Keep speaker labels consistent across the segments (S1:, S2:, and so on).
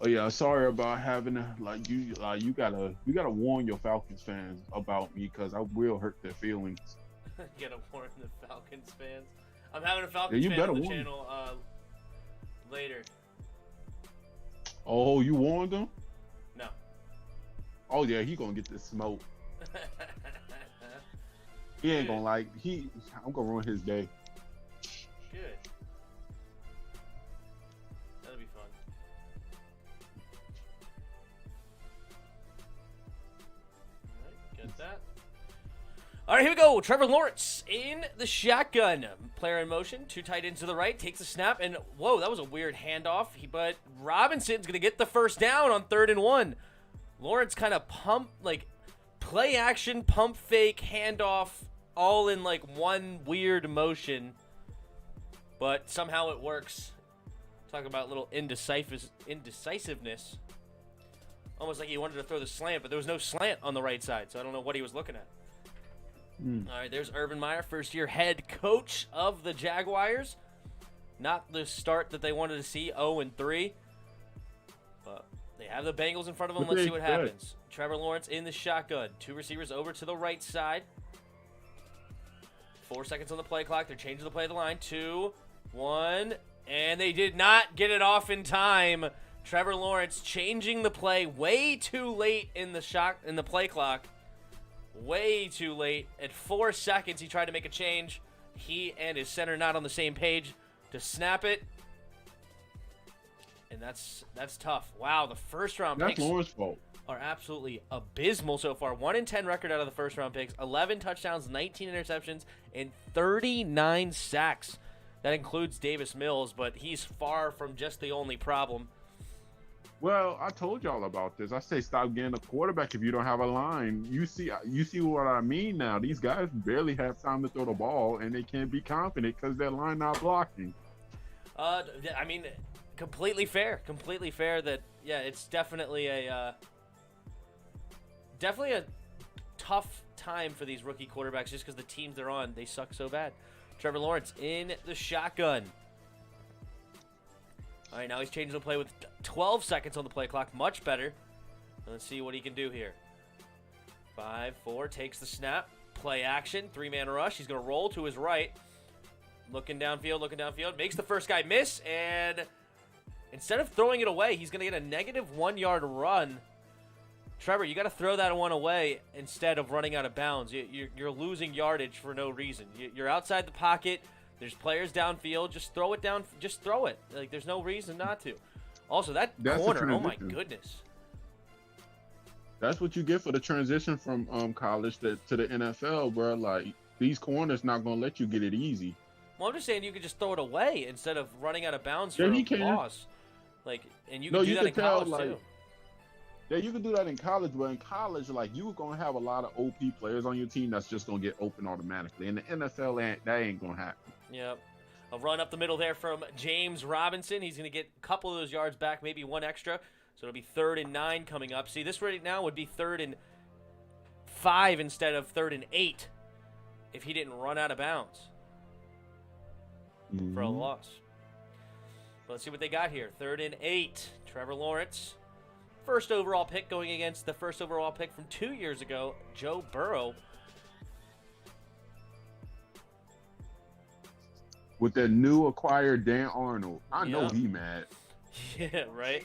S1: Oh yeah, sorry about having to you gotta warn your Falcons fans about me because I will hurt their feelings.
S2: Gotta warn the Falcons fans. I'm having a
S1: Yeah,
S2: Falcons
S1: you
S2: fan
S1: better
S2: on the
S1: warn 'em.
S2: channel later.
S1: Oh, you warned them?
S2: No.
S1: Oh yeah, he gonna get this smoke. He ain't
S2: Good.
S1: gonna like I'm gonna ruin his day.
S2: Good. That'll be fun. Alright, got that. Alright, here we go. Trevor Lawrence in the shotgun. Player in motion. Two tight ends to the right. Takes a snap. And, whoa, that was a weird handoff. But Robinson's going to get the first down on 3rd and 1. Lawrence kind of play action, pump fake, handoff, all in, one weird motion. But somehow it works. Talk about a little indecisiveness. Almost like he wanted to throw the slant, but there was no slant on the right side, so I don't know what he was looking at. All right, there's Urban Meyer, first-year head coach of the Jaguars. Not the start that they wanted to see, 0-3. But they have the Bengals in front of them. Let's see what happens. Trevor Lawrence in the shotgun. Two receivers over to the right side. 4 seconds on the play clock. They're changing the play of the line. 2, 1, and they did not get it off in time. Trevor Lawrence changing the play way too late in the play clock. Way too late. At 4 seconds, he tried to make a change. He and his center not on the same page to snap it. And that's tough. Wow, the first-round picks
S1: That's Lawrence's fault.
S2: are absolutely abysmal so far. 1-10 record out of the first-round picks. 11 touchdowns, 19 interceptions, and 39 sacks. That includes Davis Mills, but he's far from just the only problem.
S1: Well, I told y'all about this. I say stop getting a quarterback if you don't have a line. You see what I mean now. These guys barely have time to throw the ball, and they can't be confident because their line not blocking.
S2: I mean, completely fair. Completely fair that, yeah, it's definitely a tough time for these rookie quarterbacks just because the teams they're on, they suck so bad. Trevor Lawrence in the shotgun. All right, now he's changing the play with 12 seconds on the play clock. Much better. Let's see what he can do here. 5-4, takes the snap. Play action, 3-man rush. He's going to roll to his right. Looking downfield. Makes the first guy miss, and instead of throwing it away, he's going to get a negative 1-yard run. Trevor, you got to throw that one away instead of running out of bounds. You're losing yardage for no reason. You're outside the pocket. There's players downfield. Just throw it down. Just throw it. There's no reason not to. Also, that's corner, oh my goodness.
S1: That's what you get for the transition from college to the NFL, bro. Like, these corners not going to let you get it easy.
S2: Well, I'm just saying you could just throw it away instead of running out of bounds for
S1: he
S2: a
S1: can.
S2: loss. And you can do that in college, too.
S1: Yeah, you can do that in college, but in college, you're going to have a lot of OP players on your team that's just going to get open automatically. In the NFL, that ain't going to happen.
S2: Yep. A run up the middle there from James Robinson. He's going to get a couple of those yards back, maybe one extra. So it'll be 3rd and 9 coming up. See, this right now would be 3rd and 5 instead of 3rd and 8 if he didn't run out of bounds for a loss. But let's see what they got here. 3rd and 8. Trevor Lawrence. First overall pick going against the first overall pick from 2 years ago, Joe Burrow.
S1: With that new acquired Dan Arnold. I know he mad.
S2: Yeah, right?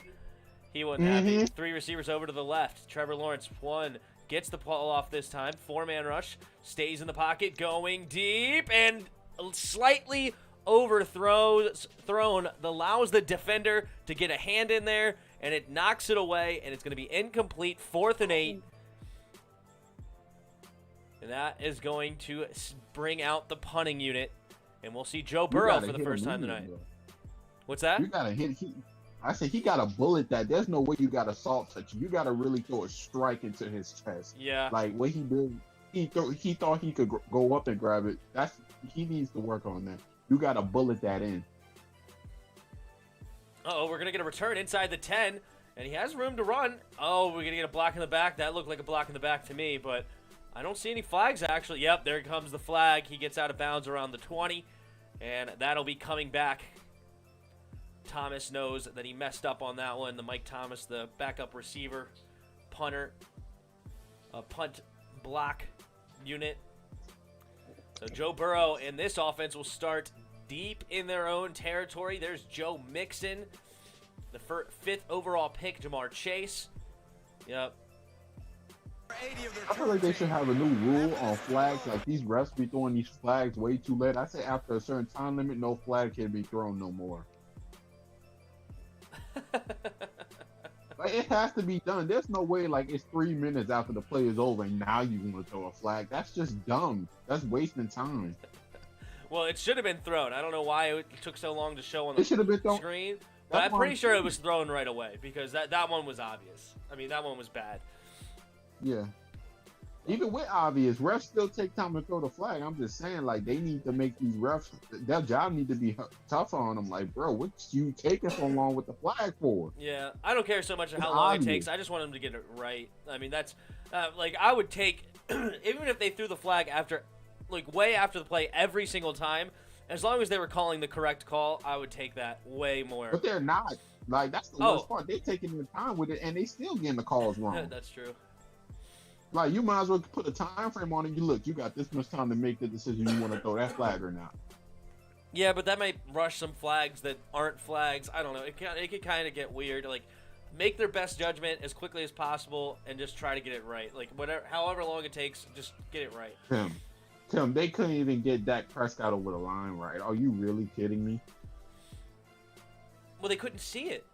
S2: He wasn't happy. 3 receivers over to the left. Trevor Lawrence, 1, gets the ball off this time. 4-man rush, stays in the pocket, going deep, and slightly thrown, allows the defender to get a hand in there, and it knocks it away, and it's going to be incomplete. 4th and 8. And that is going to bring out the punting unit, and we'll see Joe Burrow for the first time tonight. Bro. What's that?
S1: You got to hit. I said he got a bullet that there's no way you got a salt touch. You got to really throw a strike into his chest.
S2: Yeah.
S1: Like what he did, he thought he could go up and grab it. He needs to work on that. You got to bullet that in.
S2: We're going to get a return inside the 10, and he has room to run. We're going to get a block in the back. That looked like a block in the back to me, but I don't see any flags, actually. Yep, there comes the flag. He gets out of bounds around the 20, and that'll be coming back Thomas knows that he messed up on that one. The Mike Thomas, the backup receiver, punter, punt block unit. So Joe Burrow and this offense will start deep in their own territory. There's Joe Mixon, the 5th overall pick, Jamar Chase. Yep.
S1: I feel like they should have a new rule on flags. Like, these refs be throwing these flags way too late. I say after a certain time limit, no flag can be thrown no more. Like, it has to be done. There's no way, like, it's 3 minutes after the play is over and now you want to throw a flag. That's just dumb. That's wasting time.
S2: Well, it should have been thrown. I don't know why it took so long to show on the screen. But I'm pretty sure it was thrown right away because that one was obvious. I mean, that one was bad.
S1: Yeah. Even with obvious, refs still take time to throw the flag. I'm just saying, like, they need to make these refs, their job need to be tougher on them. Like, bro, what you taking so long with the flag for?
S2: Yeah, I don't care so much how long it takes. I just want them to get it right. I mean, that's, like, I would take, even if they threw the flag after, like, way after the play every single time, as long as they were calling the correct call, I would take that way more.
S1: But they're not. Like, that's the worst part. They're taking their time with it, and they still getting the calls wrong.
S2: That's true.
S1: Like, you might as well put a time frame on it. You got this much time to make the decision you want to throw that flag or not.
S2: Yeah, but that might rush some flags that aren't flags. I don't know. It could kind of get weird. Like, make their best judgment as quickly as possible and just try to get it right. Like, however long it takes, just get it right.
S1: Tim, they couldn't even get Dak Prescott over the line right. Are you really kidding me?
S2: Well, they couldn't see it.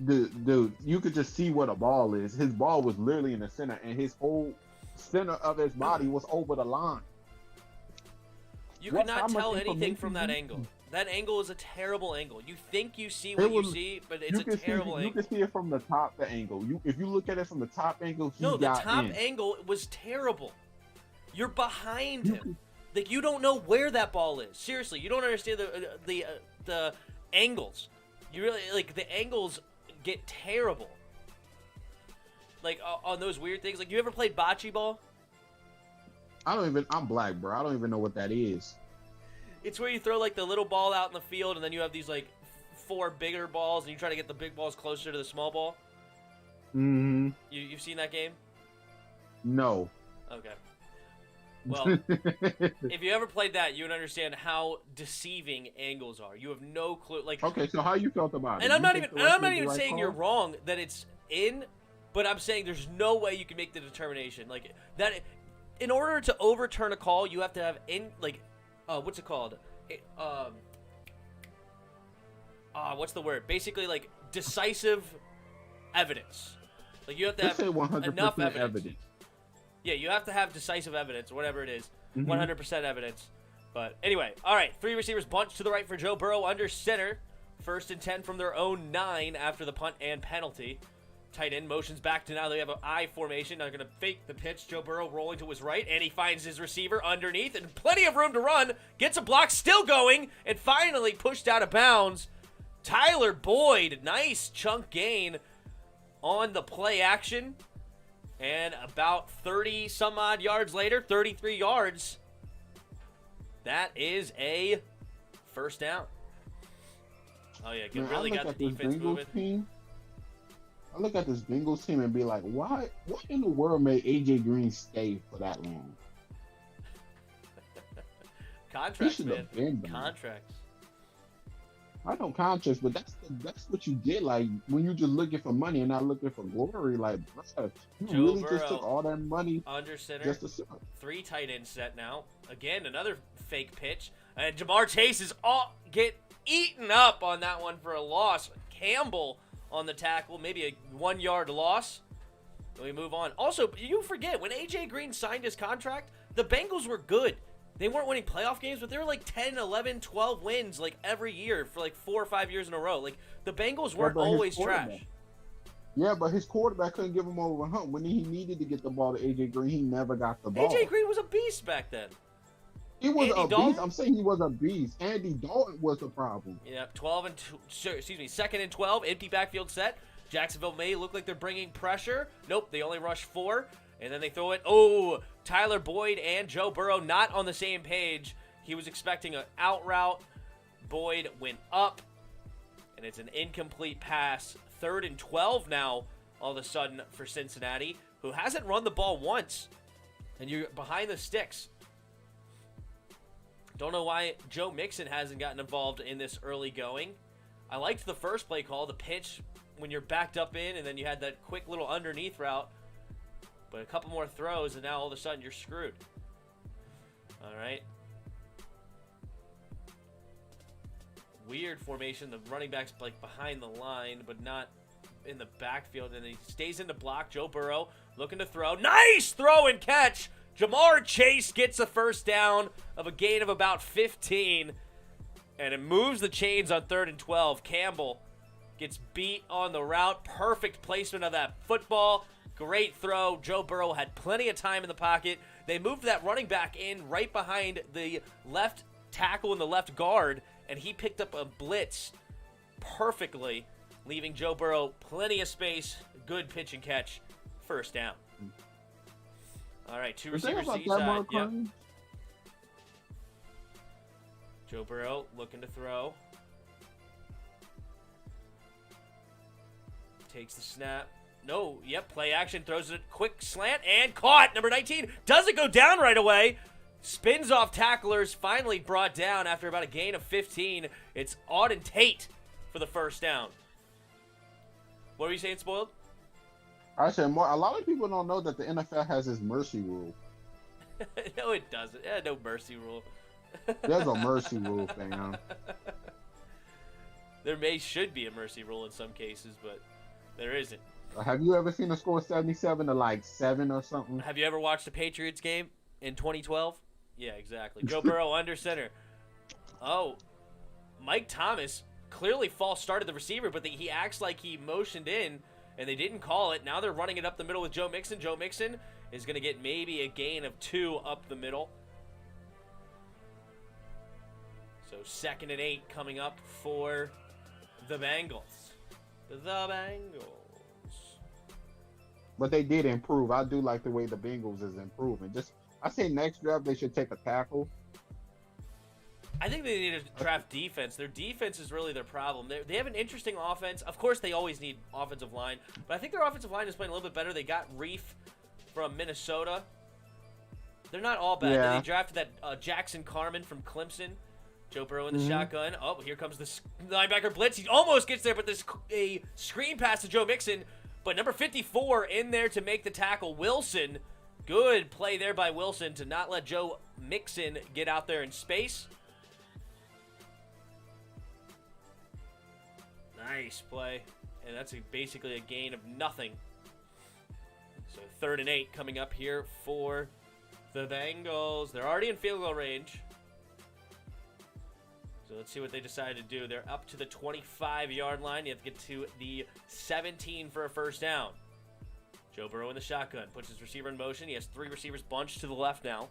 S1: Dude, you could just see where the ball is. His ball was literally in the center, and his whole center of his body was over the line.
S2: You could not tell anything from that angle. That angle is a terrible angle. You think you see what you see, but it's a terrible angle.
S1: You can see it from the top, the angle. If you look at it from the top angle,
S2: the top angle was terrible. You're behind him. Like, you don't know where that ball is. Seriously, you don't understand the angles. You really, like, the angles get terrible. Like, on those weird things. Like, you ever played bocce ball?
S1: I'm black, bro. I don't even know what that is.
S2: It's where you throw, like, the little ball out in the field, and then you have these, like, 4 bigger balls, and you try to get the big balls closer to the small ball.
S1: Mm-hmm.
S2: You've seen that game?
S1: No.
S2: Okay. Well, if you ever played that, you would understand how deceiving angles are. You have no clue. Like,
S1: okay, so how you felt about it?
S2: And I'm not even saying you're wrong that it's in, but I'm saying there's no way you can make the determination like that. In order to overturn a call, you have to have what's it called? What's the word? Basically, like, decisive evidence. Like, you have to have
S1: 100%
S2: enough evidence. Yeah, you have to have decisive evidence, or whatever it is. 100% evidence. But anyway, all right. 3 receivers bunch to the right for Joe Burrow under center. 1st and 10 from their own 9 after the punt and penalty. Tight end motions back to now they have an I formation. Now they're going to fake the pitch. Joe Burrow rolling to his right, and he finds his receiver underneath, and plenty of room to run. Gets a block, still going, and finally pushed out of bounds. Tyler Boyd, nice chunk gain on the play action. And about 30-some-odd yards later, 33 yards, that is a first down. Oh, yeah, really got the defense moving.
S1: I look at this Bengals team and be like, what in the world made A.J. Green stay for that long?
S2: Contracts, man. Contracts.
S1: I know contracts, but that's what you get. Like, when you're just looking for money and not looking for glory, like, bro, you
S2: Joe
S1: really
S2: Burrow,
S1: just took all that money
S2: under center,
S1: just to sit.
S2: 3 tight end set now. Again, another fake pitch, and Jamar Chase is get eaten up on that one for a loss. Campbell on the tackle, maybe a 1-yard loss. We move on. Also, you forget when A.J. Green signed his contract, the Bengals were good. They weren't winning playoff games, but they were like 10, 11, 12 wins like every year for like 4 or 5 years in a row. Like, the Bengals weren't always trash.
S1: Yeah, but his quarterback couldn't give him over a hump. When he needed to get the ball to A.J. Green, he never got the ball.
S2: A.J. Green was a beast back then.
S1: He was a beast. I'm saying he was a beast. Andy Dalton was the problem.
S2: Yeah, 2nd and 12, empty backfield set. Jacksonville may look like they're bringing pressure. Nope, they only rush 4. And then they throw it. Oh, Tyler Boyd and Joe Burrow not on the same page. He was expecting an out route. Boyd went up. and it's an incomplete pass. 3rd and 12 now, all of a sudden, for Cincinnati, who hasn't run the ball once, and you're behind the sticks. Don't know why Joe Mixon hasn't gotten involved in this early going. I liked the first play call, the pitch when you're backed up in, and then you had that quick little underneath route. But a couple more throws, and now all of a sudden you're screwed. All right. Weird formation. The running back's like behind the line, but not in the backfield. And he stays in the block. Joe Burrow looking to throw. Nice throw and catch. Jamar Chase gets a first down of a gain of about 15. And it moves the chains on 3rd and 12. Campbell gets beat on the route. Perfect placement of that football. Great throw. Joe Burrow had plenty of time in the pocket. They moved that running back in right behind the left tackle and the left guard, and he picked up a blitz perfectly, leaving Joe Burrow plenty of space. Good pitch and catch. First down. All right, 2 receivers to each side. Yep. Joe Burrow looking to throw. Takes the snap. No, yep, play action, throws it, quick slant, and caught. Number 19 doesn't go down right away. Spins off tacklers, finally brought down after about a gain of 15. It's Auden Tate for the first down. What were you saying, Spoiled?
S1: I said more. A lot of people don't know that the NFL has this mercy rule.
S2: No, it doesn't. Yeah, no mercy rule.
S1: There's a mercy rule thing, huh?
S2: There should be a mercy rule in some cases, but there isn't.
S1: Have you ever seen a score 77 to like 7 or something?
S2: Have you ever watched a Patriots game in 2012? Yeah, exactly. Joe Burrow under center. Oh, Mike Thomas clearly false started the receiver, but he acts like he motioned in, and they didn't call it. Now they're running it up the middle with Joe Mixon. Joe Mixon is going to get maybe a gain of 2 up the middle. So 2nd and 8 coming up for the Bengals. The Bengals.
S1: But they did improve. I do like the way the Bengals is improving. I say next draft they should take a tackle.
S2: I think they need to draft defense. Their defense is really their problem. They have an interesting offense. Of course, they always need offensive line. But I think their offensive line is playing a little bit better. They got Reef from Minnesota. They're not all bad.
S1: Yeah.
S2: They drafted that Jackson Carman from Clemson. Joe Burrow in the shotgun. Oh, here comes the linebacker blitz. He almost gets there, but there's a screen pass to Joe Mixon. But number 54 in there to make the tackle, Wilson. Good play there by Wilson to not let Joe Mixon get out there in space. Nice play. And that's basically a gain of nothing. So 3rd and 8 coming up here for the Bengals. They're already in field goal range. So let's see what they decide to do. They're up to the 25-yard line. You have to get to the 17 for a first down. Joe Burrow in the shotgun. Puts his receiver in motion. He has 3 receivers bunched to the left now.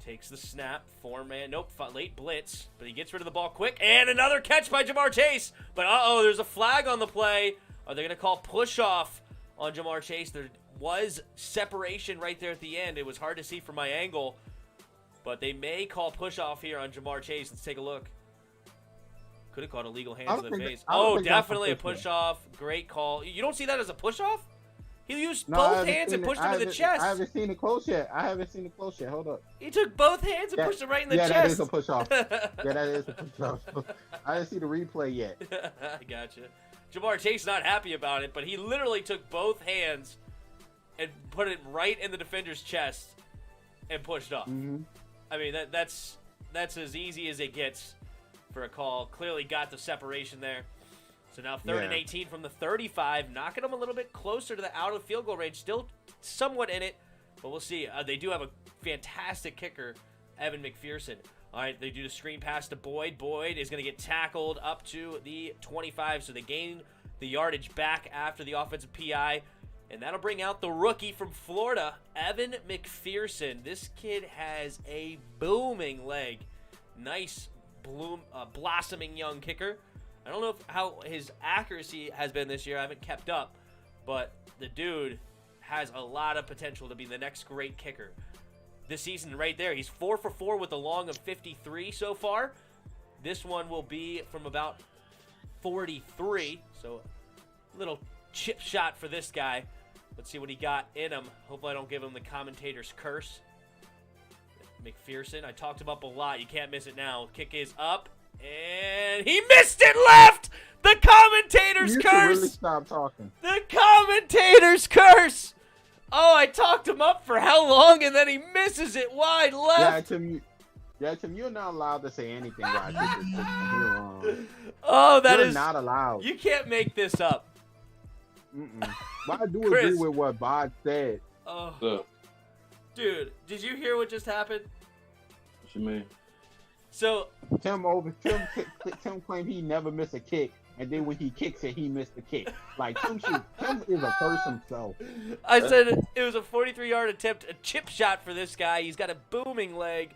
S2: Takes the snap. 4-man. Nope. Late blitz. But he gets rid of the ball quick. And another catch by Jamar Chase. But there's a flag on the play. Are they going to call push-off on Jamar Chase? There was separation right there at the end. It was hard to see from my angle. But they may call push-off here on Jamar Chase. Let's take a look. Could have called illegal hands in the face. Oh, definitely a push-off. Great call. You don't see that as a push-off? He used both hands and pushed him in the chest.
S1: I haven't seen it close yet. Hold up.
S2: He took both hands and pushed him right in the chest.
S1: Yeah, that is a push-off. That is a push-off. I didn't see the replay yet.
S2: I gotcha. Jamar Chase not happy about it, but he literally took both hands and put it right in the defender's chest and pushed off.
S1: Mm-hmm.
S2: I mean, that's as easy as it gets for a call. Clearly got the separation there. So now 3rd and 18 from the 35, knocking them a little bit closer to the out of field goal range. Still somewhat in it, but we'll see. They do have a fantastic kicker, Evan McPherson. All right, they do the screen pass to Boyd. Boyd is going to get tackled up to the 25, so they gain the yardage back after the offensive PI. And that'll bring out the rookie from Florida, Evan McPherson. This kid has a booming leg. Nice, blossoming young kicker. I don't know how his accuracy has been this year. I haven't kept up. But the dude has a lot of potential to be the next great kicker. This season right there, he's 4 for 4 with a long of 53 so far. This one will be from about 43. So little chip shot for this guy. Let's see what he got in him. Hopefully I don't give him the commentator's curse. McPherson, I talked him up a lot. You can't miss it now. Kick is up, and he missed it left! The commentator's
S1: You
S2: curse!
S1: should really stop talking.
S2: The commentator's curse! Oh, I talked him up for how long, and then he misses it wide left.
S1: Yeah, Tim, you're not allowed to say anything right. You're wrong.
S2: Oh, that
S1: You're
S2: is
S1: not allowed.
S2: You can't make this up.
S1: But I do
S2: Chris.
S1: agree with what Bod said.
S2: Oh, dude, did you hear what just happened?
S3: What you mean?
S2: So
S1: Tim claimed he never missed a kick, and then when he kicks it, he missed the kick. Like Tim is a curse himself.
S2: I said it was a 43-yard attempt, a chip shot for this guy. He's got a booming leg,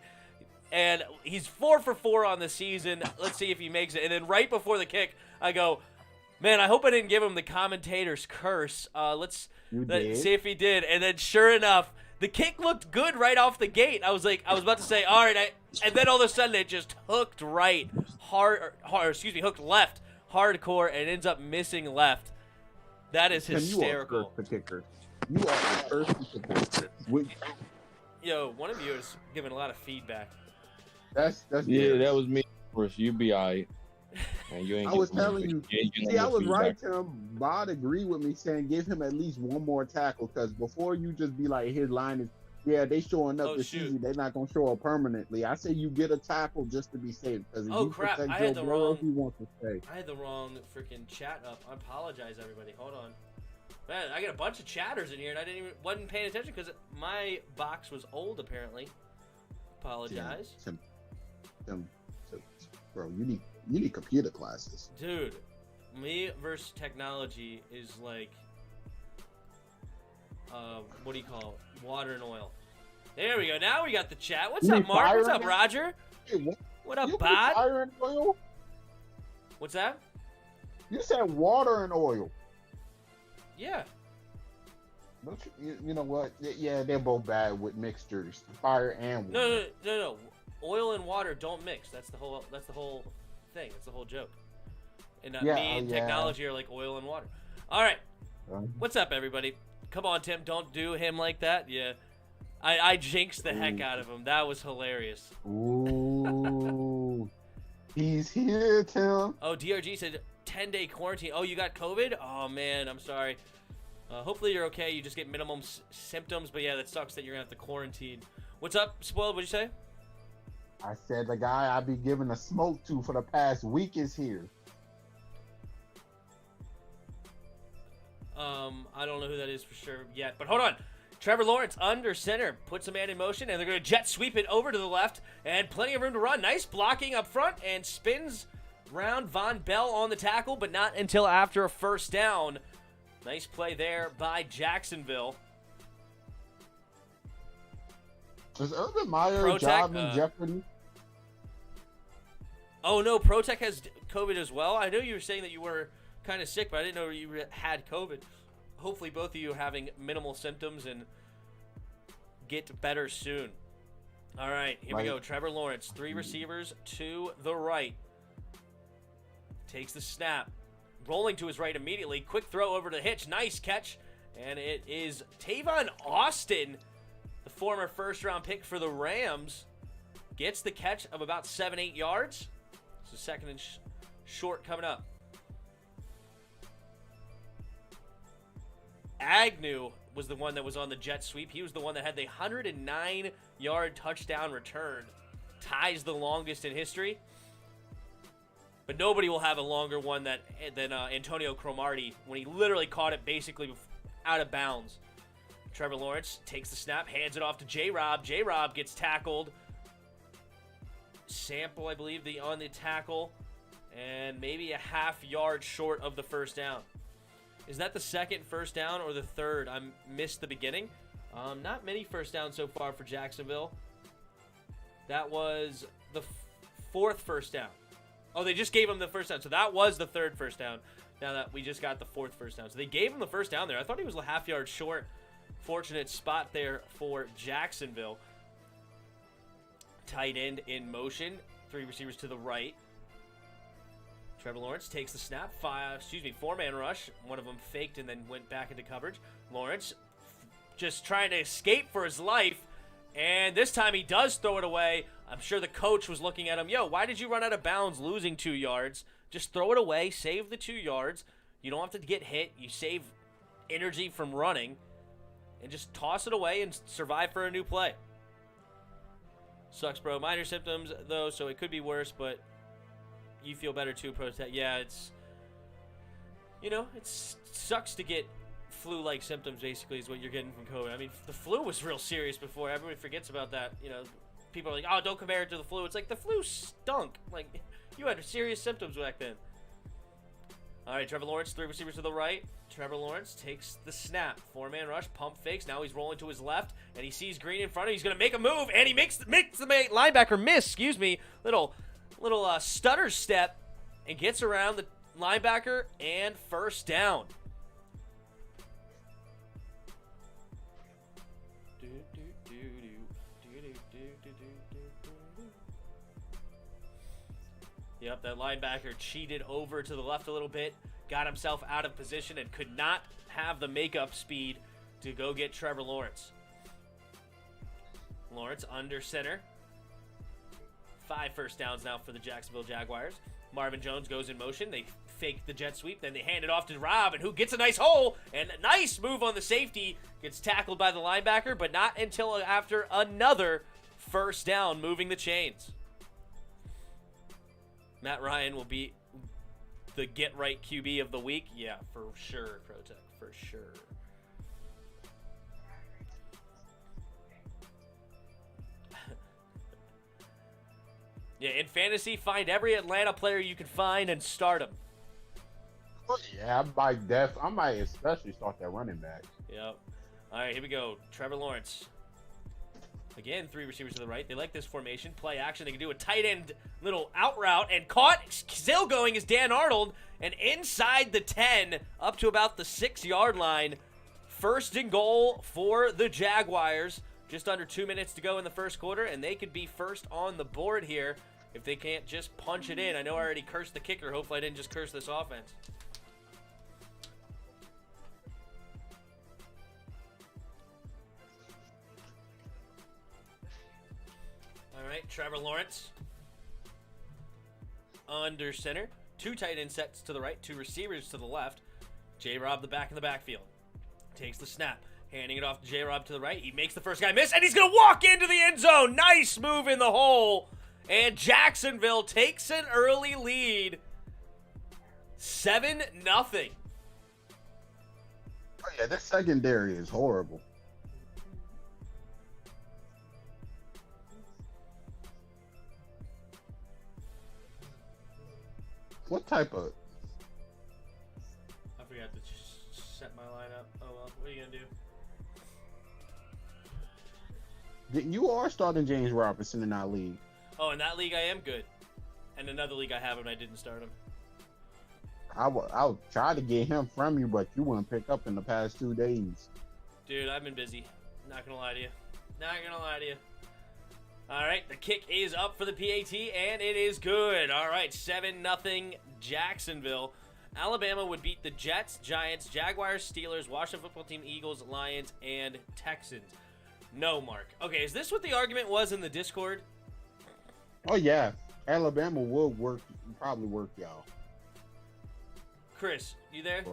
S2: and he's 4 for 4 on the season. Let's see if he makes it. And then right before the kick, I go, man, I hope I didn't give him the commentator's curse. Let's see if he did. And then sure enough, the kick looked good right off the gate. I was about to say, all right, and then all of a sudden it just hooked right, hooked left, hardcore, and ends up missing left. That is hysterical.
S1: You are a thirsty supporter.
S2: Yo, one of you is giving a lot of feedback.
S1: That's
S3: yeah, that was me. Chris, you be alright. Man, you ain't
S1: I was telling you. See, I was right, Tim. Bod agreed with me saying give him at least one more tackle, because before you just be like his line is, yeah, they showing up this season. They're not gonna show up permanently. I say you get a tackle just to be safe, because if you
S2: crap!
S1: protect
S2: I
S1: Joe
S2: had the
S1: Burrow,
S2: wrong.
S1: he wants to stay.
S2: I had the wrong freaking chat up. I apologize, everybody. Hold on. Man, I got a bunch of chatters in here, and I wasn't paying attention because my box was old apparently. Apologize.
S1: Tim, bro, you need computer classes.
S2: Dude, me versus technology is like, what do you call it? Water and oil. There we go. Now we got the chat. What's up, Mark? What's up, Roger?
S1: Hey,
S2: what up,
S1: you
S2: Bod?
S1: Fire and oil?
S2: What's that?
S1: You said water and oil.
S2: Yeah.
S1: Don't you know what? Yeah, they're both bad with mixtures. Fire and water.
S2: No. Oil and water don't mix. That's the whole thing. That's the whole joke. And me and technology are like oil and water. All right. What's up, everybody? Come on, Tim. Don't do him like that. Yeah. I jinxed the heck out of him. That was hilarious.
S1: Ooh. He's here, Tim.
S2: Oh, DRG said 10-day quarantine. Oh, you got COVID? Oh, man. I'm sorry. Hopefully you're okay. You just get minimum symptoms. But, yeah, that sucks that you're going to have to quarantine. What's up, Spoiled? What'd you say?
S1: I said the guy I be giving a smoke to for the past week is here.
S2: I don't know who that is for sure yet. But hold on. Trevor Lawrence under center. Puts a man in motion, and they're going to jet sweep it over to the left. And plenty of room to run. Nice blocking up front, and spins round Von Bell on the tackle, but not until after a first down. Nice play there by Jacksonville.
S1: Is Urban Meyer job in jeopardy?
S2: Oh, no. ProTech has COVID as well. I know you were saying that you were kind of sick, but I didn't know you had COVID. Hopefully both of you are having minimal symptoms and get better soon. All right, here we go. Trevor Lawrence, 3 receivers to the right. Takes the snap. Rolling to his right immediately. Quick throw over to Hitch. Nice catch. And it is Tavon Austin, the former first-round pick for the Rams, gets the catch of about 7-8 yards. So second and short coming up. Agnew was the one that was on the jet sweep. He was the one that had the 109-yard touchdown return. Ties the longest in history. But nobody will have a longer one than Antonio Cromartie when he literally caught it basically out of bounds. Trevor Lawrence takes the snap, hands it off to J-Rob. J-Rob gets tackled. Sample, I believe, on the tackle. And maybe a half yard short of the first down. Is that the second first down or the third? I missed the beginning. Not many first downs so far for Jacksonville. That was the fourth first down. Oh, they just gave him the first down. So that was the third first down. Now that we just got the fourth first down. So they gave him the first down there. I thought he was a half yard short. Fortunate spot there for Jacksonville. Tight end in motion. 3 receivers to the right. Trevor Lawrence takes the snap. Four-man rush. One of them faked and then went back into coverage. Lawrence just trying to escape for his life. And this time he does throw it away. I'm sure the coach was looking at him. Yo, why did you run out of bounds losing 2 yards? Just throw it away. Save the 2 yards. You don't have to get hit. You save energy from running. And just toss it away and survive for a new play. Sucks, bro. Minor symptoms, though, so it could be worse, but you feel better too, Protect. Yeah, it's, it sucks to get flu-like symptoms, basically, is what you're getting from COVID. I mean, the flu was real serious before. Everybody forgets about that. People are like, oh, don't compare it to the flu. It's like, the flu stunk. Like, you had serious symptoms back then. All right, Trevor Lawrence, 3 receivers to the right. Trevor Lawrence takes the snap. Four-man rush, pump fakes. Now he's rolling to his left, and he sees Green in front of him. He's going to make a move, and he makes the linebacker miss, little stutter step, and gets around the linebacker, and first down. Yep, that linebacker cheated over to the left a little bit, got himself out of position, and could not have the makeup speed to go get Trevor Lawrence. Lawrence under center. 5 first downs now for the Jacksonville Jaguars. Marvin Jones goes in motion. They fake the jet sweep. Then they hand it off to Rob, and who gets a nice hole. And a nice move on the safety. Gets tackled by the linebacker, but not until after another first down, moving the chains. Matt Ryan will be the get-right QB of the week. Yeah, for sure, Protect, for sure. Yeah, in fantasy, find every Atlanta player you can find and start them.
S1: Yeah, I might especially start that running back.
S2: Yep. All right, here we go. Trevor Lawrence. Again, 3 receivers to the right. They like this formation. Play action. They can do a tight end little out route. And caught, still going, is Dan Arnold. And inside the 10, up to about the 6-yard line. First and goal for the Jaguars. Just under 2 minutes to go in the first quarter. And they could be first on the board here if they can't just punch it in. I know I already cursed the kicker. Hopefully I didn't just curse this offense. All right, Trevor Lawrence under center. 2 tight end sets to the right, 2 receivers to the left. J-Rob the back in the backfield. Takes the snap, handing it off to J-Rob to the right. He makes the first guy miss, and he's going to walk into the end zone. Nice move in the hole. And Jacksonville takes an early lead. 7-0.
S1: Oh, yeah, this secondary is horrible. What type of...
S2: I forgot to set my lineup. Oh, well. What are you going to do?
S1: You are starting James Robinson in that league.
S2: Oh, in that league I am good. And another league I have him, I didn't start him.
S1: I'll try to get him from you, but you wouldn't pick up in the past 2 days.
S2: Dude, I've been busy. Not going to lie to you. Not going to lie to you. All right, the kick is up for the PAT, and it is good. All right, 7-0 Jacksonville. Alabama would beat the Jets, Giants, Jaguars, Steelers, Washington football team, Eagles, Lions, and Texans. No, Mark. Okay, is this what the argument was in the Discord?
S1: Oh, yeah. Alabama will probably work y'all.
S2: Chris, you there?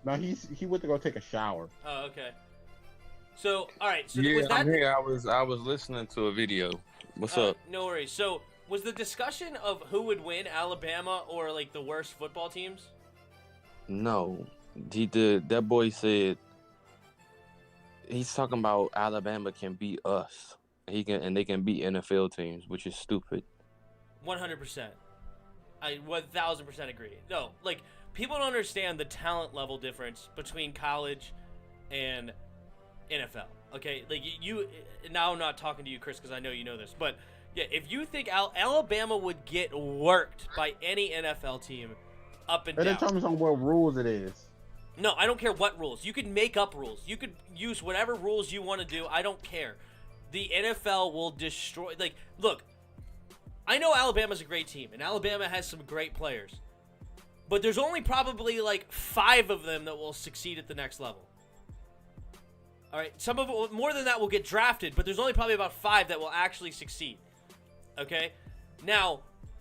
S1: No, he went to go take a shower.
S2: Oh, okay. So, all right. So
S3: yeah,
S2: was that...
S3: I'm here. I was listening to a video. What's up?
S2: No worries. So, was the discussion of who would win, Alabama or like the worst football teams?
S3: No, he did. That boy said he's talking about Alabama can beat us. They can beat NFL teams, which is stupid.
S2: 100%. I 1,000% agree. No, like people don't understand the talent level difference between college and NFL. Okay, like you now I'm not talking to you, Chris, because I know you know this, but yeah, if you think Alabama would get worked by any NFL team, up and down.
S1: It depends on what rules it is.
S2: No, I don't care what rules. You could make up rules. You could use whatever rules you want to do. I don't care. The NFL will destroy. Like, look, I know Alabama's a great team, and Alabama has some great players. But there's only probably like 5 of them that will succeed at the next level. All right, some of it, more than that will get drafted, but there's only probably about 5 that will actually succeed. Okay? Now,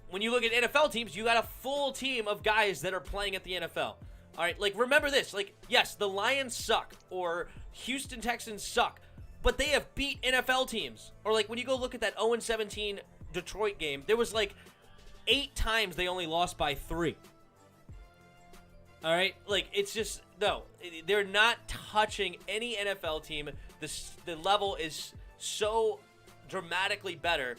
S2: when you look at NFL teams, you got a full team of guys that are playing at the NFL. All right, like, remember this. Like, yes, the Lions suck, or Houston Texans suck, but they have beat NFL teams. Or, like, when you go look at that 0-17 Detroit game, there was, like, 8 times they only lost by 3. All right? Like, it's just, no. They're not touching any NFL team. The level is so dramatically better.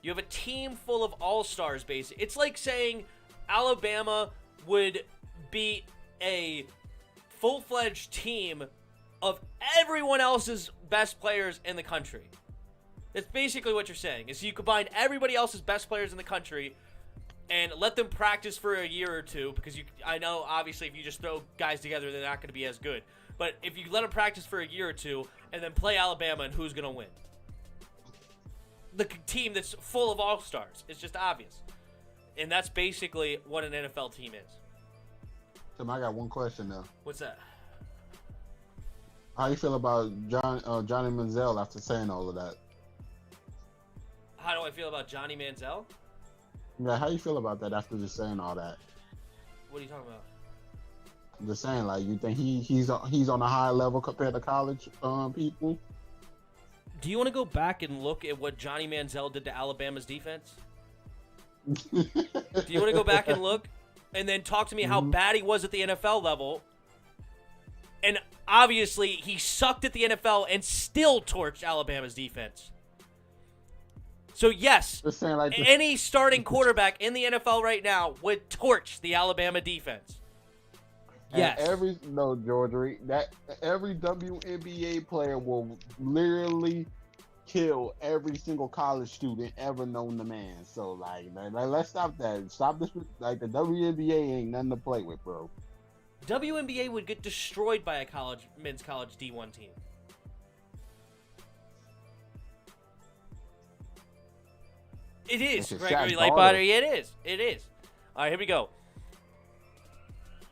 S2: You have a team full of all-stars, basically. It's like saying Alabama would beat a full-fledged team of everyone else's best players in the country. That's basically what you're saying, is you combine everybody else's best players in the country and let them practice for a year or two, because I know, obviously, if you just throw guys together, they're not going to be as good. But if you let them practice for a year or two and then play Alabama, and who's going to win? The team that's full of all-stars. It's just obvious. And that's basically what an NFL team is.
S4: Tim, I got one question now.
S2: What's that?
S4: How you feel about Johnny Manziel after saying all of that?
S2: How do I feel about Johnny Manziel?
S4: Yeah, how you feel about that after just saying all that?
S2: What are you talking about?
S4: Just saying, like, you think he's on a high level compared to college people?
S2: Do you want to go back and look at what Johnny Manziel did to Alabama's defense? Do you want to go back and look? And then talk to me how bad he was at the NFL level. And obviously, he sucked at the NFL and still torched Alabama's defense. So, yes,
S4: saying, like,
S2: any starting quarterback in the NFL right now would torch the Alabama defense. Yes.
S4: Every WNBA player will literally kill every single college student ever known to man. So, like let's stop that. Stop this. Like, the WNBA ain't nothing to play with, bro.
S2: WNBA would get destroyed by a men's college D1 team. It is, Gregory Lightbody. It is. All right, here we go.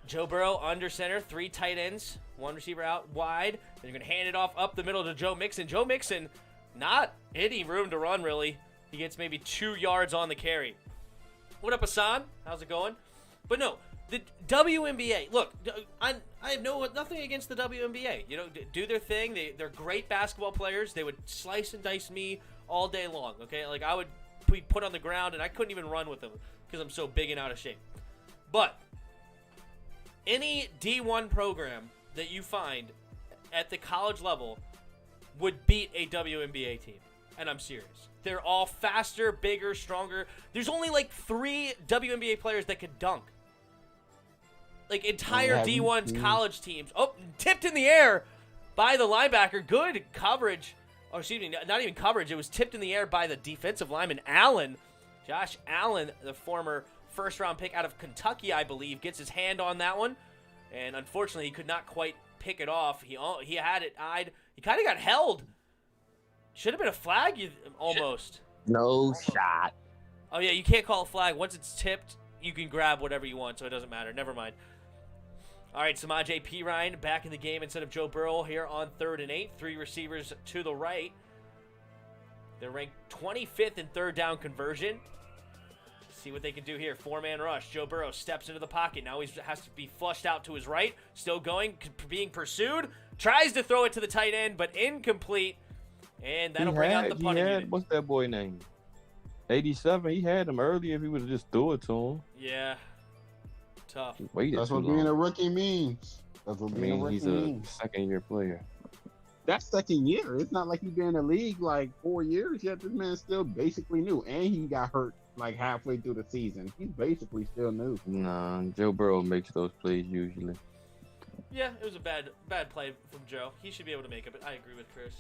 S2: Joe Burrow under center, 3 tight ends, 1 receiver out wide. Then you're going to hand it off up the middle to Joe Mixon. Joe Mixon, not any room to run, really. He gets maybe 2 yards on the carry. What up, Hassan? How's it going? But no, the WNBA, look, I have nothing against the WNBA. You know, do their thing. They're great basketball players. They would slice and dice me all day long, okay? Like, I would be put on the ground, and I couldn't even run with them because I'm so big and out of shape. But any D1 program that you find at the college level would beat a WNBA team. And I'm serious. They're all faster, bigger, stronger. There's only like 3 WNBA players that could dunk. Like, entire D1's college teams. Oh, tipped in the air by the linebacker. Good coverage. Or excuse me, not even coverage. It was tipped in the air by the defensive lineman, Allen. Josh Allen, the former first-round pick out of Kentucky, I believe, gets his hand on that one. And unfortunately, he could not quite pick it off. He had it eyed. He kind of got held. Should have been a flag, almost.
S3: No shot.
S2: Oh, yeah, you can't call a flag. Once it's tipped, you can grab whatever you want, so it doesn't matter. Never mind. All right, Samaje Perine back in the game instead of Joe Burrow here on 3rd and 8. 3 receivers to the right. They're ranked 25th in third down conversion. See what they can do here. 4-man rush. Joe Burrow steps into the pocket. Now he has to be flushed out to his right. Still going, being pursued. Tries to throw it to the tight end, but incomplete. And that'll bring out the punting unit.
S3: What's that boy name? 87. He had him earlier if he would have just threw it to him.
S2: Yeah. Tough.
S4: That's what being a rookie means. That's what being a rookie means.
S3: He's a second-year player.
S4: That's second year. It's not like he's been in the league like 4 years yet. This man's still basically new. And he got hurt like halfway through the season. He's basically still new.
S3: Nah, Joe Burrow makes those plays usually.
S2: Yeah, it was a bad play from Joe. He should be able to make it, but I agree with Chris.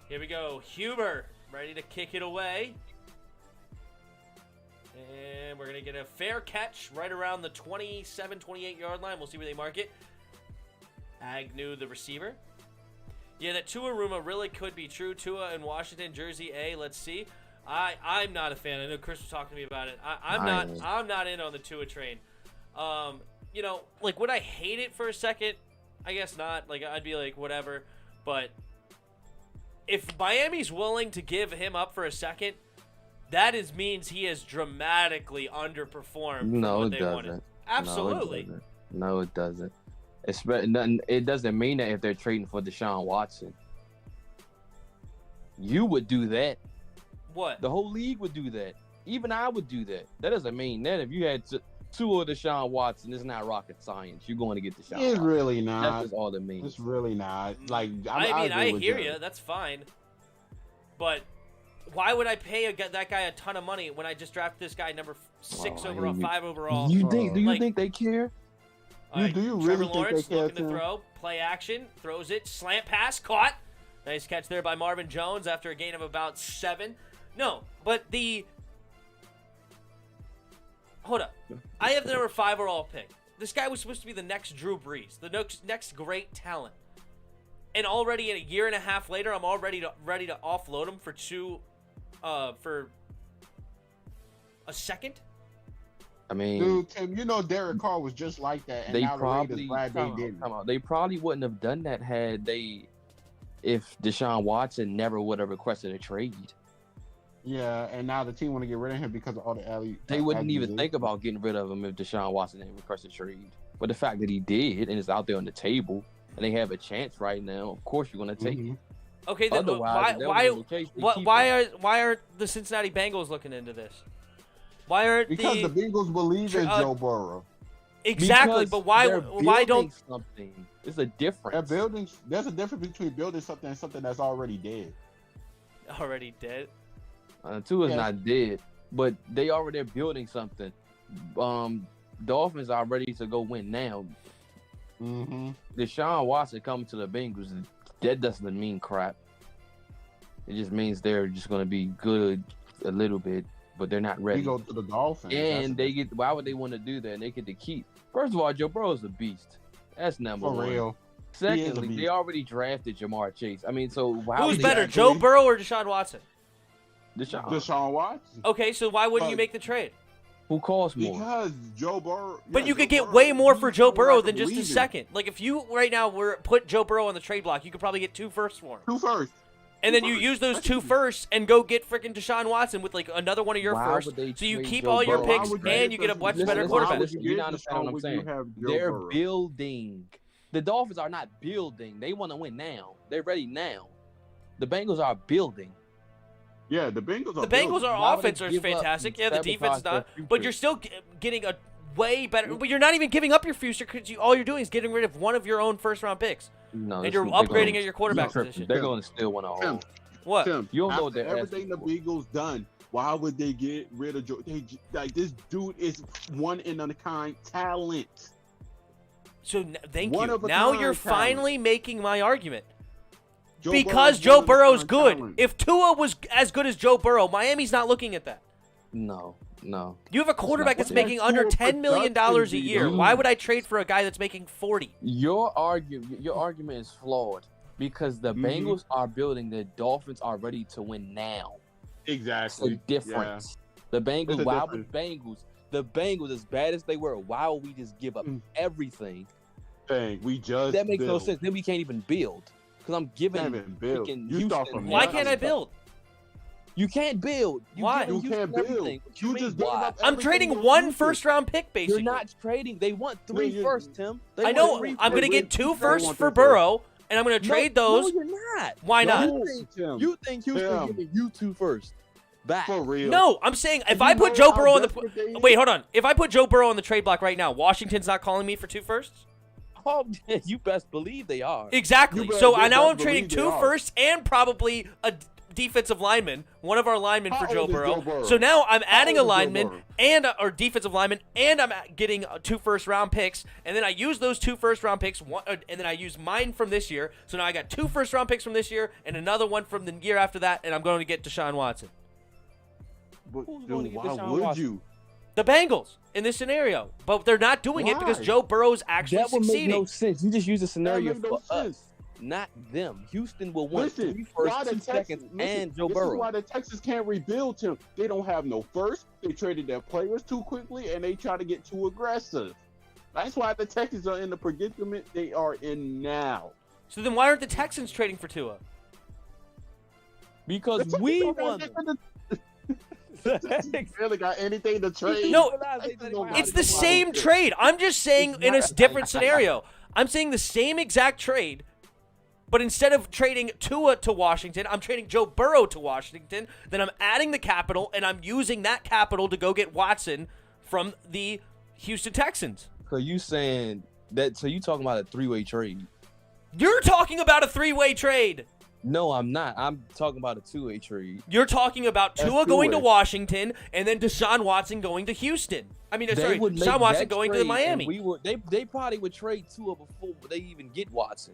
S2: Here we go. Huber ready to kick it away. And we're going to get a fair catch right around the 27, 28-yard line. We'll see where they mark it. Agnew, the receiver. Yeah, that Tua rumor really could be true. Tua in Washington, Jersey A. Let's see. I'm not a fan. I know Chris was talking to me about it. I'm not in on the Tua train. You know, like, would I hate it for a second? I guess not. Like, I'd be like, whatever. But if Miami's willing to give him up for a second, that means he has dramatically underperformed from what they wanted. Absolutely.
S3: No, it doesn't. It doesn't mean that if they're trading for Deshaun Watson. You would do that.
S2: What?
S3: The whole league would do that. Even I would do that. That doesn't mean that if you had two of Deshaun Watson, it's not rocket science. You're going to get Deshaun Watson.
S4: It's really not.
S3: That's just all it means.
S4: It's really not. Like,
S2: I hear you. That's fine. But why would I pay that guy a ton of money when I just drafted this guy number 6 overall, 5 overall?
S3: Do you think they care?
S4: Do you
S2: Trevor
S4: really
S2: Lawrence
S4: think they care?
S2: looking to throw, play action, throws it, slant pass, caught. Nice catch there by Marvin Jones after a gain of about 7. No, but hold up. I have the number 5 overall pick. This guy was supposed to be the next Drew Brees, the next great talent. And already in a year and a half later, I'm already ready to offload him for a second.
S3: I mean,
S4: dude, Tim, you know Derek Carr was just like that, and now the Raiders glad they didn't.
S3: They probably wouldn't have done that if Deshaun Watson never would have requested a trade.
S4: Yeah, and now the team want to get rid of him because of all the alley.
S3: They wouldn't even think about getting rid of him if Deshaun Watson didn't request a trade. But the fact that he did and it's out there on the table and they have a chance right now, of course you're going to take it.
S2: Okay, then why are the Cincinnati Bengals looking into this? Why aren't
S4: because the Bengals believe in Joe Burrow.
S2: Exactly,
S3: because
S2: but why don't
S3: something? It's a difference.
S4: There's a difference between building something and something that's already dead.
S2: Already dead?
S3: Tua's not dead, but they already building something. Dolphins are ready to go win now. Deshaun Watson coming to the Bengals, that doesn't mean crap. It just means they're just going to be good a little bit, but they're not ready.
S4: We go to the Dolphins,
S3: and why would they want to do that? And they get to keep. First of all, Joe Burrow's a beast. That's number one. For real. Secondly, they already drafted Jamar Chase. I mean, so
S2: who's better, Joe Burrow or Deshaun Watson?
S4: Deshaun Watson.
S2: Okay, so why wouldn't you make the trade?
S3: Who costs more?
S4: Because Joe Burrow.
S2: But you could get way more for Joe Burrow than just a second. Like, if you right now put Joe Burrow on the trade block, you could probably get 2 firsts for him.
S4: 2 firsts.
S2: And then you use those 2 firsts and go get freaking Deshaun Watson with like another one of your firsts. So you keep all your picks and you get a much better quarterback.
S3: You don't understand what I'm saying. They're building. The Dolphins are not building. They want to win now. They're ready now. The Bengals are building.
S4: Yeah, the Bengals are.
S2: The Bengals are offense is fantastic. Yeah, the defense is not. But you're still getting a way better. But you're not even giving up your future because all you're doing is getting rid of one of your own first-round picks.
S3: No,
S2: and you're upgrading at your quarterback position.
S3: They're going to still win a whole.
S2: What?
S4: Tim,
S3: you don't know what they're
S4: everything the Bengals done. Why would they get rid of Joe? Like, this dude is one in a kind talent.
S2: So thank you. Now you're finally making my argument.
S4: Because
S2: Joe Burrow's good. Talent. If Tua was as good as Joe Burrow, Miami's not looking at that.
S3: No.
S2: You have a quarterback that's making under $10 million a year. Why would I trade for a guy that's making 40?
S3: Your argument is flawed because the Bengals are building. The Dolphins are ready to win now.
S4: Exactly.
S3: It's a difference. Yeah. The Bengals. The Bengals, as bad as they were, why would we just give up everything?
S4: That makes
S3: no sense. Then we can't even build. Because I'm giving freaking Houston.
S2: Why can't I build?
S3: You can't build.
S4: Why? You can't build. You just why?
S2: I'm trading 1 first-round pick, basically.
S3: You're not trading. They want 3 firsts, Tim.
S2: I know. I'm going to get 2 firsts for Burrow, and I'm going to trade those.
S3: No, you're not.
S2: Why not?
S3: You think Houston giving you 2 firsts back?
S4: For real?
S2: No, I'm saying if I put Joe Burrow on the wait, hold on. If I put Joe Burrow on the trade block right now, Washington's not calling me for 2 firsts?
S3: Oh, you best believe they are.
S2: Exactly. So now I'm trading 2 firsts and probably a defensive lineman, one of our linemen for Joe Burrow. So now I'm adding a lineman or defensive lineman, and I'm getting 2 first-round picks. And then I use those 2 first-round picks, and then I use mine from this year. So now I got 2 first-round picks from this year and another one from the year after that, and I'm going to get Deshaun Watson.
S4: But dude, why would you?
S2: The Bengals in this scenario, but they're not doing it because Joe Burrow's actually succeeding.
S3: That would make no sense. You just use a scenario for us. not them. Houston will want
S4: Listen,
S3: 3
S4: why
S3: firsts,
S4: the
S3: 2 seconds,
S4: Texans-
S3: and Joe
S4: This is
S3: Burrow.
S4: why the Texans can't rebuild him. They don't have no first. They traded their players too quickly, and they try to get too aggressive. That's why the Texans are in the predicament they are in now.
S2: So then why aren't the Texans trading for Tua?
S3: Because
S4: The
S3: we
S4: Texans
S3: won.
S4: don't got really got anything to trade.
S2: No,
S4: Texans
S2: It's the same trade. I'm just saying in a different scenario. I'm saying the same exact trade, but instead of trading Tua to Washington, I'm trading Joe Burrow to Washington. Then I'm adding the capital, and I'm using that capital to go get Watson from the Houston Texans.
S3: So you saying that? So you talking about a 3-way trade?
S2: You're talking about a 3-way trade.
S3: No, I'm not. I'm talking about a 2-way trade.
S2: You're talking about
S4: That's
S2: Tua going to
S4: two-way.
S2: Washington and then Deshaun Watson going to Houston. I mean, sorry,
S3: would make
S2: Deshaun Watson
S3: that
S2: going to
S3: trade,
S2: Miami.
S3: and they probably would trade Tua before they even get Watson.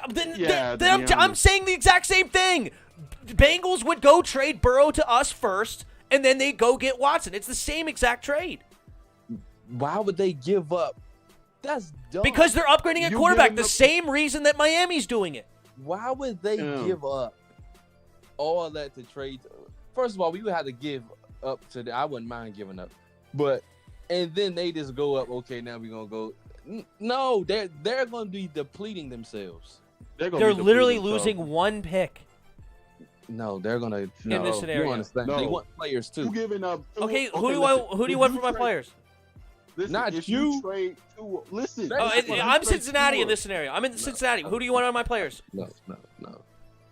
S2: I'm saying the exact same thing. Bengals would go trade Burrow to us first, and then they go get Watson. It's the same exact trade.
S3: Why would they give up? That's dumb.
S2: Because they're upgrading a
S4: You
S2: quarterback,
S4: giving
S2: the
S4: up-
S2: same reason that Miami's doing it.
S3: Why would they give up all that to trade? First of all, we would have to give up to I wouldn't mind giving up, but and then they just go up. Okay, now we're gonna go. No, they're going to be depleting themselves.
S2: They're literally losing one pick.
S3: No, they're gonna
S2: In this scenario.
S3: You understand?
S4: No.
S3: They want players too.
S4: You giving up?
S2: Okay, who do
S4: listen,
S2: you want for my players?
S4: Listen,
S3: Not
S4: if
S3: you.
S4: trade Tua, listen.
S3: Oh,
S2: Oh,
S3: If you
S2: I'm
S4: trade
S2: Cincinnati in
S4: Tua-
S2: this scenario. I'm in Cincinnati. Who do you want on my players?
S3: No.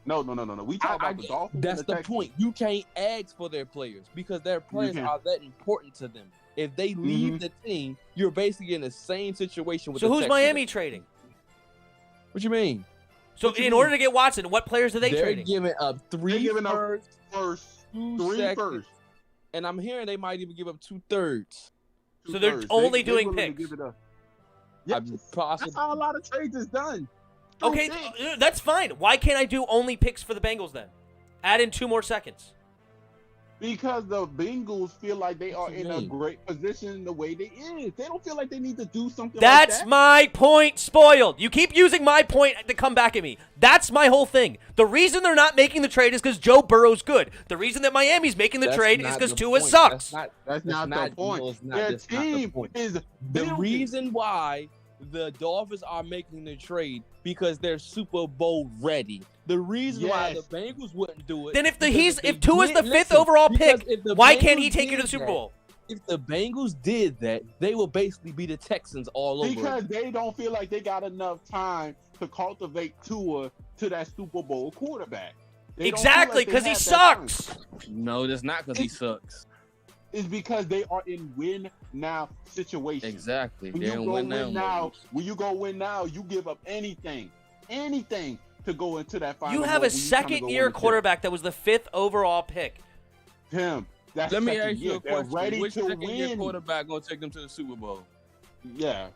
S4: No. We talk about the Dolphins.
S3: That's
S4: and
S3: the
S4: Texans.
S3: point. You can't ask for their players because their players
S4: can't.
S3: are that important to them. If they leave the team, you're basically in the same situation with
S2: So
S3: the
S2: who's
S3: Texans.
S2: Miami trading?
S3: What you mean?
S2: So
S4: What you
S2: in
S4: mean?
S2: order to get Watson, what players are they
S3: They're
S2: trading?
S3: giving up
S4: They're
S3: 3
S4: giving up
S3: firsts,
S4: first,
S3: 2
S4: 3
S3: seconds,
S4: first.
S3: and I'm hearing they might even give up 2/3.
S2: So they're only doing
S4: willing to
S2: picks.
S4: give it up. Yes,
S3: Possibly.
S4: that's how a lot of trades is done.
S2: Okay, that's fine. Why can't I do only picks for the Bengals then? Add in 2 more seconds.
S4: Because the Bengals feel like they are
S3: What you
S4: in a
S3: mean?
S4: great position the way they is. They don't feel like they need to do something
S2: That's
S4: like that.
S2: my point, spoiled. You keep using my point to come back at me. That's my whole thing. The reason they're not making the trade is because Joe Burrow's good. The reason that Miami's making the
S3: That's
S2: trade is
S3: not
S2: because
S3: the
S2: Tua
S3: point.
S2: sucks.
S4: That's not the point.
S3: no, it's not.
S4: Their
S3: That's not the
S4: team
S3: point.
S4: is
S3: The
S4: building.
S3: reason why the Dolphins are making the trade because they're Super Bowl ready. The reason why the
S4: Yes.
S3: Bengals wouldn't do it.
S2: Then if
S3: because they
S2: Tua's the
S3: did-
S2: 5th
S3: listen,
S2: overall
S3: because
S2: pick,
S3: if the
S2: why can't he
S3: Bengals
S2: take you to
S3: did
S2: the Super
S3: that-
S2: Bowl?
S3: If the Bengals did that, they would basically be the Texans all over.
S4: Because they don't feel like they got enough time to cultivate Tua to that Super Bowl quarterback. They don't feel
S2: Exactly,
S4: like they
S2: because he
S4: have that time.
S2: sucks.
S3: No, that's not because he sucks.
S4: It's because they are in win now situation.
S3: Exactly.
S4: When
S3: They're
S4: you
S3: in
S4: go
S3: win
S4: win
S3: now.
S4: now, when you go win now, you give up anything to go into that final.
S2: You have
S4: mode
S2: a
S4: when you trying to go
S2: second-year
S4: win the
S2: quarterback that was the 5th overall pick.
S4: chip. Tim, that's
S3: Let me
S4: second
S3: ask you
S4: year.
S3: a
S4: They're
S3: question.
S4: ready
S3: Which
S4: to
S3: second-year
S4: win.
S3: quarterback gonna take them to the Super Bowl?
S4: Yeah.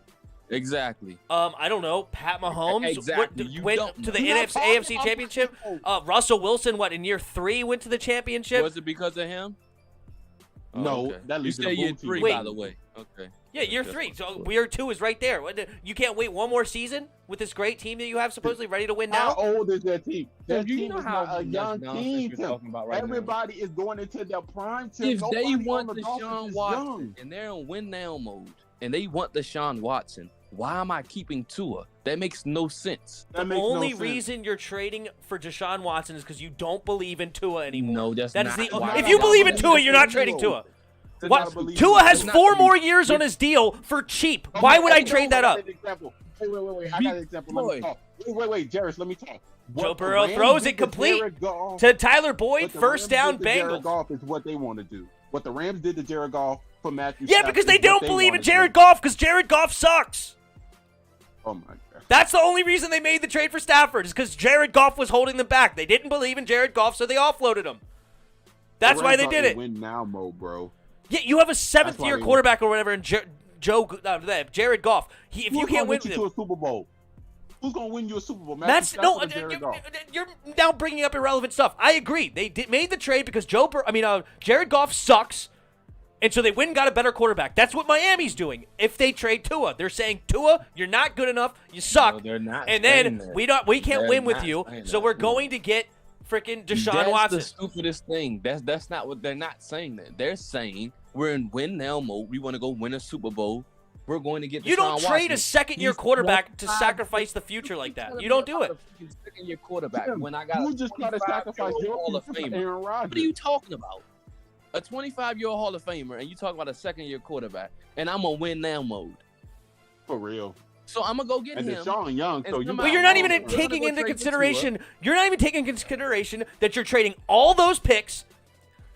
S3: Exactly.
S2: I don't know. Pat Mahomes
S3: Exactly, you
S2: went
S3: don't
S2: to the
S4: know. You're not talking
S2: AFC
S4: about
S2: Championship.
S4: Mahomes.
S2: Russell Wilson, in year 3 went to the championship?
S3: Was it because of him?
S4: No,
S3: okay.
S4: that
S3: You
S4: leads to
S3: say
S4: the
S3: year
S4: boom team.
S3: 3,
S2: Wait.
S3: by the way. Okay.
S2: Yeah, year
S3: That's
S2: 3.
S3: what
S2: So
S3: it was.
S2: year 2 is right there. You can't wait one more season with this great team that you have supposedly ready to win
S4: How
S2: now?
S4: old is their team? Their
S3: Tim, you
S4: team
S3: know
S4: is
S3: how
S4: not a
S3: much
S4: young
S3: nonsense
S4: team.
S3: you're
S4: Tim.
S3: talking about right now.
S4: Everybody is going into their prime. Tim.
S3: If they
S4: Nobody
S3: want
S4: on the
S3: Deshaun
S4: Dolphins is
S3: Watson
S4: young.
S3: and they're in win now mode and they want Deshaun Watson, why am I keeping Tua? That makes no sense.
S4: That
S2: The
S4: makes no
S2: only
S4: sense.
S2: reason you're trading for Deshaun Watson is because you don't believe in Tua anymore.
S3: No, that's
S2: That is
S3: not
S2: the.
S3: why
S2: If
S3: I
S2: you
S3: don't
S2: believe in
S3: believe
S2: Tua,
S3: in
S2: you're not
S3: Tua.
S2: trading Tua.
S4: To
S2: What?
S4: not believe
S2: Tua
S4: in
S2: has
S4: Tua.
S2: 4 more years on his deal for cheap. Why would I trade that up?
S4: I got an example. Wait. I got an example. Let me talk. Wait, Jarris, let me talk.
S2: Joe
S4: What the
S2: Burrow
S4: Rams
S2: throws
S4: did
S2: it complete
S4: Jared Goff-
S2: to Tyler
S4: what
S2: Boyd,
S4: the
S2: first
S4: Rams
S2: down
S4: did to Jared
S2: Bengals.
S4: Goff is what they want to do. What the Rams did to Jared Goff for Matthew.
S2: Yeah,
S4: Stafford
S2: because they
S4: is what
S2: don't believe in
S4: wanna do.
S2: Jared Goff because Jared Goff sucks.
S4: Oh my god.
S2: That's the only reason they made the trade for Stafford is because Jared Goff was holding them back. They didn't believe in Jared Goff, so they offloaded him. That's
S4: The
S2: why
S4: Rams
S2: they
S4: are
S2: did
S4: in
S2: it.
S4: Win now mode, bro.
S2: Yeah, you have a
S4: why
S2: seventh-year
S4: they
S2: quarterback or whatever, and Jared Goff. If
S4: Who's
S2: you can't
S4: gonna
S2: win
S4: get you
S2: with
S4: to
S2: him,
S4: a Super Bowl? Who's gonna win you a Super Bowl?
S2: that's
S4: Matthew
S2: no.
S4: Stafford or Jared Goff?
S2: You're now bringing up irrelevant stuff. I agree. They made the trade because Jared Goff sucks, And so they went and got a better quarterback. That's what Miami's doing. If they trade Tua, they're saying, Tua, you're not good enough. You suck.
S3: No, they're not.
S2: And then we can't win with you. So we're going to get freaking Deshaun Watson.
S3: That's the stupidest thing. That's not what they're not saying. That they're saying we're in win now mode. We want to go win a Super Bowl. We're going to get.
S2: You don't
S3: Deshaun
S2: trade
S3: Watson.
S2: a second-year quarterback to sacrifice the future like that. You don't do it.
S3: Second-year quarterback. When I got
S4: You just try to sacrifice your
S3: Hall of
S4: future for
S3: Famer.
S4: Aaron Rodgers.
S3: What are you talking about? A 25-year-old Hall of Famer, and you talk about a second-year quarterback, and I'm on win now mode.
S4: For real.
S3: So I'm gonna go get
S4: And
S3: him.
S4: Deshaun Young, so you.
S2: But you're not even taking into consideration. You're not even taking into consideration that you're trading all those picks.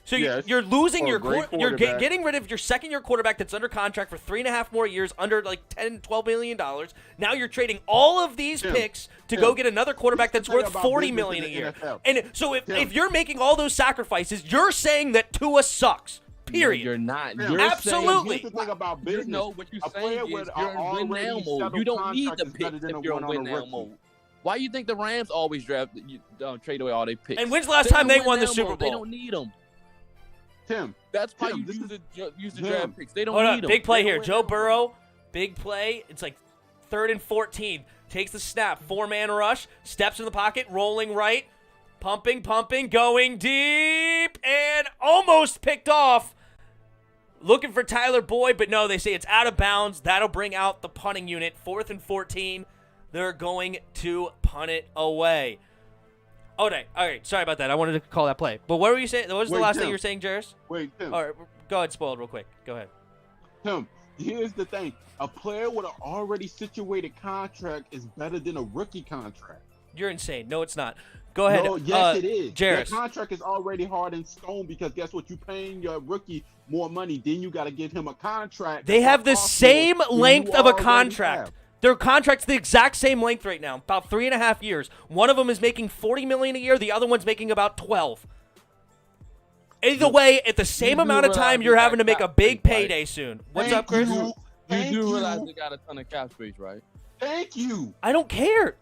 S2: So you're losing your you're getting rid of your second-year quarterback that's under contract for 3.5 more years, under like $10-12 million. Now you're trading all of these picks to go get another quarterback that's worth $40 million a year. And so if you're making all those sacrifices, you're saying that Tua sucks. Period.
S3: No, you're not.
S2: You're absolutely.
S4: Here's the thing about business.
S3: No, what you're saying is you're in win now mode. You don't need the picks if you're in win now mode. Why do you think the Rams always trade away all their picks?
S2: And when's the last time they won the Super Bowl?
S3: They don't need them.
S4: Tim.
S3: That's why you use the draft picks. They don't need them.
S2: Big play here. Joe Burrow, big play. It's like 3rd and 14. Takes the snap. 4-man rush. Steps in the pocket. Rolling right. Pumping, going deep. And almost picked off. Looking for Tyler Boyd, but no, they say it's out of bounds. That'll bring out the punting unit. 4th and 14. They're going to punt it away. Oh, all right. Sorry about that. I wanted to call that play. But what were you saying? What was the last thing you were saying, Jairus?
S4: Wait, Tim.
S2: All right, go ahead, spoiled real quick. Go ahead.
S4: Tim, here's the thing. A player with an already situated contract is better than a rookie contract.
S2: You're insane. No, it's not. Go ahead.
S4: No, yes, it is.
S2: Jairus.
S4: Your contract is already hard in stone because guess what? You're paying your rookie more money. Then you got to give him a contract.
S2: They have the same length of a contract. Their contract's the exact same length right now, about 3.5 years. One of them is making $40 million a year. The other one's making about 12. Either way, at the same amount of time, you're having to make a big payday soon. What's up, Chris?
S3: You do realize they got a ton of cap space, right?
S4: Thank you.
S2: I don't care.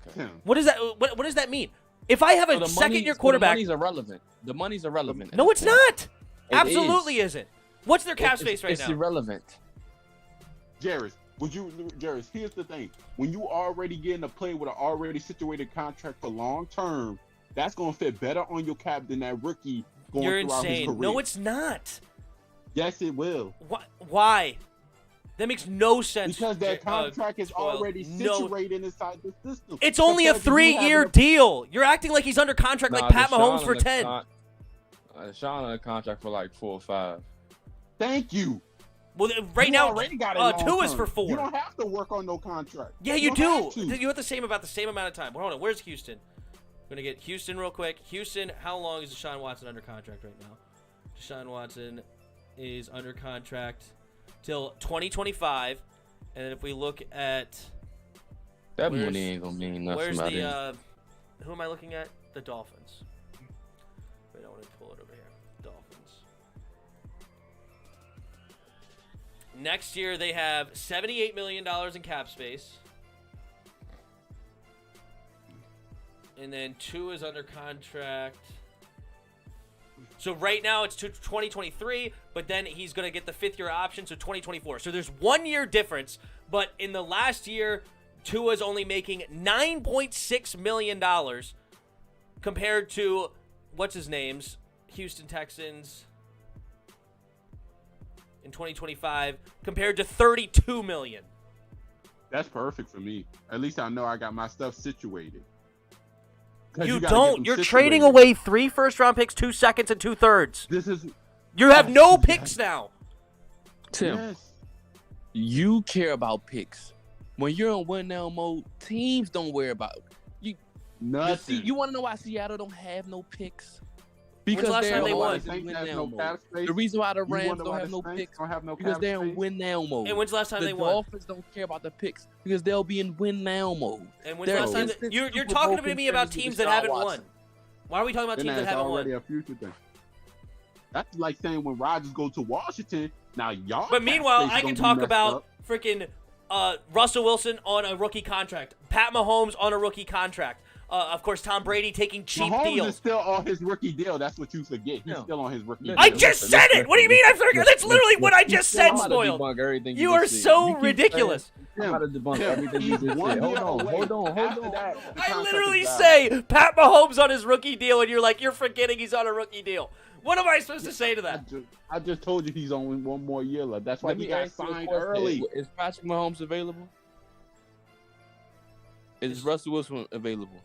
S3: Okay.
S2: What does that? What does that mean? If I have a second-year quarterback,
S3: the money's irrelevant. The money's irrelevant.
S2: No, it's not. Absolutely isn't. What's their cap space right now?
S3: It's irrelevant.
S4: Jairus, here's the thing. When you already getting a player with an already situated contract for long term, that's going to fit better on your cap than that rookie going throughout his career.
S2: No, it's not.
S4: Yes, it will.
S2: Why? That makes no sense.
S4: Because that contract is already situated inside the system.
S2: It's only a 3-year deal. You're acting like he's under contract like Pat Mahomes for 10.
S3: Sean on a contract for like 4 or 5.
S4: Thank you.
S2: Well, right now,
S4: Tua's
S2: 2 is for 4.
S4: You don't have to work on no contract.
S2: Yeah, you do. You have about the same amount of time. Hold on. Where's Houston? I'm going to get Houston real quick. Houston, how long is Deshaun Watson under contract right now? Deshaun Watson is under contract till 2025. And then if we look at...
S3: That money ain't going to mean nothing.
S2: Where's the... who am I looking at? The Dolphins. Wait, I want to pull it over here. Dolphins. Next year, they have $78 million in cap space. And then 2 is under contract. So right now, it's to 2023, but then he's going to get the 5th-year option, so 2024. So there's 1 year difference, but in the last year, Tua's only making $9.6 million compared to, what's his name's, Houston Texans in 2025 compared to $32 million.
S4: That's perfect for me. At least I know I got my stuff situated.
S2: You don't. You're trading away 3 first-round picks, 2 seconds, and 2 thirds. You have no picks now.
S3: Tim, you care about picks. When you're in win now mode, teams don't worry about you.
S4: Nothing.
S3: You want to know why Seattle don't have no picks?
S2: Because last time they won.
S3: The reason why the Rams don't have no picks because they're in win now mode.
S2: And when's the last time they won?
S3: The Dolphins don't care about the picks because they'll be in win now mode.
S2: And when's the last time you're talking to me about teams that haven't won? Why are we talking about teams that haven't won?
S4: That's already a future thing. That's like saying when Rodgers goes to Washington, now y'all.
S2: But meanwhile, I can talk about freaking Russell Wilson on a rookie contract, Pat Mahomes on a rookie contract, Of course, Tom Brady taking cheap
S1: Mahomes
S2: deals.
S1: is still on his rookie deal. That's what you forget. He's still on his rookie deal.
S2: I just said it. What do you mean? That's literally what I just said, Spoiled. You are so ridiculous.
S3: I'm about to debunk everything you just said. Hold on.
S2: I literally say Pat Mahomes on his rookie deal, and you're like, you're forgetting he's on a rookie deal. What am I supposed to say to that?
S1: I just told you he's on one more year left. That's why he got signed early.
S3: Is Patrick Mahomes available? Is Russell Wilson available?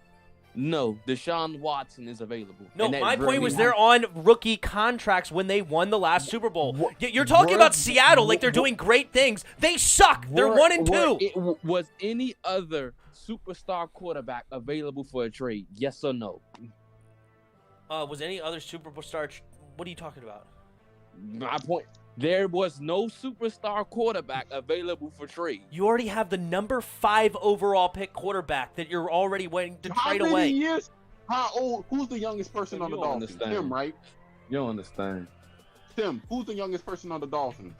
S3: No. Deshaun Watson is available.
S2: No, my point was they're on rookie contracts when they won the last Super Bowl. You're talking about Seattle like they're doing great things. They suck. They're 1-2.
S3: Was any other superstar quarterback available for a trade? Yes or no?
S2: Was any other superstar? What are you talking about?
S3: My point. There was no superstar quarterback available for trade.
S2: You already have the number 5 overall pick quarterback that you're already waiting to trade away.
S1: How many years? How old? Who's the youngest person on the Dolphins? Tim, right?
S3: You don't understand.
S1: Tim, who's the youngest person on the Dolphins?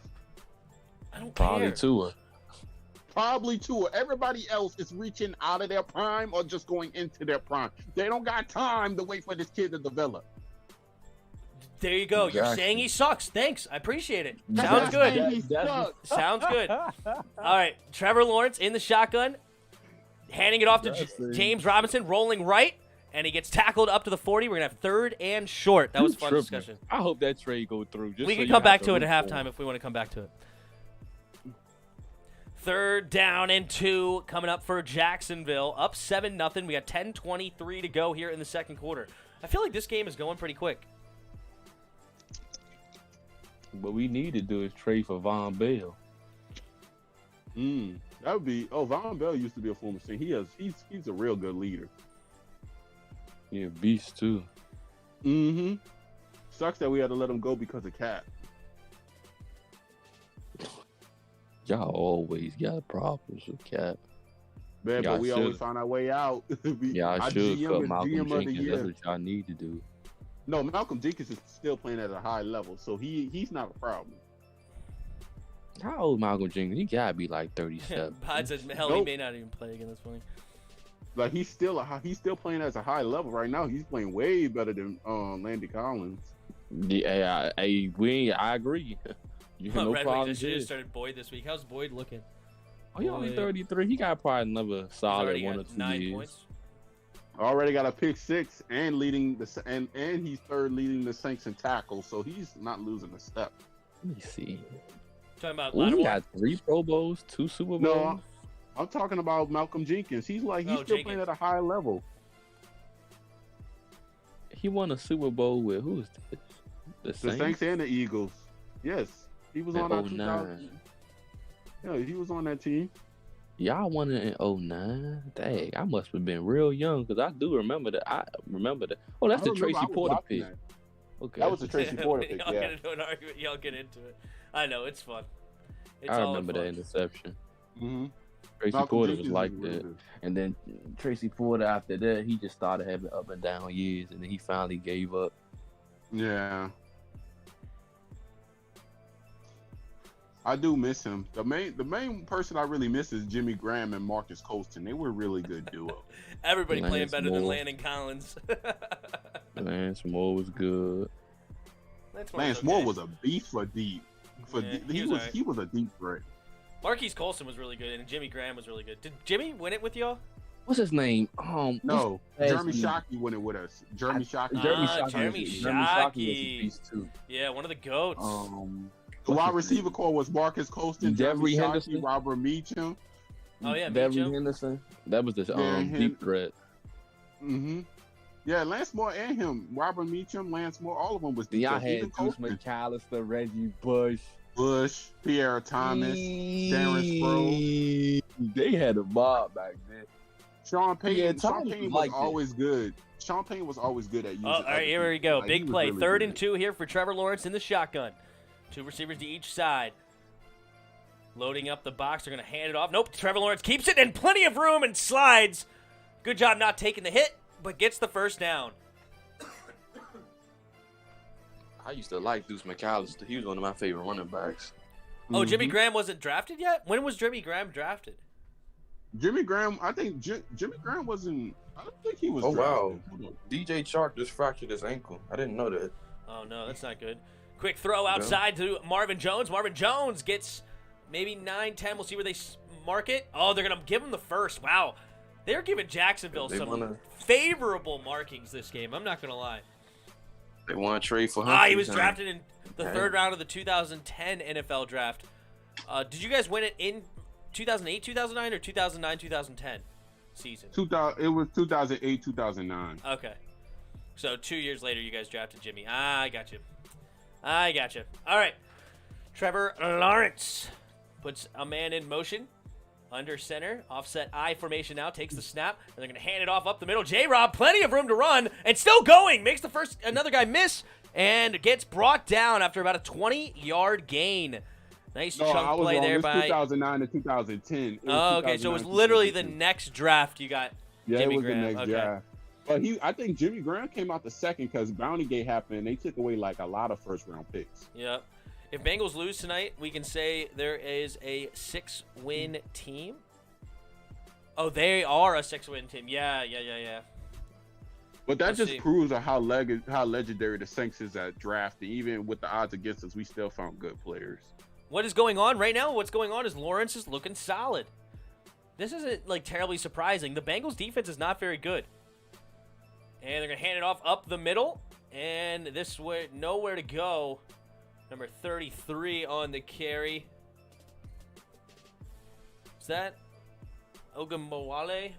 S2: I don't
S3: Probably
S2: care.
S3: Tua.
S1: Probably Tua. Everybody else is reaching out of their prime or just going into their prime. They don't got time to wait for this kid to develop.
S2: There you go.
S3: Exactly.
S2: You're saying he sucks. Thanks. I appreciate it. Sounds good. Sounds good. All right. Trevor Lawrence in the shotgun, handing it off to James Robinson, rolling right, and he gets tackled up to the 40. We're going to have 3rd and short. That was a fun discussion.
S3: I hope that trade go through.
S2: We can come back to it at halftime if we want to come back to it. 3rd down and 2 coming up for Jacksonville. Up 7-0. We got 10:23 to go here in the second quarter. I feel like this game is going pretty quick.
S3: What we need to do is trade for Von Bell.
S1: That would be. Oh, Von Bell used to be a former Saint. He's a real good leader.
S3: Yeah, beast too.
S1: Sucks that we had to let him go because of Cap.
S3: Y'all always got problems with Cap.
S1: Man, but we always find our way out.
S3: I should cut Malcolm Jenkins. That's what y'all need to do.
S1: No, Malcolm Jenkins is still playing at a high level, so he's not a problem.
S3: How old Malcolm Jenkins? He gotta be like 37.
S2: Pod says, hell, he may not even play again. That's funny.
S1: Like he's still playing at a high level right now. He's playing way better than Landy Collins.
S3: Yeah, I agree. You have no problem.
S2: Should have started Boyd this week. How's Boyd looking?
S3: Oh, he only 33. He got probably another solid 1 or 2
S2: 9
S3: years.
S2: points.
S1: Already got a pick 6 and leading and he's 3rd leading the Saints in tackles, so he's not losing a step.
S3: Let me see.
S2: Talking about
S3: we got 3 Pro Bowls, 2 Super Bowls.
S1: No, I'm talking about Malcolm Jenkins. He's still playing at a high level.
S3: He won a Super Bowl with who is this?
S1: The Saints and the Eagles. Yes, he was on that
S3: 09.
S1: Yeah, he was on that team.
S3: Y'all won it in 09? Dang, I must have been real young because I do remember that. Oh, that's the Tracy Porter pick. Okay,
S1: that was the Tracy Porter pick.
S2: Y'all get into an argument. Y'all get into it. I know it's fun.
S3: I remember that interception. Tracy
S1: Malcolm
S3: Porter
S1: Jenkins
S3: was like that, and then Tracy Porter after that he just started having up and down years, and then he finally gave up.
S1: Yeah. I do miss him. The main person I really miss is Jimmy Graham and Marcus Colston. They were a really good duo.
S2: Everybody playing better than Landon Collins.
S3: Lance Moore was good.
S1: Lance Moore was a beast for deep. He was a deep threat.
S2: Marquise Colston was really good, and Jimmy Graham was really good. Did Jimmy win it with y'all?
S3: What's his name?
S1: No, Jeremy Shockey won it with us. Jeremy Shockey.
S2: Jeremy Shockey was
S3: a beast too.
S2: Yeah, one of the goats.
S1: The wide receiver core was Marcus Colston, Jeremy Shockey, Robert Meacham.
S2: Oh yeah,
S3: Devery Henderson. That was the deep threat.
S1: Yeah, Lance Moore and him, Robert Meacham, Lance Moore, all of them was.
S3: Y'all had Deuce McAllister, Reggie Bush,
S1: Pierre Thomas, Darren Sproles.
S3: They had a mob back then.
S1: Sean Payton was always good. Sean Payton was always good at using.
S2: All right, here we go. Big play. Really 3rd and 2 here for Trevor Lawrence in the shotgun. 2 receivers to each side. Loading up the box. They're going to hand it off. Nope. Trevor Lawrence keeps it and plenty of room and slides. Good job not taking the hit, but gets the first down.
S3: I used to like Deuce McAllister. He was one of my favorite running backs.
S2: Oh, Jimmy Graham wasn't drafted yet? When was Jimmy Graham drafted?
S1: Jimmy Graham, I think Jimmy Graham wasn't. I don't think he was.
S3: Oh
S1: drafted.
S3: wow, DJ Chark just fractured his ankle. I didn't know that.
S2: Oh no, that's not good. Quick throw outside to Marvin Jones. Marvin Jones gets maybe 9-10. We'll see where they mark it. Oh, they're gonna give him the first. Wow, they're giving Jacksonville some favorable markings this game. I'm not gonna lie.
S3: They want to trade for him.
S2: He was drafted in the third round of the 2010 NFL draft. Did you guys win it in 2008, 2009, or 2009, 2010 season?
S1: It was 2008, 2009.
S2: Okay. So 2 years later, you guys drafted Jimmy. I got you. All right. Trevor Lawrence puts a man in motion. Under center, offset I formation now, takes the snap, and they're going to hand it off up the middle. J-Rob, plenty of room to run, and still going. Makes another guy miss, and gets brought down after about a 20-yard gain. Nice chunk play there by
S1: 2009 to 2010.
S2: Oh, okay, so it was literally the next draft you got.
S1: Yeah,
S2: Jimmy
S1: it was
S2: Graham.
S1: the next draft. But I think Jimmy Graham came out the second because Bounty Gate happened, and they took away like a lot of first-round picks.
S2: Yep. If Bengals lose tonight, we can say there is a 6-win team. Oh, they are a 6-win team. Yeah.
S1: But that proves how legendary the Saints is at drafting. Even with the odds against us, we still found good players.
S2: What is going on right now? What's going on is Lawrence is looking solid. This isn't like terribly surprising. The Bengals defense is not very good. And they're going to hand it off up the middle. And this way, nowhere to go. Number 33 on the carry. Is that Ogunbowale?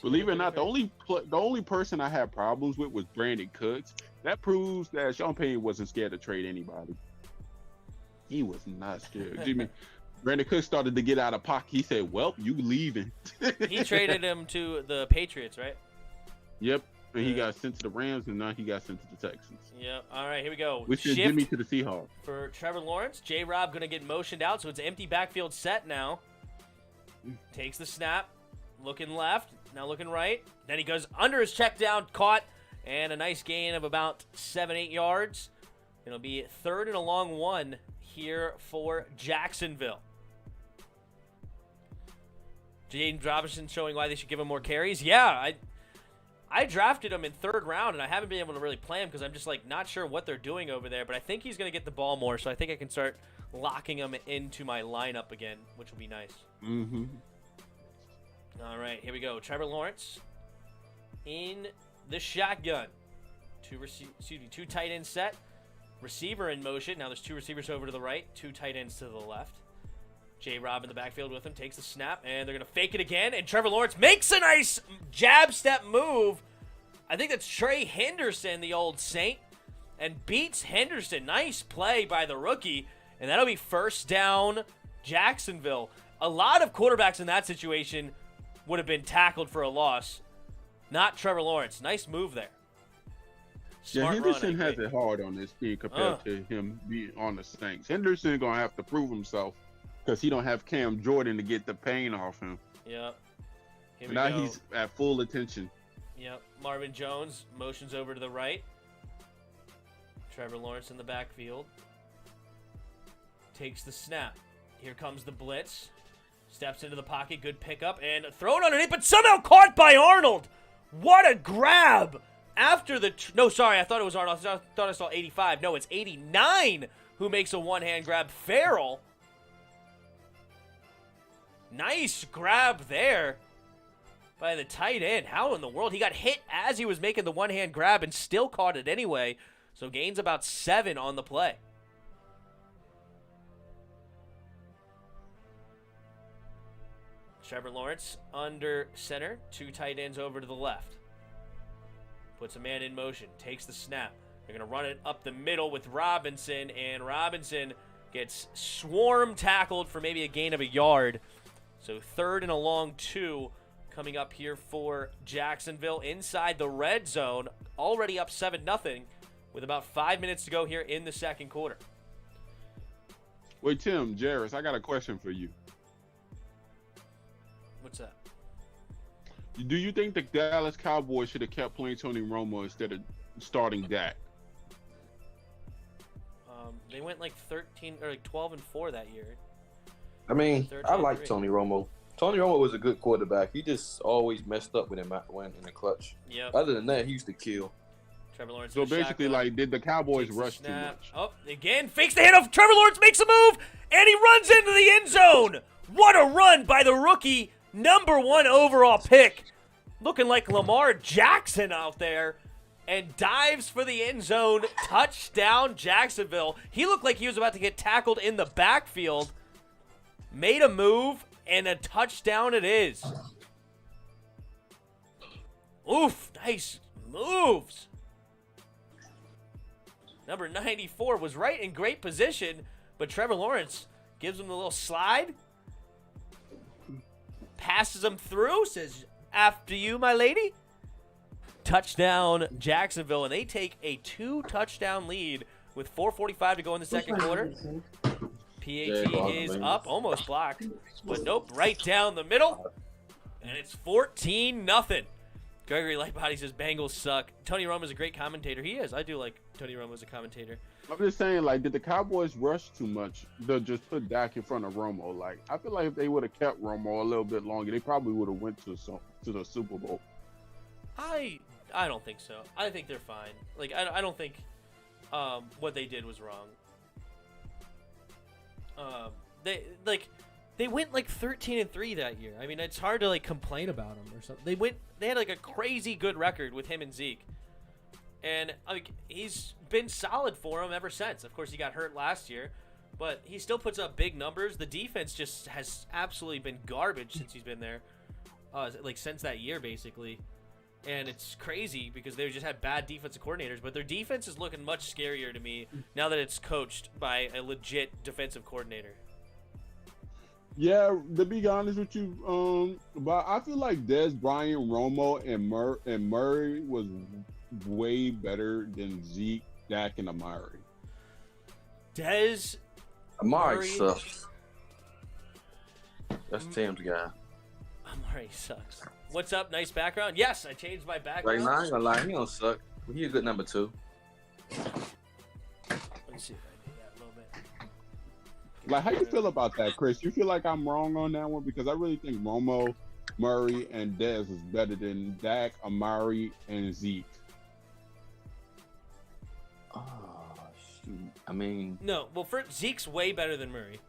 S1: Believe it or not, the only person I had problems with was Brandon Cooks. That proves that Sean Payton wasn't scared to trade anybody. He was not scared. Brandon Cooks started to get out of pocket. He said, "Well, you leaving."
S2: He traded him to the Patriots, right?
S1: Yep. And he got sent to the Rams, and now he got sent to the Texans.
S2: Yep. All right, here we go.
S1: Which is Jimmy to the Seahawks.
S2: For Trevor Lawrence, J-Rob going to get motioned out, so it's empty backfield set now. Takes the snap, looking left, now looking right. Then he goes under his check down, caught, and a nice gain of about 7-8 yards. It'll be third and a long one here for Jacksonville. Jaden Robinson showing why they should give him more carries. Yeah, I drafted him in third round, and I haven't been able to really play him because I'm just like not sure what they're doing over there. But I think he's going to get the ball more, so I think I can start locking him into my lineup again, which will be nice.
S1: Mm-hmm.
S2: All right, here we go. Trevor Lawrence in the shotgun. Two tight end set. Receiver in motion. Now there's two receivers over to the right, two tight ends to the left. J-Rob in the backfield with him, takes the snap, and they're going to fake it again, and Trevor Lawrence makes a nice jab step move. I think that's Trey Henderson, the old Saint, and beats Henderson. Nice play by the rookie, and that'll be first down Jacksonville. A lot of quarterbacks in that situation would have been tackled for a loss. Not Trevor Lawrence. Nice move there.
S1: Smart Henderson has it hard on this team compared to him being on the Saints. Henderson going to have to prove himself, because he don't have Cam Jordan to get the pain off him.
S2: Yep.
S1: Now he's at full attention.
S2: Yep. Marvin Jones motions over to the right. Trevor Lawrence in the backfield. Takes the snap. Here comes the blitz. Steps into the pocket. Good pickup. And thrown underneath, but somehow caught by Arnold. What a grab. After the... No, sorry. I thought it was Arnold. I thought I saw 85. No, it's 89 who makes a one-hand grab. Farrell. Nice grab there by the tight end. How in the world? He got hit as he was making the one-hand grab and still caught it anyway. So gains about 7 on the play. Trevor Lawrence under center. Two tight ends over to the left. Puts a man in motion. Takes the snap. They're going to run it up the middle with Robinson. And Robinson gets swarm tackled for maybe a gain of a yard. So third and a long 2 coming up here for Jacksonville inside the red zone. Already up 7-0 with about 5 minutes to go here in the second quarter.
S1: Wait, Tim, Jarris, I got a question for you.
S2: What's that?
S1: Do you think the Dallas Cowboys should have kept playing Tony Romo instead of starting Dak?
S2: They went like 13 or like 12-4 that year.
S3: I mean, I like Tony Romo. Tony Romo was a good quarterback. He just always messed up when it went in the clutch.
S2: Yep.
S3: Other than that, he used to kill.
S2: Trevor Lawrence.
S1: So basically,
S2: shotgun.
S1: like, did the Cowboys
S2: Takes the
S1: rush too
S2: snap.
S1: much?
S2: Oh, again, fakes the handoff. Trevor Lawrence makes a move, and he runs into the end zone. What a run by the rookie, #1 overall pick. Looking like Lamar Jackson out there. And dives for the end zone. Touchdown, Jacksonville. He looked like he was about to get tackled in the backfield. Made a move, and a touchdown it is. Oof, nice moves. Number 94 was right in great position, but Trevor Lawrence gives him the little slide. Passes him through, says, "After you, my lady." Touchdown, Jacksonville, and they take a 2-touchdown lead with 4:45 to go in the second quarter. PAT is up, almost blocked, but nope, right down the middle, and it's 14-0. Gregory Lightbody says Bengals suck. Tony Romo's a great commentator. He is. I do like Tony Romo as a commentator.
S1: I'm just saying, like, did the Cowboys rush too much to just put Dak in front of Romo? Like, I feel like if they would have kept Romo a little bit longer, they probably would have went to the Super Bowl.
S2: I don't think so. I think they're fine. Like, I don't think what they did was wrong. They went like 13-3 that year. I mean, it's hard to like complain about them or something. They had like a crazy good record with him and Zeke, and like he's been solid for them ever since. Of course, he got hurt last year, but he still puts up big numbers. The defense just has absolutely been garbage since he's been there, like since that year basically. And it's crazy because they just had bad defensive coordinators, but their defense is looking much scarier to me now that it's coached by a legit defensive coordinator.
S1: Yeah, to be honest with you, but I feel like Dez, Bryant, Romo, and Murray was way better than Zeke, Dak, and Amari.
S2: Dez,
S3: Amari sucks. That's Tim's guy.
S2: Amari sucks. What's up? Nice background. Yes, I changed my background.
S3: Right now, I ain't gonna lie, he don't suck. He a good number 2.
S2: Let me see if I do that a little bit.
S1: Like, how you feel about that, Chris? You feel like I'm wrong on that one? Because I really think Romo, Murray, and Dez is better than Dak, Amari, and Zeke.
S3: Oh, shoot. I mean...
S2: No, well, Zeke's way better than Murray.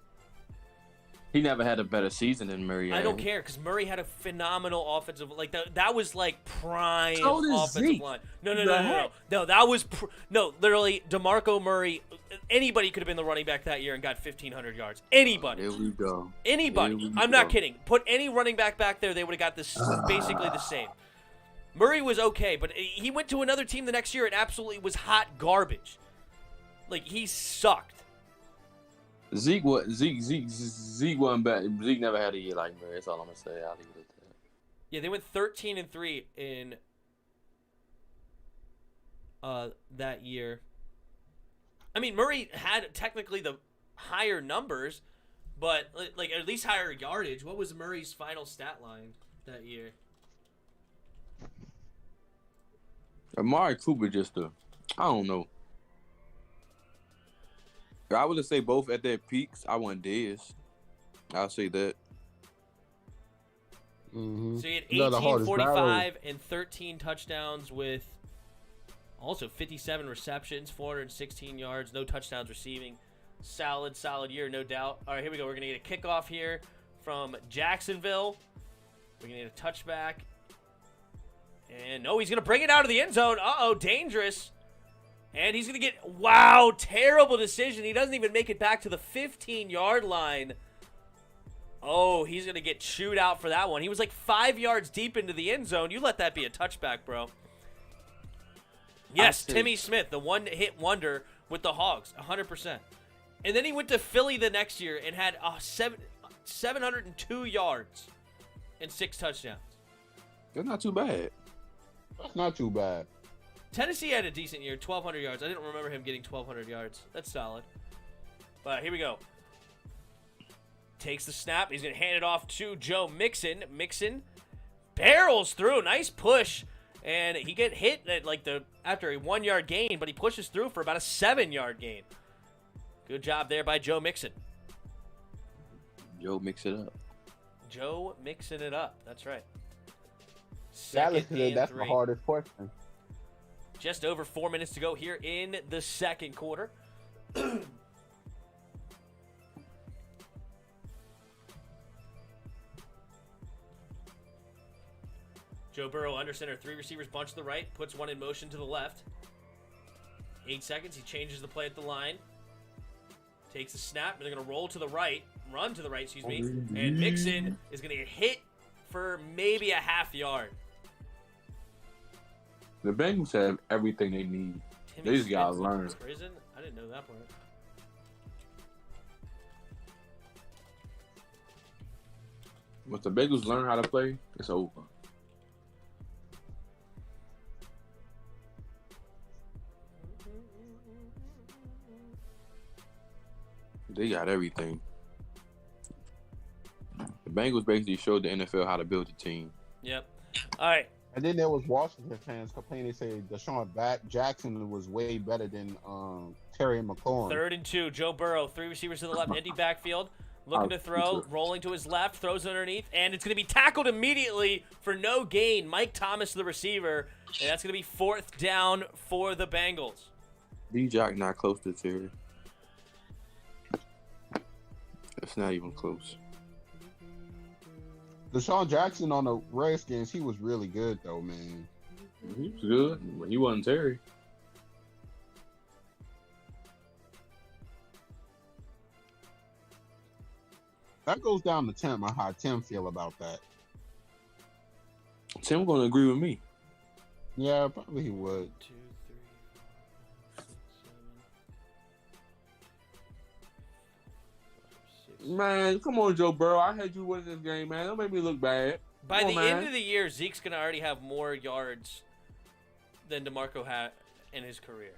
S3: He never had a better season than Murray.
S2: I don't care because Murray had a phenomenal offensive. Like that was like prime
S3: So did
S2: offensive
S3: Zeke.
S2: line. No. That was literally DeMarco Murray. Anybody could have been the running back that year and got 1,500 yards. Anybody.
S3: Here we go.
S2: Anybody. I'm not kidding. Put any running back there, they would have got this basically the same. Murray was okay, but he went to another team the next year and absolutely was hot garbage. Like he sucked.
S3: Zeke wasn't bad. Zeke never had a year like Murray. That's all I'm gonna say. I'll leave it at that.
S2: Yeah, they went 13-3 in that year. I mean, Murray had technically the higher numbers, but like at least higher yardage. What was Murray's final stat line that year?
S3: Amari Cooper I don't know. I would say both at their peaks. I want Dez. I'll say that.
S4: Mm-hmm.
S2: So he had 18, 45, and 13 touchdowns with also 57 receptions, 416 yards, no touchdowns receiving. Solid year, no doubt. All right, here we go. We're going to get a kickoff here from Jacksonville. We're going to get a touchback. And no, he's going to bring it out of the end zone. Uh-oh, dangerous. And he's going to get, wow, terrible decision. He doesn't even make it back to the 15-yard line. Oh, he's going to get chewed out for that one. He was like 5 yards deep into the end zone. You let that be a touchback, bro. Yes, Timmy Smith, the one-hit wonder with the Hogs, 100%. And then he went to Philly the next year and had 702 yards and 6 touchdowns.
S3: That's not too bad.
S1: That's not too bad.
S2: Tennessee had a decent year, 1,200 yards. I didn't remember him getting 1,200 yards. That's solid. But here we go. Takes the snap. He's going to hand it off to Joe Mixon. Mixon barrels through. Nice push. And he get hit at after a 1-yard gain, but he pushes through for about a 7-yard gain. Good job there by Joe Mixon.
S3: Joe mix it up.
S2: Joe mixing it up. That's right.
S4: That's
S2: Second and
S4: the
S2: 3.
S4: hardest question.
S2: Just over 4 minutes to go here in the second quarter. Joe Burrow under center. 3 receivers bunch to the right. Puts one in motion to the left. 8 seconds. He changes the play at the line. Takes a snap. They're going to roll to the right. Run to the right, excuse me. And Mixon is going to get hit for maybe a half yard.
S3: The Bengals have everything they need.
S2: Timmy
S3: They just got to
S2: Smith's
S3: learn.
S2: in prison? I didn't know that part.
S3: Once the Bengals learn how to play, it's over. They got everything. The Bengals basically showed the NFL how to build a team.
S2: Yep. All right.
S4: And then there was Washington fans complaining, say Deshaun Jackson was way better than Terry McLaurin.
S2: 3rd and 2. Joe Burrow, 3 receivers to the left, empty backfield. Looking to throw, rolling to his left, throws underneath, and it's going to be tackled immediately for no gain. Mike Thomas, the receiver, and that's going to be 4th down for the Bengals.
S3: D-Jack not close to Terry. It's not even close.
S4: Deshaun Jackson on the Redskins, he was really good though, man.
S3: He was good, but he wasn't Terry.
S4: That goes down to Tim on how Tim feel about that.
S3: Tim gonna agree with me.
S4: Yeah, probably he would.
S2: 2, 3, 4, 5, 6, 7.
S3: Man, come on, Joe Burrow. I had you win this game, man. Don't make me look bad.
S2: By
S3: Come
S2: the
S3: on, man.
S2: end of the year, Zeke's going to already have more yards than DeMarco had in his career.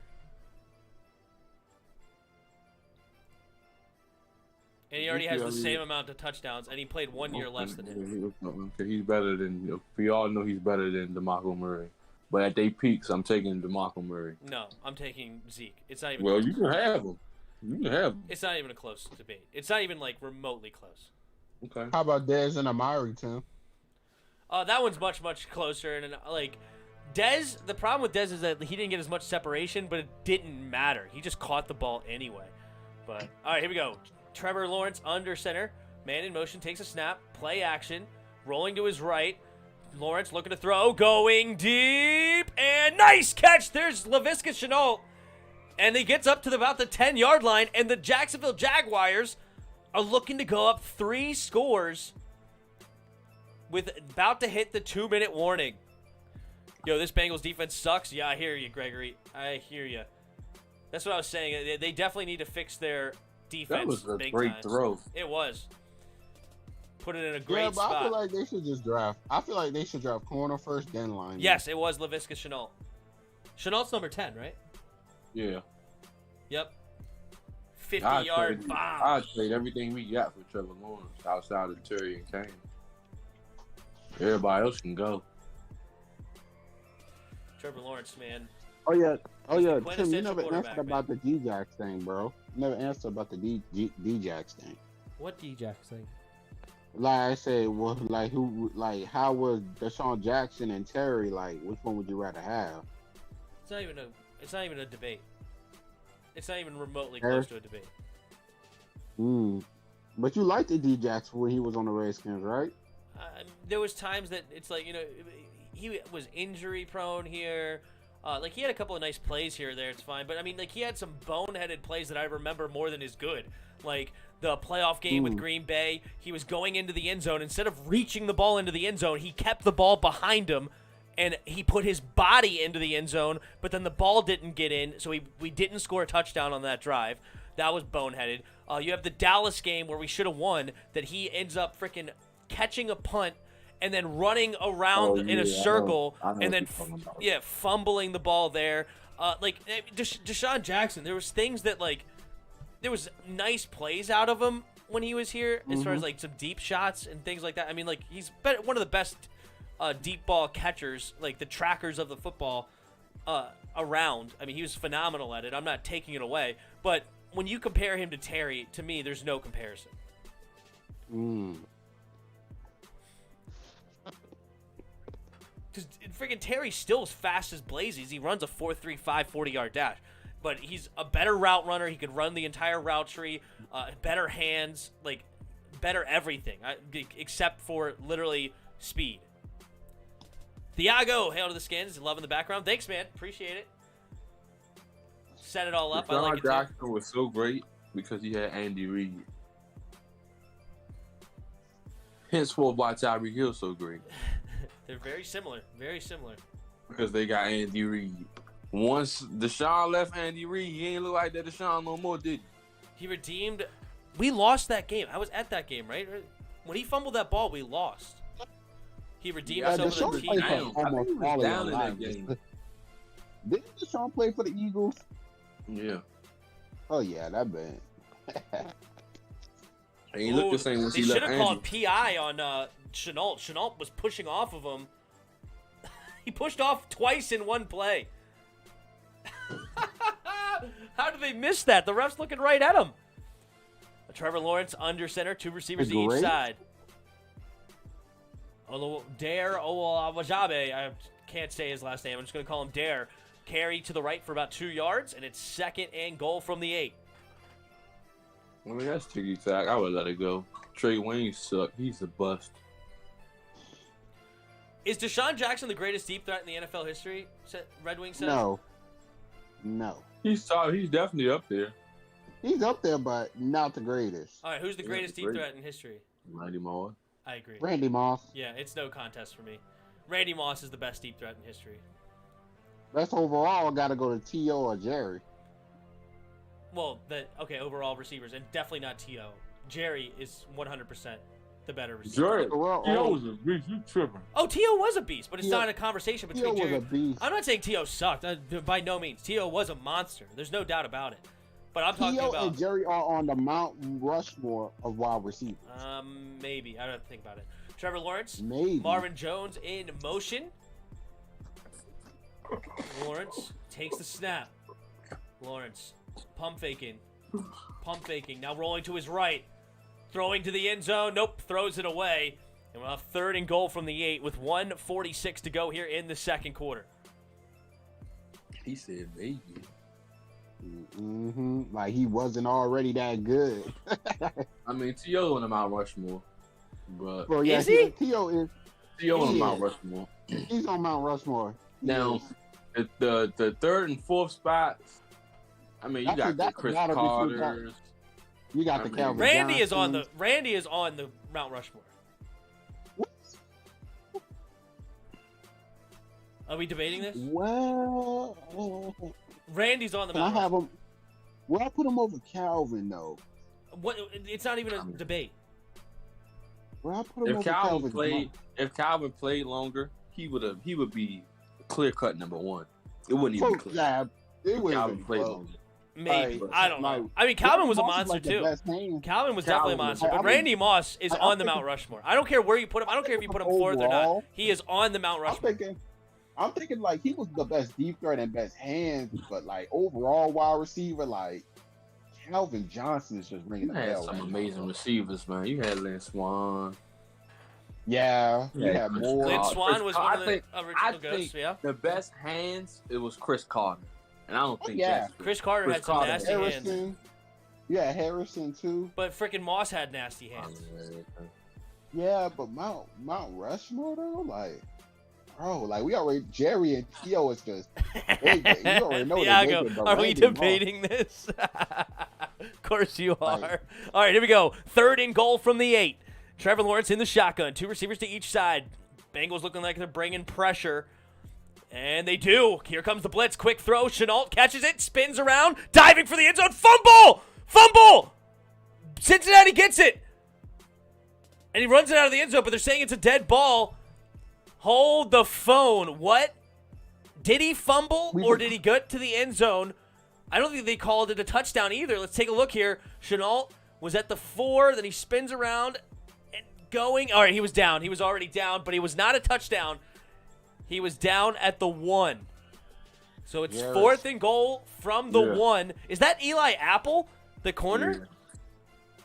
S2: And he already has the same amount of touchdowns, and he played 1 year less than him.
S3: Okay, he's better than. We all know he's better than DeMarco Murray. But at their peaks, I'm taking DeMarco Murray.
S2: No, I'm taking Zeke. It's not even.
S3: Well, you can have him. You can have him.
S2: It's not even a close debate. It's not even like remotely close.
S3: Okay.
S4: How about Dez and Amari, Tim?
S2: That one's much closer, and like Dez. The problem with Dez is that he didn't get as much separation, but it didn't matter. He just caught the ball anyway. But all right, here we go. Trevor Lawrence under center, man in motion, takes a snap, play action, rolling to his right. Lawrence looking to throw, going deep, and nice catch. There's Laviska Shenault, and he gets up to about the 10-yard line, and the Jacksonville Jaguars are looking to go up 3 scores with about to hit the 2-minute warning. Yo, this Bengals defense sucks. Yeah, I hear you, Gregory. I hear you. That's what I was saying. They definitely need to fix their defense.
S3: That was a
S2: big
S3: great
S2: time.
S3: throw.
S2: It was. Put it in a great
S4: Yeah, but
S2: spot.
S4: I feel like they should just draft. I feel like they should draft corner first, then line.
S2: Yes, it was Laviska Shenault. Shenault's number 10, right?
S3: Yeah.
S2: Yep. 50-yard bomb.
S3: I'd trade everything we got for Trevor Lawrence outside of Terry and Kane. Everybody else can go.
S2: Trevor Lawrence, man.
S4: Oh yeah.
S2: He's the
S4: Tim, you
S2: quintessential
S4: never
S2: quarterback,
S4: answered about the D-Jax thing, bro. You never answered about the D-Jax thing.
S2: What D-Jax thing?
S4: Like I said, well, like who, like how was Deshaun Jackson and Terry? Like, which one would you rather have?
S2: It's not even a debate. It's not even remotely close to a debate.
S4: But you liked the D-Jax when he was on the Redskins, right?
S2: There was times that it's like, he was injury prone here. Like he had a couple of nice plays here or there. It's fine, but I mean, like he had some boneheaded plays that I remember more than is good. Like the playoff game with Green Bay, he was going into the end zone. Instead of reaching the ball into the end zone, he kept the ball behind him, and he put his body into the end zone. But then the ball didn't get in, so we didn't score a touchdown on that drive. That was boneheaded. You have the Dallas game where we should have won. That he ends up freaking catching a punt and then running around in a circle,
S3: I know
S2: and then
S3: about.
S2: fumbling the ball there. Like Deshaun Jackson, there was things that like there was nice plays out of him when he was here, as far as like some deep shots and things like that. I mean, like he's one of the best deep ball catchers, like the trackers of the football around. I mean, he was phenomenal at it. I'm not taking it away, but when you compare him to Terry, to me, there's no comparison. because freaking Terry's still as fast as blazes. He runs a 4.35 40-yard dash. But he's a better route runner. He could run the entire route tree, better hands, like better everything, except for literally speed. Thiago, hail to the Skins. Love in the background. Thanks, man. Appreciate it. Set it all up. I like it too.
S3: Jackson was so great because he had Andy Reid. Henceforth, why Tyreek Hill so great?
S2: They're very similar. Very similar.
S3: Because they got Andy Reid. Once Deshaun left Andy Reid, he ain't look like that Deshaun no more, did
S2: he? Redeemed. We lost that game. I was at that game, right? When he fumbled that ball, we lost. He redeemed himself with a team.
S3: Down in that game.
S4: Didn't Deshaun play for the Eagles?
S3: Yeah.
S4: Oh yeah, that bad.
S3: He looked the same when he left.
S2: They should have
S3: Andy.
S2: called PI on Chenault. Chenault was pushing off of him. He pushed off twice in one play. How did they miss that? The ref's looking right at him. Trevor Lawrence under center, 2 receivers to each side. Dare Owajabe, I can't say his last name. I'm just going to call him Dare. Carry to the right for about 2 yards, and it's 2nd and goal from the 8.
S3: I mean, that's ticky-tack. I would let it go. Trey Wayne sucked. He's a bust.
S2: Is Deshaun Jackson the greatest deep threat in the NFL history? Red Wing says?
S4: No.
S3: He's definitely up there.
S4: He's up there, but not the greatest.
S2: All right, who's the greatest deep threat in history?
S3: Randy Moss.
S2: I agree.
S4: Randy Moss.
S2: Yeah, it's no contest for me. Randy Moss is the best deep threat in history.
S4: Best overall got to go to T.O. or Jerry.
S2: Well, overall receivers, and definitely not T.O. Jerry is 100% the better receiver.
S3: Jerry, T.O. was a beast. You tripping.
S2: Oh, T.O. was a beast, but it's not a conversation between
S4: T.O.
S2: Jerry.
S4: was a beast.
S2: I'm not saying T.O. sucked. By no means. T.O. was a monster. There's no doubt about it. But I'm talking
S4: T.O.
S2: about...
S4: and Jerry are on the Mount Rushmore of wide receivers.
S2: Maybe. I don't have to think about it. Trevor Lawrence.
S4: Maybe.
S2: Marvin Jones in motion. Lawrence takes the snap. Lawrence pump faking. Now rolling to his right. Throwing to the end zone. Nope. Throws it away. And we'll have 3rd and goal from the 8 with 1:46 to go here in the second quarter.
S3: He said maybe.
S4: Mm-hmm. Like he wasn't already that good.
S3: I mean, T.O. on the Mount Rushmore. But
S4: Bro, yeah,
S2: is he?
S4: T.O. is.
S3: T.O. on Mount Rushmore.
S4: He's on Mount Rushmore.
S3: Now, the 3rd and 4th spots, I mean, you got the Chris Carters.
S4: You got the Calvin
S2: Randy
S4: Johnsons.
S2: is on the Mount Rushmore.
S4: What?
S2: Are we debating this?
S4: Well,
S2: Randy's on the
S4: can I
S2: Mount
S4: have
S2: Rushmore.
S4: him? Well, I put him over Calvin though.
S2: What? It's not even a debate.
S4: Well, I put him over Calvin.
S3: If Calvin played longer, he would be clear cut number 1. It wouldn't even be clear.
S4: Yeah, it would
S3: Calvin played
S4: close.
S3: longer.
S2: Maybe.
S4: Like,
S2: I don't know.
S4: like,
S2: I mean, Calvin was a
S4: Moss is
S2: monster
S4: like the
S2: too.
S4: best hand.
S2: Calvin was definitely a monster, but Randy Moss is on the Mount Rushmore. I don't care where you put him. I don't care if you put him 4th or not. He is on the Mount Rushmore.
S4: I'm thinking like he was the best deep threat and best hands, but like overall wide receiver, like Calvin Johnson is just ringing
S3: You
S4: the
S3: had
S4: bell.
S3: some
S4: right
S3: amazing
S4: now.
S3: receivers, man. You had Lynn Swan.
S4: Yeah, you had more.
S2: Lynn Swan was one of the
S3: I
S2: original ghosts,
S3: think
S2: yeah.
S3: the best hands, it was Chris Carter. And I don't think
S4: yeah.
S3: that's
S2: Chris Carter had some nasty hands.
S4: Harrison. Yeah, Harrison too.
S2: But freaking Moss had nasty hands.
S4: Yeah, but Mount Rushmore though, like, bro, like we already Jerry and T.O. is just. You already know
S2: Thiago, are we debating this? Of course you are.
S4: Like,
S2: all right, here we go. 3rd and goal from the 8. Trevor Lawrence in the shotgun. 2 receivers to each side. Bengals looking like they're bringing pressure. And they do. Here comes the blitz. Quick throw. Chenault catches it. Spins around. Diving for the end zone. Fumble! Fumble! Cincinnati gets it. And he runs it out of the end zone, but they're saying it's a dead ball. Hold the phone. What? Did he fumble or did he get to the end zone? I don't think they called it a touchdown either. Let's take a look here. Chenault was at the 4. Then he spins around and going. All right, he was down. He was already down, but he was not a touchdown. He was down at the 1. So it's 4th and goal from the 1. Is that Eli Apple, the corner?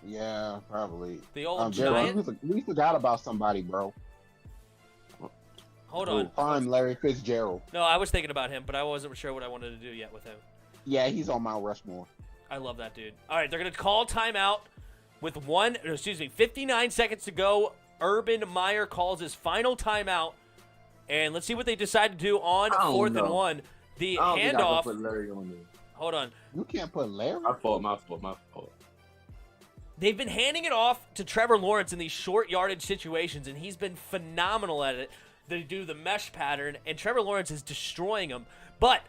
S4: Yeah, probably.
S2: The old
S4: Jerry,
S2: giant?
S4: we forgot about somebody, bro.
S2: Hold on.
S4: Prime Larry Fitzgerald.
S2: No, I was thinking about him, but I wasn't sure what I wanted to do yet with him.
S4: Yeah, he's on Mount Rushmore.
S2: I love that dude. All right, they're going to call timeout with 59 seconds to go. Urban Meyer calls his final timeout. And let's see what they decide to do on 4th and 1. The handoff.
S3: Put Larry on there.
S2: Hold on.
S4: You can't put Larry.
S3: My fault.
S2: They've been handing it off to Trevor Lawrence in these short yardage situations, and he's been phenomenal at it. They do the mesh pattern, and Trevor Lawrence is destroying him. But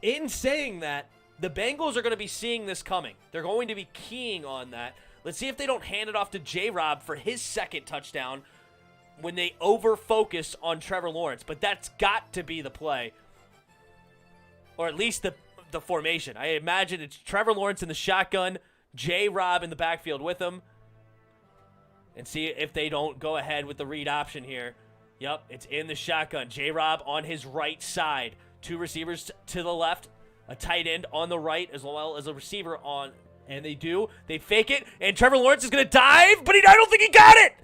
S2: in saying that, the Bengals are going to be seeing this coming. They're going to be keying on that. Let's see if they don't hand it off to J-Rob for his second touchdown when they over-focus on Trevor Lawrence. But that's got to be the play, or at least the formation. I imagine it's Trevor Lawrence in the shotgun, J-Rob in the backfield with him, and see if they don't go ahead with the read option here. Yep, it's in the shotgun. J-Rob on his right side. 2 receivers to the left, a tight end on the right, as well as a receiver on. And they do. They fake it, and Trevor Lawrence is going to dive, but I don't think he got it.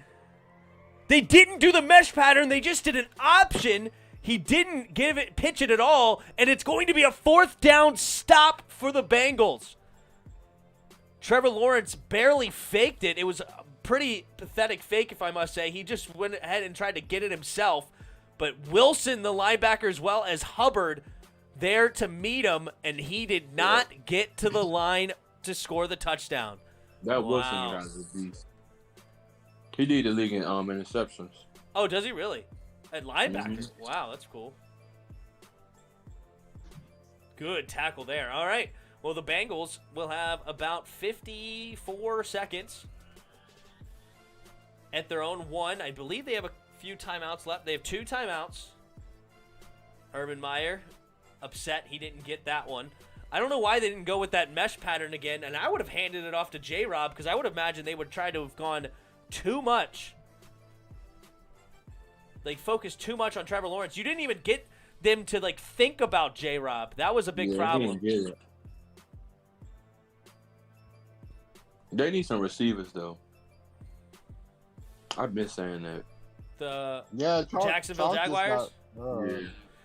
S2: They didn't do the mesh pattern. They just did an option. He didn't pitch it at all, and it's going to be a 4th down stop for the Bengals. Trevor Lawrence barely faked it. It was a pretty pathetic fake, if I must say. He just went ahead and tried to get it himself. But Wilson, the linebacker, as well as Hubbard, there to meet him, and he did not get to the line to score the touchdown.
S3: That Wilson guy is a beast. He lead the league in interceptions.
S2: Oh, does he really? At linebacker? Mm-hmm. Wow, that's cool. Good tackle there. All right. Well, the Bengals will have about 54 seconds at their own 1. I believe they have a few timeouts left. They have 2 timeouts. Urban Meyer upset he didn't get that one. I don't know why they didn't go with that mesh pattern again, and I would have handed it off to J-Rob because I would imagine they would try to have gone too much. They focused too much on Trevor Lawrence. You didn't even get them to think about J-Rob. That was a big problem.
S3: They need some receivers, though. I've been saying that.
S2: The
S4: Chark,
S2: Jacksonville Jaguars?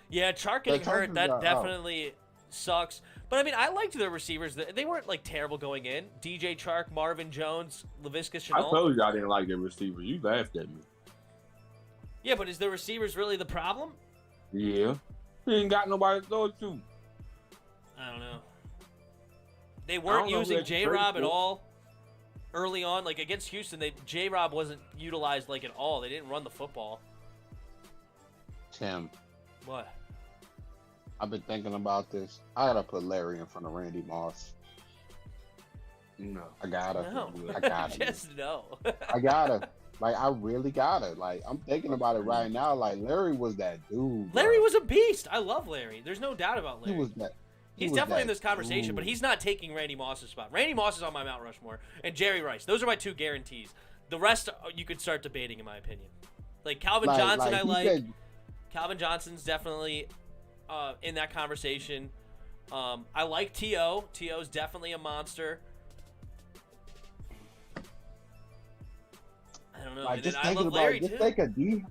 S2: Yeah, Chark getting hurt, that
S4: got
S2: definitely sucks. But, I mean, I liked their receivers. They weren't, terrible going in. DJ Chark, Marvin Jones, Laviska Shenault.
S3: I told you I didn't like their receivers. You laughed at me.
S2: Yeah, but is the receivers really the problem?
S3: Yeah. He ain't got nobody to throw it to.
S2: I don't know. They weren't using J-Rob at all early on. Against Houston, J-Rob wasn't utilized, at all. They didn't run the football.
S4: Tim.
S2: What?
S4: I've been thinking about this. I gotta put Larry in front of Randy Moss.
S3: No.
S4: I gotta.
S2: No.
S4: I gotta.
S2: Just no.
S4: I gotta. I really gotta. I'm thinking about it right now. Larry was that dude.
S2: Larry was a beast. I love Larry. There's no doubt about Larry.
S4: He was that.
S2: He's definitely in this conversation, but he's not taking Randy Moss's spot. Randy Moss is on my Mount Rushmore, and Jerry Rice. Those are my 2 guarantees. The rest, you could start debating, in my opinion. Calvin Johnson, I like. Calvin Johnson's definitely in that conversation. I like T.O. T.O.'s definitely a monster. I don't know.
S4: Just
S2: I love
S4: thinking
S2: Larry,
S4: about it,
S2: too.
S4: just think of D.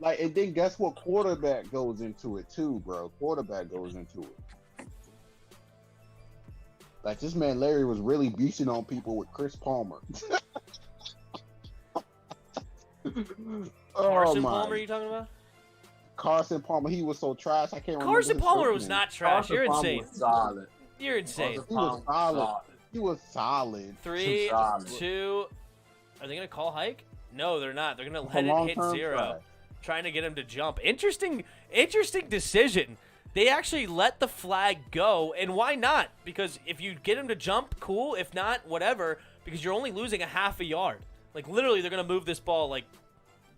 S4: And then guess what? Quarterback goes into it, too, bro. Quarterback goes into it. This man Larry was really beasting on people with Chris Palmer.
S2: Carson Palmer, you talking about?
S4: Carson Palmer, he was so trash. I can't remember.
S2: Carson Palmer was not trash.
S3: Carson
S2: You're
S3: Palmer
S2: insane.
S3: was solid.
S2: You're insane.
S4: He was solid. He was solid.
S2: 3, 2. Are they going to call hike? No, they're not. They're going to let it hit 0. Trying to get him to jump. Interesting decision. They actually let the flag go, and why not? Because if you get him to jump, cool. If not, whatever, because you're only losing a half a yard. Literally, they're going to move this ball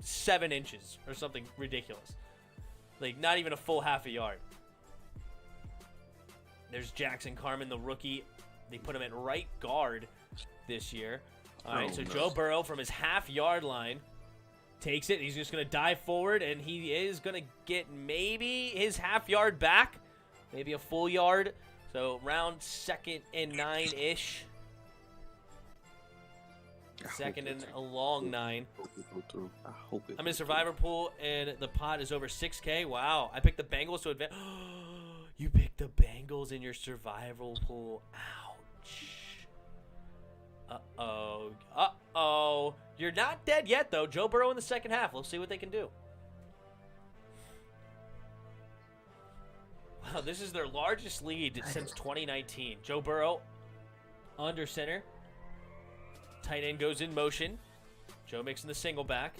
S2: 7 inches or something ridiculous. Not even a full half a yard. There's Jackson Carman, the rookie. They put him at right guard this year. All right, so Joe Burrow from his half-yard line takes it. He's just going to dive forward, and he is going to get maybe his half-yard back, maybe a full yard. So round 2nd and 9-ish. Second and a long 9.
S3: I hope it.
S2: I'm in survivor pool, and the pot is over 6K. Wow. I picked the Bengals to advance. You picked the Bengals in your survival pool. Ouch. Uh-oh. Uh-oh. You're not dead yet, though. Joe Burrow in the second half. Let's see what they can do. Wow, this is their largest lead since 2019. Joe Burrow under center. Tight end goes in motion. Joe Mixon the single back.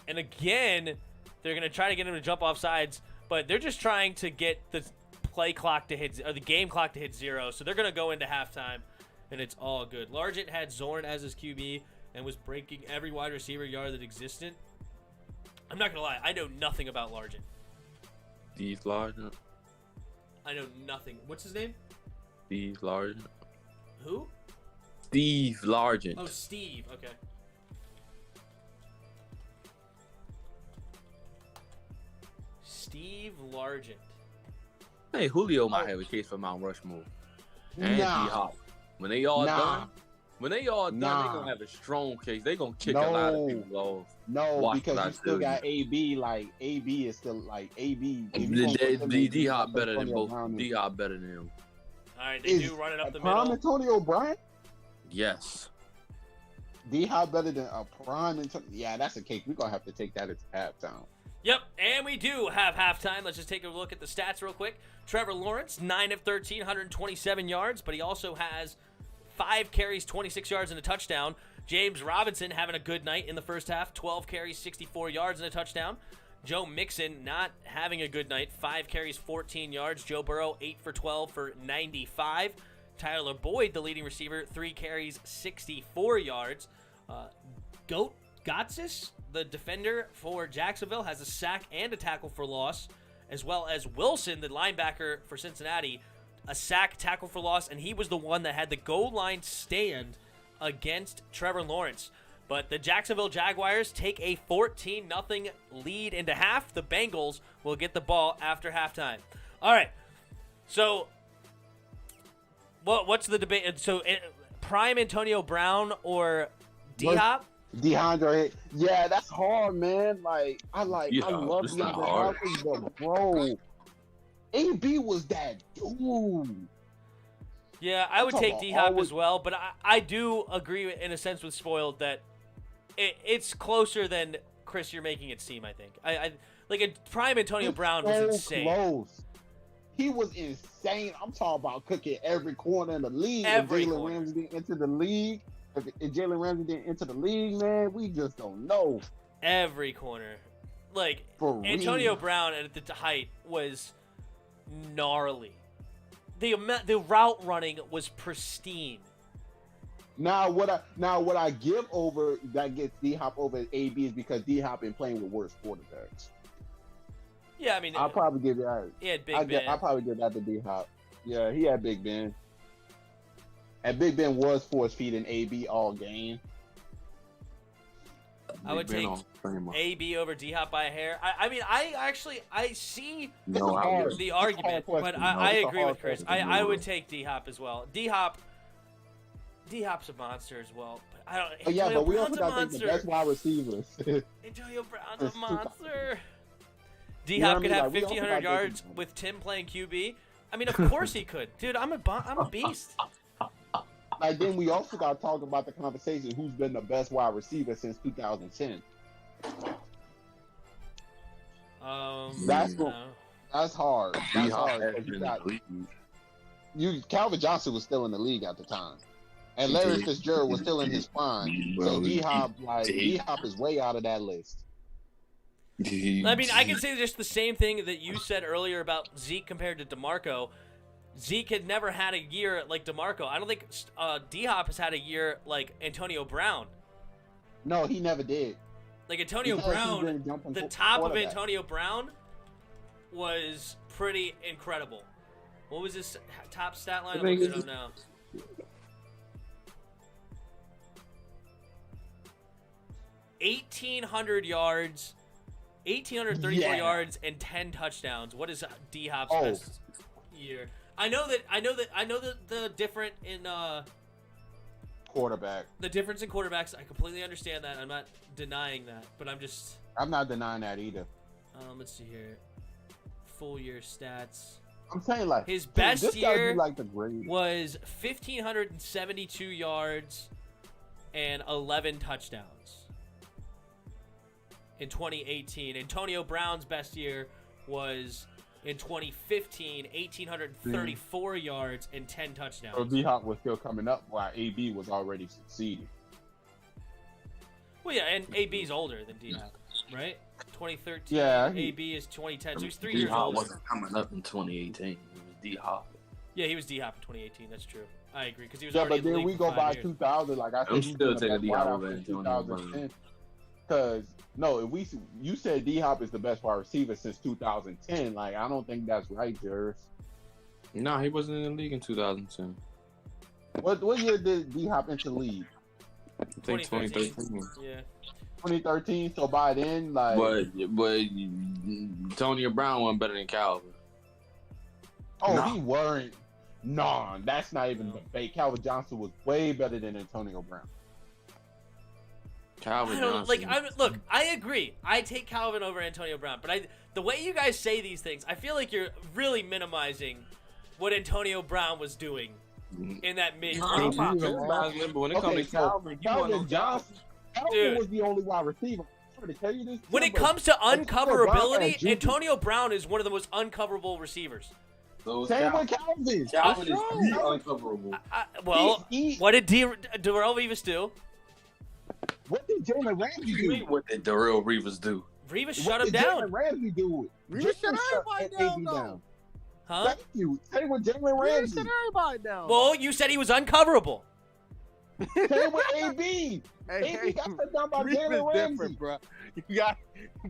S2: And again, they're going to try to get him to jump off sides, but they're just trying to get the play clock to hit, or the game clock to hit 0. So they're going to go into halftime, and it's all good. Largent had Zorn as his QB and was breaking every wide receiver yard that existed. I'm not going to lie. I know nothing about Largent.
S3: Steve Largent.
S2: I know nothing. What's his name?
S3: Steve Largent.
S2: Who?
S3: Steve Largent.
S2: Oh, Steve. Okay. Steve Largent.
S3: Hey, Julio might have a case for Mount Rushmore. And D-Hop. When they all done, they're gonna have a strong case. They're gonna kick a lot of people off.
S4: No, because you still got AB. Like AB is still like AB.
S3: D-Hop better than both. D-Hop better than him.
S2: All right, they do run it up the
S4: prime
S2: middle.
S4: Antonio Brown?
S3: Yes.
S4: D-Hop better than a prime Antonio? Yeah, that's the case. We're going to have to take that as halftime.
S2: Yep, and we do have halftime. Let's just take a look at the stats real quick. Trevor Lawrence, 9 of 13, 127 yards, but he also has 5 carries, 26 yards, and a touchdown. James Robinson having a good night in the first half, 12 carries, 64 yards, and a touchdown. Joe Mixon not having a good night, 5 carries, 14 yards. Joe Burrow, 8 for 12 for 95. Tyler Boyd, the leading receiver, 3 carries, 64 yards. Goat Gotsis, the defender for Jacksonville, has a sack and a tackle for loss, as well as Wilson, the linebacker for Cincinnati, a sack, tackle for loss, and he was the one that had the goal line stand against Trevor Lawrence. But the Jacksonville Jaguars take a 14-0 lead into half. The Bengals will get the ball after halftime. All right, so what's the debate? So prime Antonio Brown or D-Hop?
S4: DeAndre, yeah, that's hard, man. I love DeAndre Hopkins, but bro, AB was that dude.
S2: Yeah, I would take D-Hop as well, but I do agree in a sense with Spoiled that it's closer than Chris you're making it seem. I think I like a prime Antonio Brown was insane.
S4: Close. He was insane. I'm talking about cooking every corner in the league.
S2: Every
S4: Jalen
S2: corner.
S4: Ramsey into the league. If Jalen Ramsey didn't enter the league, man, we just don't know.
S2: Every corner. Like,
S4: For
S2: Antonio
S4: real.
S2: Brown at the height was gnarly. The route running was pristine.
S4: Now what I give over that gets D-Hop over AB is because D-Hop been playing with worse quarterbacks.
S2: Yeah, I mean,
S4: I'll probably give that.
S2: he had Big Ben.
S4: I'll probably give that to D-Hop. Yeah, he had Big Ben. And Big Ben was force feeding AB all game.
S2: I would take AB over D-Hop by a hair. I mean, I see the argument, but I agree with Chris. I would take D-Hop as well. D-Op's a monster as well. But I don't.
S4: Yeah, but we
S2: Brown's
S4: also got the best wide receivers.
S2: Antonio Brown's a monster. D-Hop could have 1,500 yards with Tim playing QB. I mean, of course he could, dude. I'm a beast.
S4: Like, then we also got to talk about the conversation who's been the best wide receiver since 2010. That's hard. That's hard. Calvin Johnson was still in the league at the time, and Larry Fitzgerald was still in his prime. So D-Hop is way out of that list.
S2: I mean, I can say just the same thing that you said earlier about Zeke compared to DeMarco. Zeke had never had a year like DeMarco. I don't think D-Hop has had a year like Antonio Brown.
S4: No, he never did.
S2: Like Antonio Brown, the top of Antonio Brown was pretty incredible. What was his top stat line? I don't know. 1,800 yards, 1,834 yards, and 10 touchdowns. What is D-Hop's best year? I know that the different in
S4: quarterback.
S2: The difference in quarterbacks, I completely understand that. I'm not denying that, but
S4: I'm not denying that either.
S2: Let's see here. Full year stats.
S4: I'm saying like
S2: His best
S4: this gotta
S2: year
S4: be like the grade.
S2: was 1,572 yards and 11 touchdowns in 2018. Antonio Brown's best year was in 2015, 1,834 yards and 10 touchdowns.
S4: So D-Hop was still coming up while AB was already succeeding.
S2: Well, yeah, and AB's older than D-Hop, right? 2013.
S4: Yeah,
S2: AB is 2010, so he's 3 years
S5: D-Hop
S2: older.
S5: wasn't coming up in 2018. It was D-Hop.
S2: Yeah, he was D-Hop in 2018. That's true. I agree because he was
S4: Yeah,
S2: already
S4: but
S2: in the
S4: then
S2: league
S4: we
S2: for
S4: go
S2: 5
S4: by
S2: years.
S4: 2000. Like I
S5: I'm
S4: said,
S5: still taking D-Hop over
S4: in
S5: Antonio Brown.
S4: 2010. Because no, if you said D-Hop is the best wide receiver since 2010. Like I don't think that's right, Jerry.
S3: No, he wasn't in the league in 2010.
S4: What year did D-Hop enter the league?
S3: I think 2013.
S2: Yeah.
S4: 2013. So by then, like,
S3: But Antonio Brown wasn't better than Calvin.
S4: he weren't. No, that's not even debate. Calvin Johnson was way better than Antonio Brown.
S3: Calvin
S2: I don't
S3: Johnson.
S2: look. I agree. I take Calvin over Antonio Brown, but the way you guys say these things, I feel like you're really minimizing what Antonio Brown was doing in that mid.
S3: But when it comes to Calvin,
S4: Calvin Johnson,
S2: Dude.
S4: was the only wide receiver. I'm trying to tell you this.
S2: When it
S4: but
S2: comes to
S4: Antonio Brown
S2: uncoverability,
S4: had juice.
S2: Antonio Brown is one of the most uncoverable receivers.
S3: So
S4: Same with Calvin.
S3: Calvin is uncoverable.
S2: Well,
S4: He-
S2: what did Darrell Rivas do?
S4: What did Jalen Ramsey do?
S3: What did Darrell Rivas do?
S2: Rivas
S4: What
S2: shut him
S4: did
S2: down,
S4: Jalen Ramsey do?
S6: Rivas shut
S4: Jalen
S6: everybody
S4: AB
S6: down,
S2: huh?
S4: Thank you. Same with Jalen
S6: Rivas
S4: Ramsey.
S6: shut everybody down.
S2: Well, you said he was uncoverable.
S4: Same with AB.
S6: hey,
S4: AB got shut down by
S6: Rivas
S4: Jalen Ramsey.
S6: different, bro. You got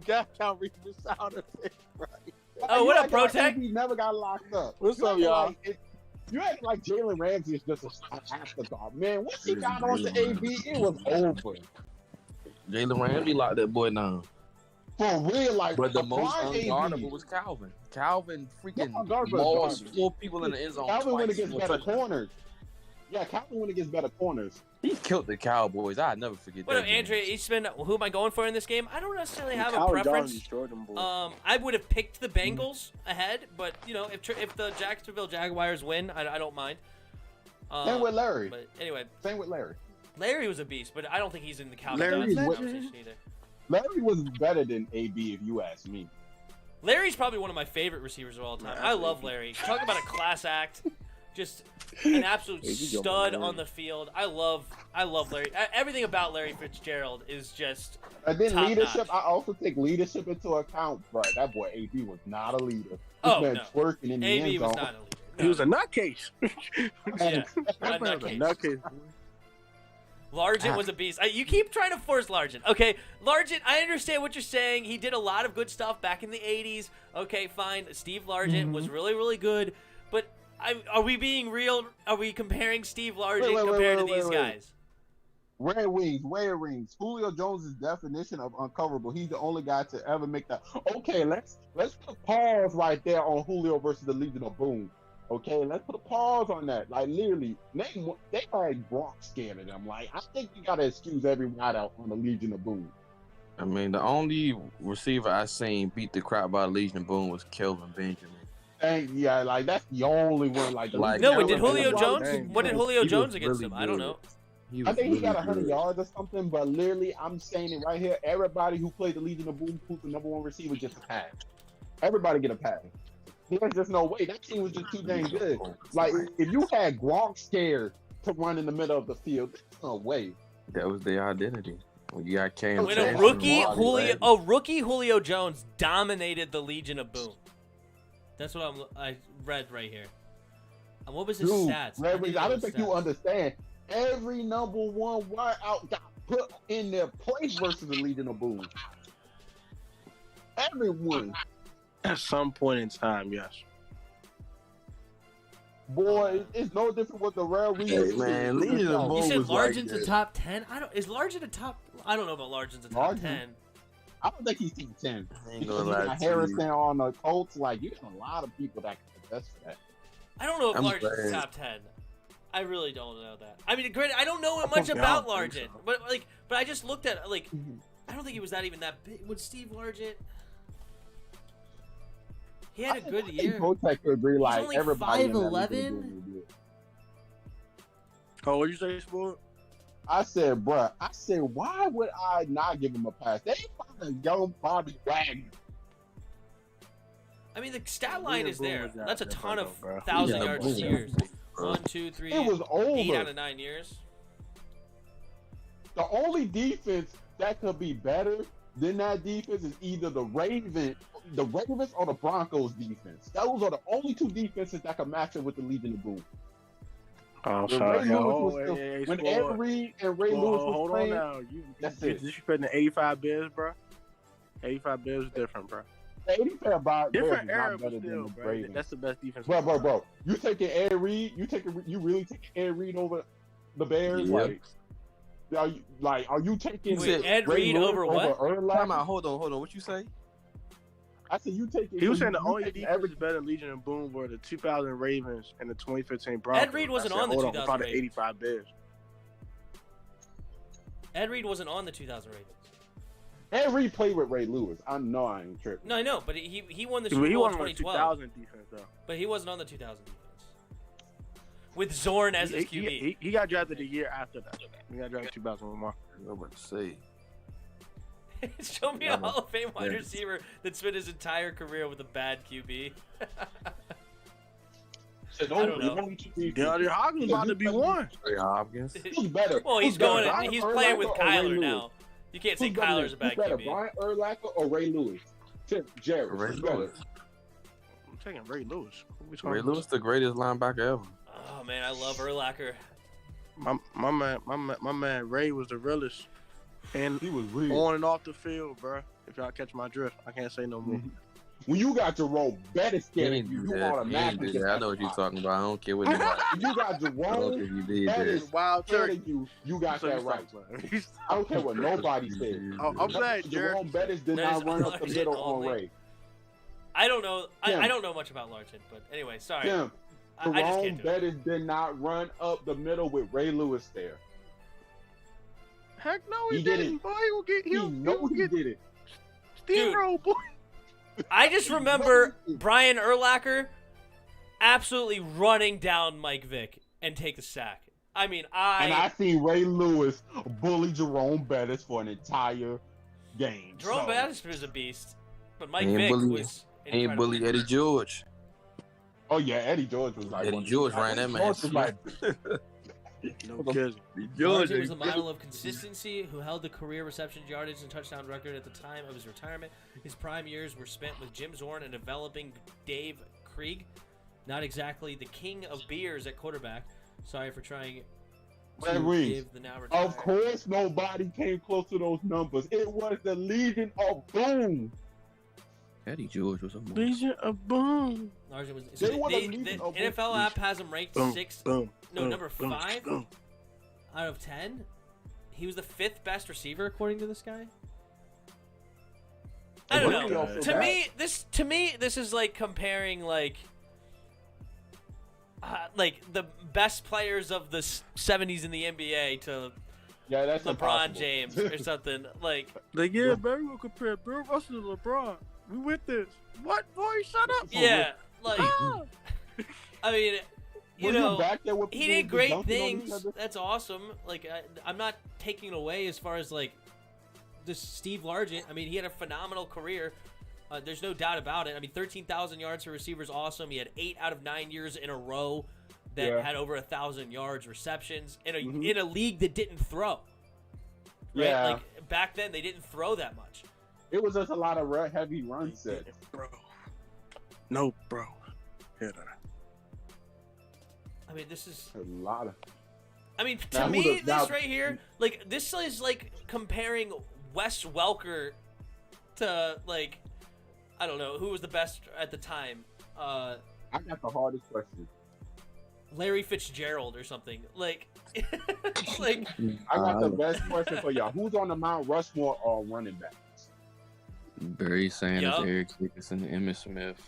S6: to count Rivas out of it, right?
S2: Oh, what
S4: You
S2: up,
S4: act like
S2: Protect?
S4: AB never got locked up.
S6: What's
S4: You
S6: up,
S4: act
S6: y'all?
S4: like you act like Jalen Ramsey is just an afterthought. Man, once he got on to AB, it was over.
S3: Jalen Ramsey locked that boy down.
S4: For real, like,
S3: But the most
S4: prime AB.
S3: unguardable was Calvin. Calvin freaking
S4: Yeah, unguardable is
S3: lost
S4: garbage.
S3: 4 people in the end zone.
S4: Calvin went
S3: twice.
S4: against better corners. Yeah, Calvin went against better corners.
S3: He killed the Cowboys. I'll never forget
S2: What
S3: that.
S2: up,
S3: game.
S2: Andrea Eastman? Who am I going for in this game? I don't necessarily have a
S6: Calvin
S2: preference.
S6: Johnson destroyed them boys.
S2: I would have picked the Bengals ahead, but you know, if the Jacksonville Jaguars win, I don't mind.
S4: Same with Larry.
S2: But anyway,
S4: Same with Larry.
S2: Larry was a beast, but I don't think he's in the Calvin
S6: Larry
S2: Johnson
S6: was-
S2: conversation either.
S4: Larry was better than AB, if you ask me.
S2: Larry's probably one of my favorite receivers of all time.
S6: Yeah,
S2: I love Larry. Talk about a class act. Just an absolute
S6: Hey, you go
S2: stud
S6: for Larry.
S2: on the field. I love Larry. Everything about Larry Fitzgerald is just
S4: And then
S2: top
S4: leadership,
S2: notch.
S4: I also take leadership into account. But that boy AB was not a leader. This
S2: Oh,
S4: man
S2: no.
S4: twerking in the
S2: AB
S4: end
S2: was
S4: zone.
S2: not a leader.
S6: He was a nutcase.
S2: Yeah,
S6: That
S2: a
S6: man was a
S2: nutcase.
S6: nutcase.
S2: Largent was a beast. You keep trying to force Largent. Okay, Largent, I understand what you're saying. He did a lot of good stuff back in the 80s. Okay, fine. Steve Largent was really, really good. But are we being real? Are we comparing Steve Largent compared to these guys?
S4: Red Wings. Julio Jones' definition of uncoverable. He's the only guy to ever make that. Okay, let's put a pause right there on Julio versus the Legion of Boom. Okay, let's put a pause on that. Like literally, they had Gronk scamming them. Like I think you gotta excuse every wideout on the Legion of Boom.
S3: I mean, the only receiver I seen beat the crap out of Legion Boom was Kelvin Benjamin.
S4: And yeah, like that's the only one. Like,
S3: Like,
S2: No,
S3: Kelvin
S2: did Julio
S3: Benjamin-
S2: Jones?
S6: Dang.
S2: What did Julio
S3: He was
S2: Jones against
S3: really
S2: him? I don't
S3: good.
S2: know.
S3: He
S4: I
S3: was
S4: think he got
S3: really
S4: 100
S3: good.
S4: yards or something, but literally, I'm saying it right here. Everybody who played the Legion of Boom, who's the number one receiver, gets a pass. Everybody get a pass. There's just no way. That team was just too dang good. Like, if you had Gronk scared to run in the middle of the field, there's no way.
S3: That was their identity. When you got Cam
S2: When
S3: Chancellor
S2: a rookie
S3: and Wally
S2: Julio Jones dominated the Legion of Boom. That's what I read right here. And what was his
S4: Dude,
S2: stats?
S4: Red Wings, I don't
S2: his
S4: think you
S2: stats.
S4: understand. Every number one wideout got put in their place versus the Legion of Boom. Everyone.
S6: At some point in time, yes.
S4: Boy, it's no different with the Red Wings.
S3: Hey, man, Legion of
S2: You
S3: Boom
S2: said
S3: was like
S2: Largent's a
S3: that.
S2: top 10? Is Largent a top? I don't know about Largent's a top
S4: Largent.
S2: 10.
S4: I don't think he's team 10.
S3: I ain't
S4: Because
S3: gonna
S4: you
S3: lie
S4: got
S3: to you.
S4: Harrison on the Colts. Like, you got a lot of people that can contest for that.
S2: I don't know if
S3: I'm
S2: Largent's
S3: glad.
S2: top 10. I really don't know that. I mean, granted, I don't know much about Largent, but I just looked at I don't think he was that even that big. Would Steve Largent? He had a good year.
S4: Kotek could be like
S2: only
S4: everybody.
S2: 5'11".
S6: Oh, what you say, Sport?
S4: I said, why would I not give him a pass? They found a young Bobby Wagner.
S2: I mean, the stat line is there. That's a ton of
S6: bro.
S2: 1,000-yard years. 1, 2, 3.
S4: It was over.
S2: 8 out of 9 years.
S4: The only defense that could be better than that defense is either the Ravens or the Broncos defense. Those are the only two defenses that can match up with the Legion of Boom.
S6: Oh,
S4: When
S6: sorry.
S4: when Ed Reed and Ray Lewis was playing,
S6: now.
S4: that's
S6: You
S4: it.
S6: disrespecting the 85 Bears, bro. 85 Bears is different, bro.
S4: 85 Bears
S6: Different
S4: is
S6: era,
S4: not
S6: but
S4: better
S6: still,
S4: than the
S6: bro.
S4: Ravens.
S6: That's the best defense.
S4: Bro. You taking Ed Reed? You really taking Ed Reed over the Bears?
S3: Yep.
S4: Are you taking
S2: Ed
S4: Ray
S2: Reed
S4: Lewis
S2: over what?
S4: Urlacher?
S3: Time out. Hold on. What you say?
S4: I said you taking.
S6: He was saying the
S4: you
S6: only
S4: taking
S6: defense better than Legion and Boom were the 2000 Ravens and the 2015 Broncos.
S2: Ed Reed wasn't
S6: I said,
S2: on the
S6: hold
S2: 2000
S6: probably
S2: Ravens.
S6: 85 Bears.
S2: Ed Reed wasn't on the 2000 Ravens.
S4: Ed Reed played with Ray Lewis. I know I ain't tripping.
S2: No, I know, but he won the
S6: He
S2: Super Bowl in
S6: wasn't on the
S2: 2012.
S6: 2000 defense though.
S2: But he wasn't on the 2000 defense. With Zorn as his QB.
S6: He got drafted the year after that. He got drafted 2001.
S3: I'm about to say.
S2: Show me a Hall of Fame wide receiver that spent his entire career with a bad QB.
S4: I
S2: don't know.
S6: DeAndre Hopkins about to be one.
S3: Trey Hopkins.
S4: Who's better?
S2: Well, he's
S4: better,
S2: going.
S4: Brian
S2: He's
S4: Urlacher
S2: playing with
S4: or Ray
S2: Kyler
S4: Lewis?
S2: now. You can't say
S4: Who's better?
S2: Kyler's a bad
S4: Who's better,
S2: QB.
S4: Brian Urlacher or Ray Lewis? Jared.
S3: Ray
S4: who's better?
S3: Lewis.
S6: I'm taking Ray Lewis. What we talking
S3: Ray
S6: about?
S3: Lewis, the greatest linebacker ever.
S2: Oh man, I love Urlacher.
S6: My man Ray was the realest. And
S4: He was weird.
S6: on and off the field, bro. If y'all catch my drift, I can't say no more.
S4: When you got Jerome Bettis
S3: He
S4: scared
S3: ain't
S4: of you,
S3: do
S4: you
S3: that. He ain't
S4: automatically
S3: do
S4: get
S3: that. I
S4: that
S3: know what you're
S4: spot.
S3: talking about. I don't care what you got.
S4: If you got
S3: I don't
S4: Jerome
S3: think you did
S4: Bettis
S3: that.
S6: Wild
S4: scared
S6: turkey.
S4: of you, you got
S6: So
S4: that
S6: you
S4: right.
S6: stop playing.
S4: I don't care what nobody said.
S6: I'm saying, Jared.
S4: Jerome Bettis did
S2: That
S4: not
S2: is
S4: run up the
S2: Largent
S4: middle on
S2: only.
S4: Ray.
S2: I don't know.
S4: Tim.
S2: I don't know much about Largent, but anyway, sorry.
S4: Tim,
S2: I just
S4: Jerome
S2: can't do it.
S4: Bettis did not run up the middle with Ray Lewis there.
S6: Heck no,
S4: He
S6: he
S4: did
S6: didn't.
S4: it.
S6: Boy, he'll get
S4: He
S6: he'll get
S4: did it.
S6: steamroll, boy.
S2: I just remember Brian Urlacher absolutely running down Mike Vick and take the sack. I mean,
S4: And I seen Ray Lewis bully Jerome Bettis for an entire game.
S2: Jerome
S4: So,
S2: Bettis was a beast, but Mike
S3: He ain't
S2: Vick
S3: bully-
S2: was
S3: He ain't
S2: incredible.
S3: bully Eddie George.
S4: Oh yeah, Eddie George was like
S3: Eddie
S4: one of
S3: George
S4: the-
S3: ran that man.
S4: George was like,
S6: No kidding.
S2: Largent was a model of consistency who held the career reception yardage and touchdown record at the time of his retirement. His prime years were spent with Jim Zorn and developing Dave Krieg. Not exactly the king of beers at quarterback. Sorry for trying to
S4: Reed,
S2: give the now retired.
S4: of course nobody came close to those numbers. It was the Legion of Boom.
S3: Eddie George was a monster.
S6: Legion of Boom.
S2: Largent was.
S4: They
S2: So
S4: were the
S2: the
S4: Legion of
S2: NFL
S4: Boom.
S2: app has him ranked
S6: Boom,
S2: sixth.
S6: boom,
S2: No,
S6: boom,
S2: number
S6: boom,
S2: 5
S6: boom.
S2: out of 10. He was the 5th best receiver according to this guy. I don't
S4: What do
S2: know.
S4: y'all feel
S2: To
S4: bad?
S2: me, this is like comparing like the best players of the 70s in the NBA to
S4: Yeah, that's
S2: LeBron
S4: impossible.
S2: James or something. Like,
S6: Like, yeah, man, we'll compare Bill Russell to LeBron. We with this. What, boy? Shut up.
S2: yeah, like
S6: Ah!
S2: I mean, you
S4: Were
S2: know,
S4: back there with
S2: he
S4: people
S2: did great
S4: dunking on each
S2: things.
S4: other?
S2: That's awesome. Like, I'm not taking it away as far as like this Steve Largent. I mean, he had a phenomenal career. There's no doubt about it. I mean, 13,000 yards for receivers, awesome. He had 8 out of 9 years in a row that
S4: Yeah.
S2: had over 1,000 yards receptions in a
S4: Mhm.
S2: in a league that didn't throw. Right?
S4: Yeah.
S2: Like back then, they didn't throw that much.
S4: It was just a lot of heavy run sets.
S6: Bro. No, bro. Hit her.
S2: I mean, this is.
S4: A lot of.
S2: I mean, to
S4: Now, who
S2: me,
S4: the-
S2: this
S4: now-
S2: right here, like, this is like comparing Wes Welker to, like, I don't know, who was the best at the time?
S4: I got the hardest question.
S2: Larry Fitzgerald or something. Like, it's like,
S4: I got the best question for y'all. Who's on the Mount Rushmore or running back?
S3: Barry Sanders,
S2: Yup.
S3: Eric Dickerson, Emmitt Smith.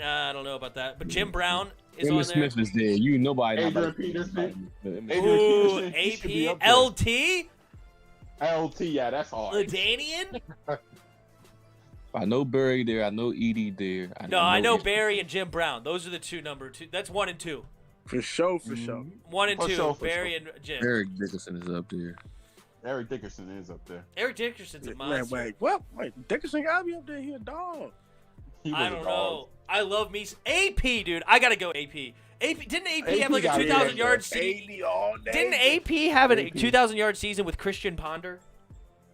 S2: I don't know about that, but Jim Brown is
S3: Emmitt
S2: on there.
S3: Smith is there. Nobody.
S4: Adrian Peterson.
S2: Ooh,
S4: He should be
S2: AP,
S4: up there.
S2: LT,
S4: LT, yeah, that's hard.
S2: LaDainian.
S3: I know Barry there. I know Edie there.
S2: I know Barry and Jim Brown. Those are the two number two. That's 1 and 2.
S6: For sure, for sure.
S2: 1 and
S4: For
S2: 2.
S4: sure, for
S2: Barry
S4: sure.
S2: and Jim.
S3: Eric Dickerson is up there.
S4: Eric Dickerson is up there.
S2: Eric Dickerson's a monster.
S6: Wait, what? Wait, Dickerson gotta be up there. He a dog.
S4: He was
S2: I
S4: a
S2: don't
S4: dog.
S2: know. I love me AP, dude. I gotta go AP. Didn't AP have like a
S4: got
S2: 2,000
S4: it.
S2: yard season?
S6: 80 all day.
S2: Didn't AP have a
S4: AP.
S2: 2,000 yard season with Christian Ponder?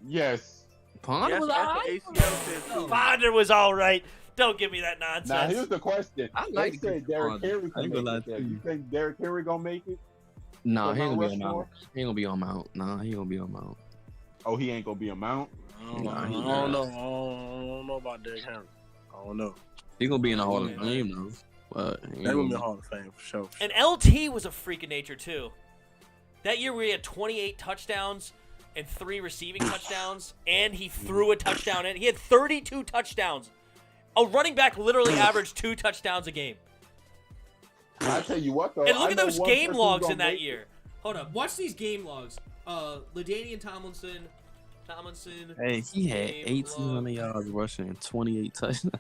S4: Yes.
S3: Ponder
S6: Yes,
S3: was
S6: that's
S3: all
S6: what
S3: right.
S6: ACL said too.
S2: Ponder was all right. Don't give me that
S4: Now
S2: nonsense.
S4: here's the question.
S3: I
S4: They
S3: like
S4: said Derrick
S3: Ponder.
S4: Henry
S3: I
S4: can
S3: ain't
S4: make
S3: gonna lie
S4: it
S3: to
S4: there.
S3: you.
S4: You think Derrick Henry gonna make it?
S3: Nah,
S4: For
S3: he ain't
S4: Mount
S3: gonna be on
S4: Rushmore?
S3: Mount. He ain't gonna be on Mount. Nah, he ain't gonna be on Mount.
S4: Oh, he ain't gonna be a mount.
S6: I don't know.
S3: Nah,
S6: I
S3: he
S6: don't
S3: not.
S6: know. I don't know about Derrick Henry. I don't know.
S3: He gonna be in the Hall of Fame though. But he ain't
S6: That would
S3: gonna
S6: be a Hall of Fame for sure.
S2: And LT was a freak of nature, too. That year we had 28 touchdowns and 3 receiving touchdowns, and he threw a touchdown in. He had 32 touchdowns. A running back literally averaged 2 touchdowns a game.
S4: I tell you what though.
S2: And look
S4: I
S2: at
S4: know
S2: those
S4: one
S2: game
S4: person
S2: logs
S4: gonna
S2: in that
S4: make it.
S2: year. Hold up. Watch these game logs. LaDainian Tomlinson.
S3: Hey, he had
S2: game
S3: 1,800 yards rushing and 28 touchdowns.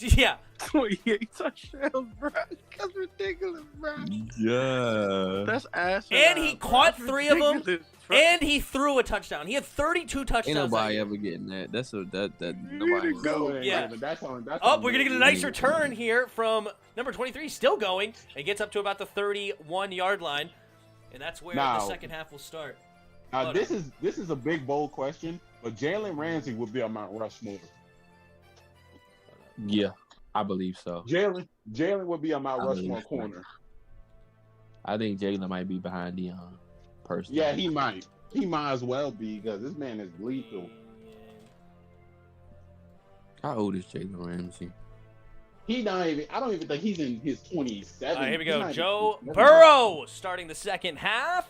S2: Yeah.
S6: 28 touchdowns, bro. That's ridiculous, bro.
S3: Yeah.
S6: That's ass.
S2: And he caught 3 of them,
S6: them.
S2: and he threw a touchdown. He had 32 touchdowns.
S3: Ain't
S2: that
S3: nobody
S2: year.
S3: ever getting that. That's nobody.
S6: go.
S2: Yeah.
S4: That's on. That's
S2: Oh,
S4: on
S2: we're going to get a
S4: me.
S2: nice return here from number 23, still going, and gets up to about the 31-yard line. And that's where
S4: Now-
S2: the second half will start.
S4: Now
S2: Hold
S4: this is a big bold question, but Jalen Ramsey would be on Mount Rushmore.
S3: Yeah, I believe so.
S4: Jalen would be a Mount
S3: I believe
S4: Rushmore
S3: so.
S4: corner.
S3: I think Jalen might be behind Deion. Personally.
S4: Yeah, he might. He might as well be because this man is lethal.
S3: How old is Jalen Ramsey?
S4: He not even. I don't even think he's in his 27.
S2: All right, here we
S4: He's
S2: go.
S4: not
S2: Joe
S4: even-
S2: Burrow starting the second half.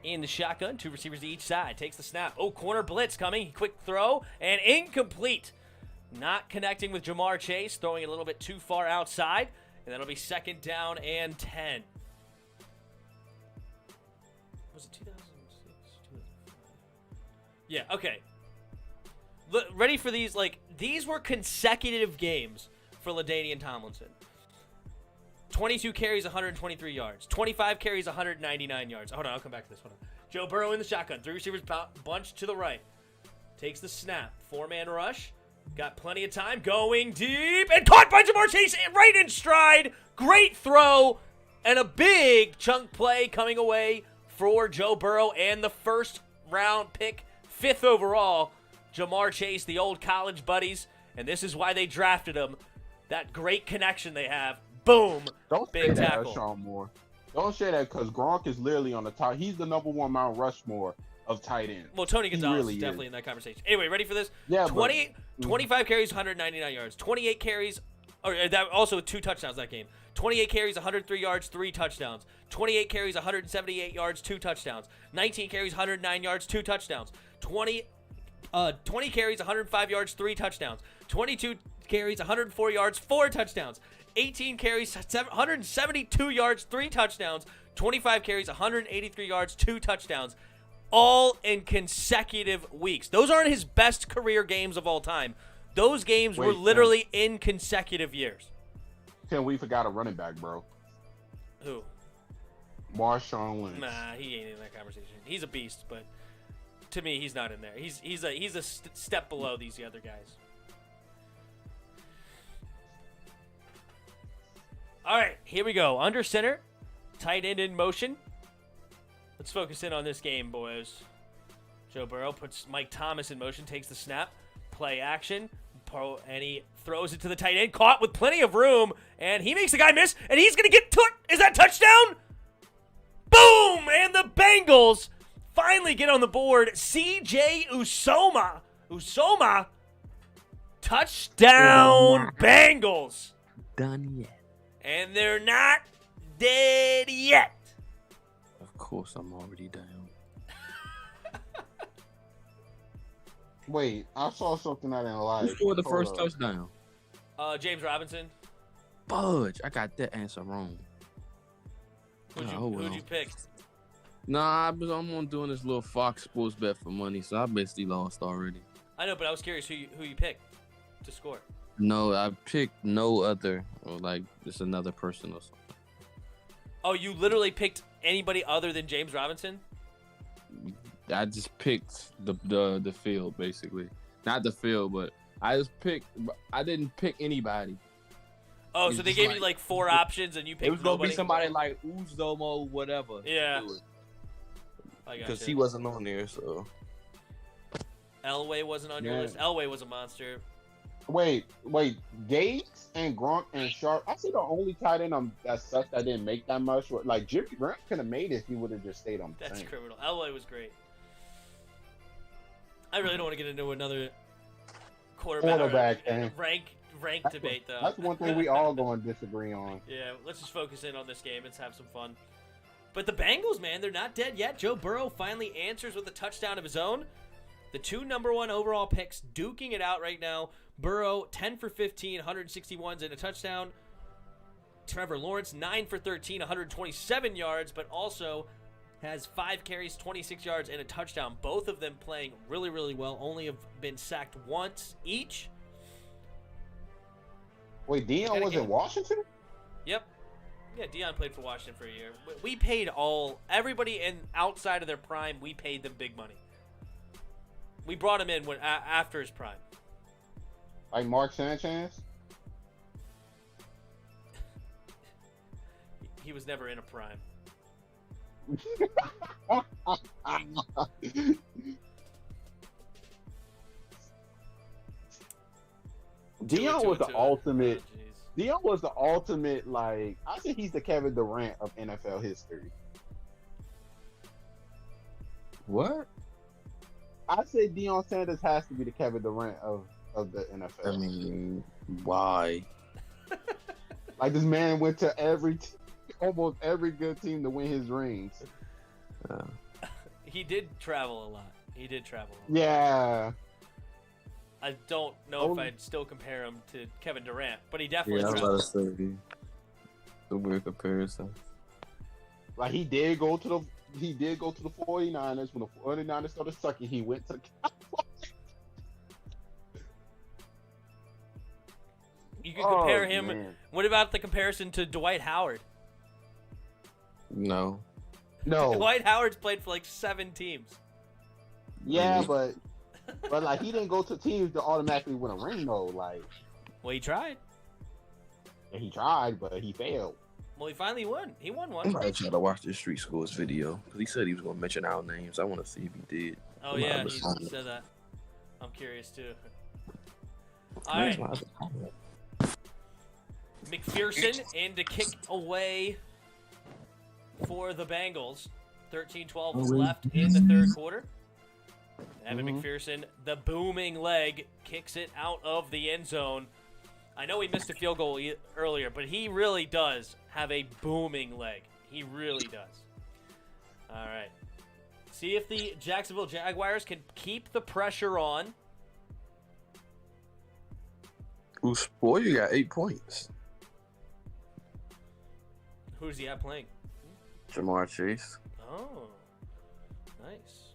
S2: In the shotgun, 2 receivers to each side. Takes the snap. Oh, corner blitz coming. Quick throw and incomplete. Not connecting with Jamar Chase. Throwing it a little bit too far outside. And that'll be second down and 10. Was it 2006? Yeah, okay. Ready for these? Like, these were consecutive games for LaDainian Tomlinson. 22 carries, 123 yards. 25 carries, 199 yards. Hold on, I'll come back to this. Hold on. Joe Burrow in the shotgun. 3 receivers bunched to the right. Takes the snap. 4-man rush. Got plenty of time. Going deep. And caught by Jamar Chase right in stride. Great throw. And a big chunk play coming away for Joe Burrow and the first round pick, 5th overall. Jamar Chase, the old college buddies. And this is why they drafted him. That great connection they have. Boom.
S4: Don't
S2: Big
S4: say that,
S2: tackle.
S4: Sean Moore. Don't say that because Gronk is literally on the top. He's the number 1 Mount Rushmore of tight ends.
S2: Well, Tony Gonzalez
S4: really
S2: is
S4: is.
S2: definitely in that conversation. Anyway, ready for this?
S4: Yeah,
S2: 25 carries, 199 yards. 28 carries, or that also 2 touchdowns that game. 28 carries, 103 yards, 3 touchdowns. 28 carries, 178 yards, 2 touchdowns. 19 carries, 109 yards, 2 touchdowns. 20 carries, 105 yards, 3 touchdowns. 22 carries, 104 yards, 4 touchdowns. 18 carries, 172 yards, 3 touchdowns. 25 carries, 183 yards, 2 touchdowns. All in consecutive weeks. Those aren't his best career games of all time. Those games were
S4: Wait,
S2: literally in consecutive years.
S4: Tim, we forgot a running back, bro.
S2: Who?
S4: Marshawn Lynch.
S2: Nah, he ain't in that conversation. He's a beast, but to me, he's not in there. He's a step below these other guys. All right, here we go. Under center, tight end in motion. Let's focus in on this game, boys. Joe Burrow puts Mike Thomas in motion, takes the snap, play action, and he throws it to the tight end, caught with plenty of room, and he makes the guy miss, and he's going to get is that touchdown? Boom! And the Bengals finally get on the board. C.J. Usoma, touchdown Bengals.
S3: Done yet?
S2: And they're not dead yet.
S3: Of course, I'm already down.
S4: Wait, I saw something I didn't like.
S3: Who scored the
S4: Hold
S3: first
S4: up.
S3: touchdown?
S2: James Robinson.
S3: Fudge. I got that answer wrong.
S2: Who'd you pick?
S3: Nah, I'm on doing this little Fox Sports bet for money, so I basically lost already.
S2: I know, but I was curious who you picked to score.
S3: No, I picked no other, or like just another person or something.
S2: Oh, you literally picked anybody other than James Robinson?
S3: I just picked the field, basically. Not the field, but I just picked. I didn't pick anybody.
S2: Oh, so they gave you like 4 options and you picked
S3: It was gonna
S2: nobody?
S3: be somebody like Uzdomo, whatever.
S2: Yeah.
S3: Because he wasn't on there, so.
S2: Elway wasn't on your list. Elway was a monster.
S4: Wait. Gates and Gronk and Sharp. I see the only tight end that sucks that didn't make that much. Like Jimmy Grant could have made it if he would have just stayed on.
S2: That's criminal. Elway was great. I really don't want to get into another quarterback rank debate though.
S4: That's one thing we all going to disagree on.
S2: Yeah, let's just focus in on this game. Let's have some fun. But the Bengals, man, they're not dead yet. Joe Burrow finally answers with a touchdown of his own. The 2 number 1 overall picks duking it out right now. Burrow, 10 for 15, 161s and a touchdown. Trevor Lawrence, 9 for 13, 127 yards, but also has 5 carries, 26 yards, and a touchdown. Both of them playing really, really well. Only have been sacked once each.
S4: Wait, Deion was in Washington?
S2: Yep. Yeah, Deion played for Washington for a year. We paid everybody outside of their prime, we paid them big money. We brought him in after his prime.
S4: Like Mark Sanchez?
S2: He was never in a prime.
S4: Deion was the ultimate. Deion was the ultimate. Like I think he's the Kevin Durant of NFL history.
S3: What?
S4: I say Deion Sanders has to be the Kevin Durant of the NFL.
S3: I mean, why?
S4: Like this man went to almost every good team to win his rings.
S2: He did travel a lot.
S4: Yeah.
S2: I don't know if I'd still compare him to Kevin Durant, but he definitely traveled.
S3: I was about to say the weird comparison.
S4: Like he did go to the 49ers when the 49ers started sucking. He went to the Cowboys.
S2: You could compare him.
S4: Man.
S2: What about the comparison to Dwight Howard?
S3: No.
S2: Dwight Howard's played for like 7 teams.
S4: Yeah, but like he didn't go to teams to automatically win a ring though. Like,
S2: well, he tried.
S4: Yeah, he tried, but he failed.
S2: Well, he finally won. He won one.
S3: I'm about to try to watch this Street Schools video because he said he was going to mention our names. I want to see if he did.
S2: Oh yeah, he said that. I'm curious too. All right. McPherson in to kick away for the Bengals. 13-12 was left in the third quarter. Evan McPherson, the booming leg, kicks it out of the end zone. I know he missed a field goal earlier, but he really does have a booming leg. He really does. All right. See if the Jacksonville Jaguars can keep the pressure on.
S3: Ooh, boy, you got 8 points.
S2: Who's he at playing?
S3: Jamar Chase.
S2: Oh, nice.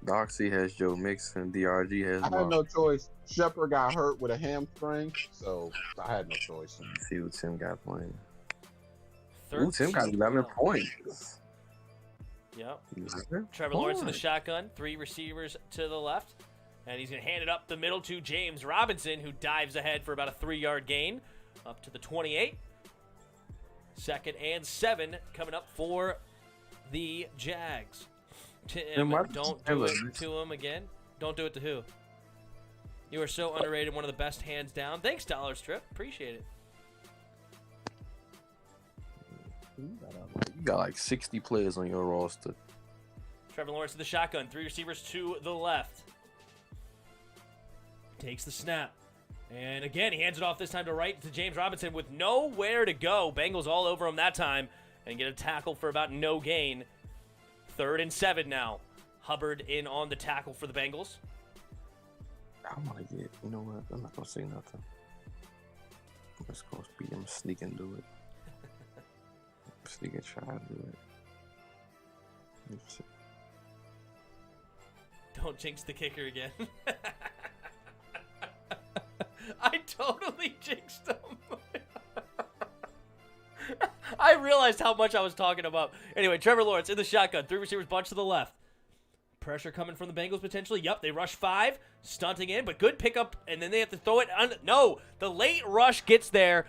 S3: Doxy has Joe Mixon. DRG has
S4: I had no choice. Shepard got hurt with a hamstring, so I had no choice.
S3: Let's see who Tim got playing.
S2: 13.
S3: Ooh, Tim got 11 points.
S2: Yep. Trevor Lawrence in the shotgun. 3 receivers to the left. And he's going to hand it up the middle to James Robinson, who dives ahead for about a 3-yard gain. Up to the 28. 2nd and 7 coming up for the Jags. Tim, don't do it to him again. Don't do it to who? You are so underrated. One of the best hands down. Thanks, Dollar Strip. Appreciate it.
S3: You got like 60 players on your roster.
S2: Trevor Lawrence in the shotgun. 3 receivers to the left. Takes the snap. And again, he hands it off this time to right to James Robinson with nowhere to go. Bengals all over him that time and get a tackle for about no gain. 3rd and 7 now. Hubbard in on the tackle for the Bengals.
S3: I want to get, you know what? I'm not going to say nothing. Let's go speed him, sneak and do it. Sneak and try to do it.
S2: Don't jinx the kicker again. I totally jinxed him. I realized how much I was talking about. Anyway, Trevor Lawrence in the shotgun. 3 receivers bunch to the left. Pressure coming from the Bengals potentially. Yep, they rush 5. Stunting in, but good pickup. And then they have to throw it. No, the late rush gets there.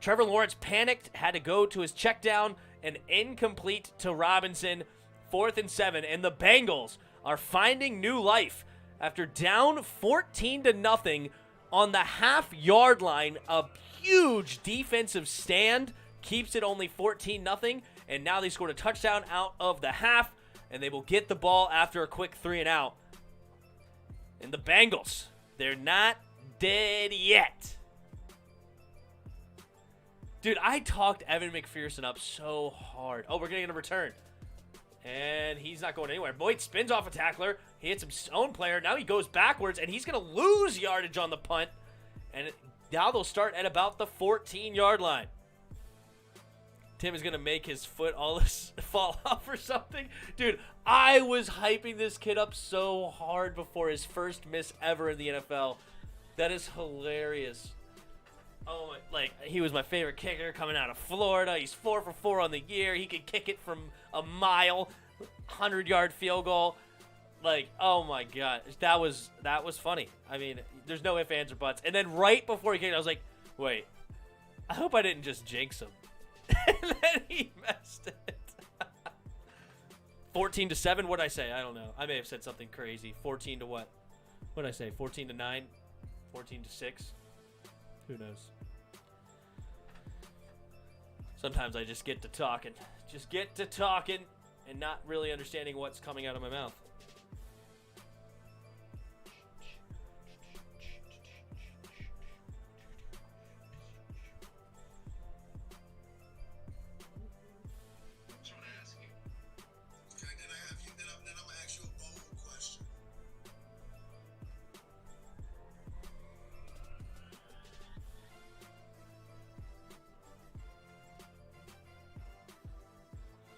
S2: Trevor Lawrence panicked. Had to go to his check down. And incomplete to Robinson. 4th and 7. And the Bengals are finding new life. After down 14-0 on the half-yard line. A huge defensive stand. Keeps it only 14-0, and now they scored a touchdown out of the half, and they will get the ball after a quick 3-and-out. And the Bengals, they're not dead yet. Dude, I talked Evan McPherson up so hard. Oh, we're getting a return. And he's not going anywhere. Boyd spins off a tackler. He hits his own player. Now he goes backwards, and he's going to lose yardage on the punt. And now they'll start at about the 14-yard line. Tim is going to make his foot all this fall off or something. Dude, I was hyping this kid up so hard before his first miss ever in the NFL. That is hilarious. Oh, my, like, he was my favorite kicker coming out of Florida. He's 4 for 4 on the year. He could kick it from a mile, 100-yard field goal. Like, oh, my God. That was funny. I mean, there's no ifs, ands, or buts. And then right before he kicked, I was like, wait, I hope I didn't just jinx him. And then he messed it. 14-7, what'd I say? I don't know. I may have said something crazy. 14 to what? What'd I say? 14-9? 14-6? Who knows? Sometimes I just get to talking. Just get to talking and not really understanding what's coming out of my mouth.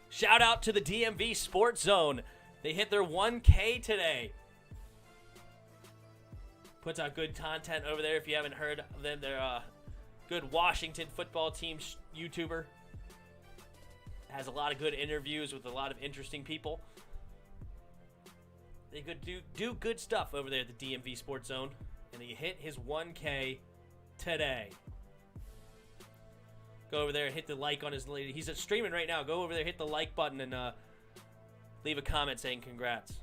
S2: Shout out to the DMV Sports Zone. They hit their 1K today. Puts out good content over there. If you haven't heard of them, they're a good Washington football team YouTuber. Has a lot of good interviews with a lot of interesting people. They could do good stuff over there at the DMV Sports Zone. And he hit his 1K today. Go over there and hit the like on his... He's streaming right now. Go over there, hit the like button, and leave a comment saying congrats.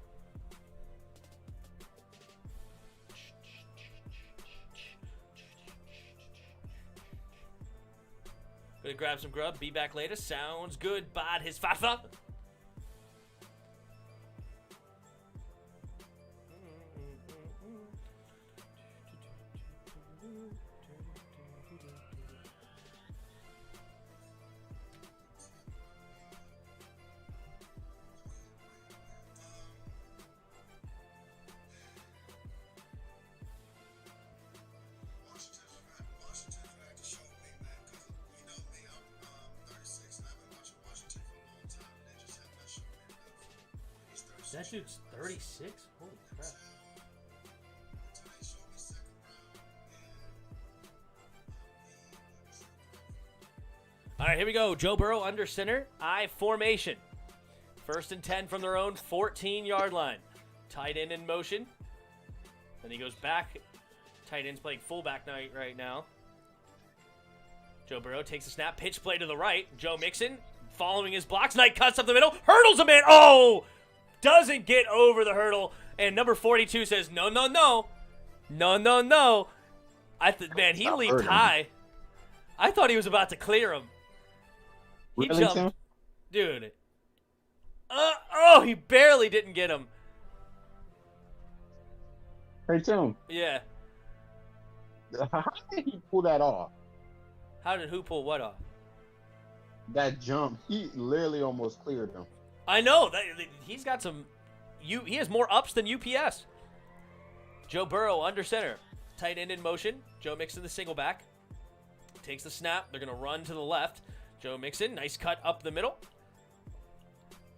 S2: Gonna grab some grub. Be back later. Sounds good. Bad his fafa. That dude's 36? Holy crap. All right, here we go. Joe Burrow under center. I formation. 1st and 10 from their own 14-yard line. Tight end in motion. Then he goes back. Tight end's playing fullback right now. Joe Burrow takes a snap. Pitch play to the right. Joe Mixon following his blocks. Knight cuts up the middle. Hurdles a man. Oh! Doesn't get over the hurdle, and number 42 says, no, no, no. No, no, no. Man, he leaped high. I thought he was about to clear him. He
S4: really,
S2: jumped.
S4: Tim?
S2: Dude. He barely didn't get him.
S4: Hey, Tim.
S2: Yeah.
S4: How did he pull that off?
S2: How did who pull what off?
S4: That jump. He literally almost cleared him.
S2: I know. He's got some... He has more ups than UPS. Joe Burrow under center. Tight end in motion. Joe Mixon the single back. takes the snap. They're going to run to the left. Joe Mixon, nice cut up the middle.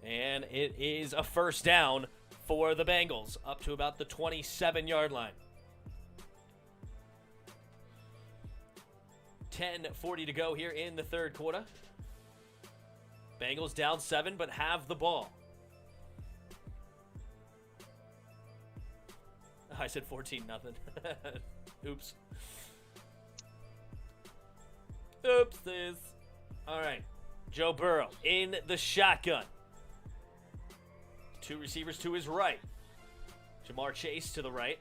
S2: And it is a first down for the Bengals, up to about the 27-yard line. 10:40 to go here in the third quarter. Bengals down 7, but have the ball. I said 14-0. Oops. Oopsies. All right. Joe Burrow in the shotgun. 2 receivers to his right. Jamar Chase to the right.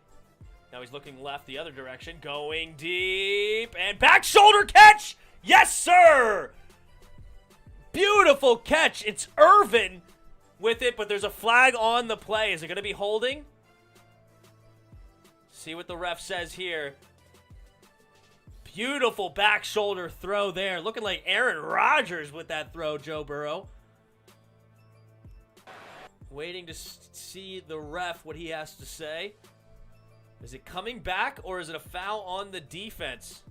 S2: Now he's looking left the other direction. Going deep. And back shoulder catch. Yes, sir. Beautiful catch. It's Irvin with it, but there's a flag on the play. Is it going to be holding? See what the ref says here. Beautiful back shoulder throw there. Looking like Aaron Rodgers with that throw, Joe Burrow. Waiting to see the ref, what he has to say. Is it coming back or is it a foul on the defense?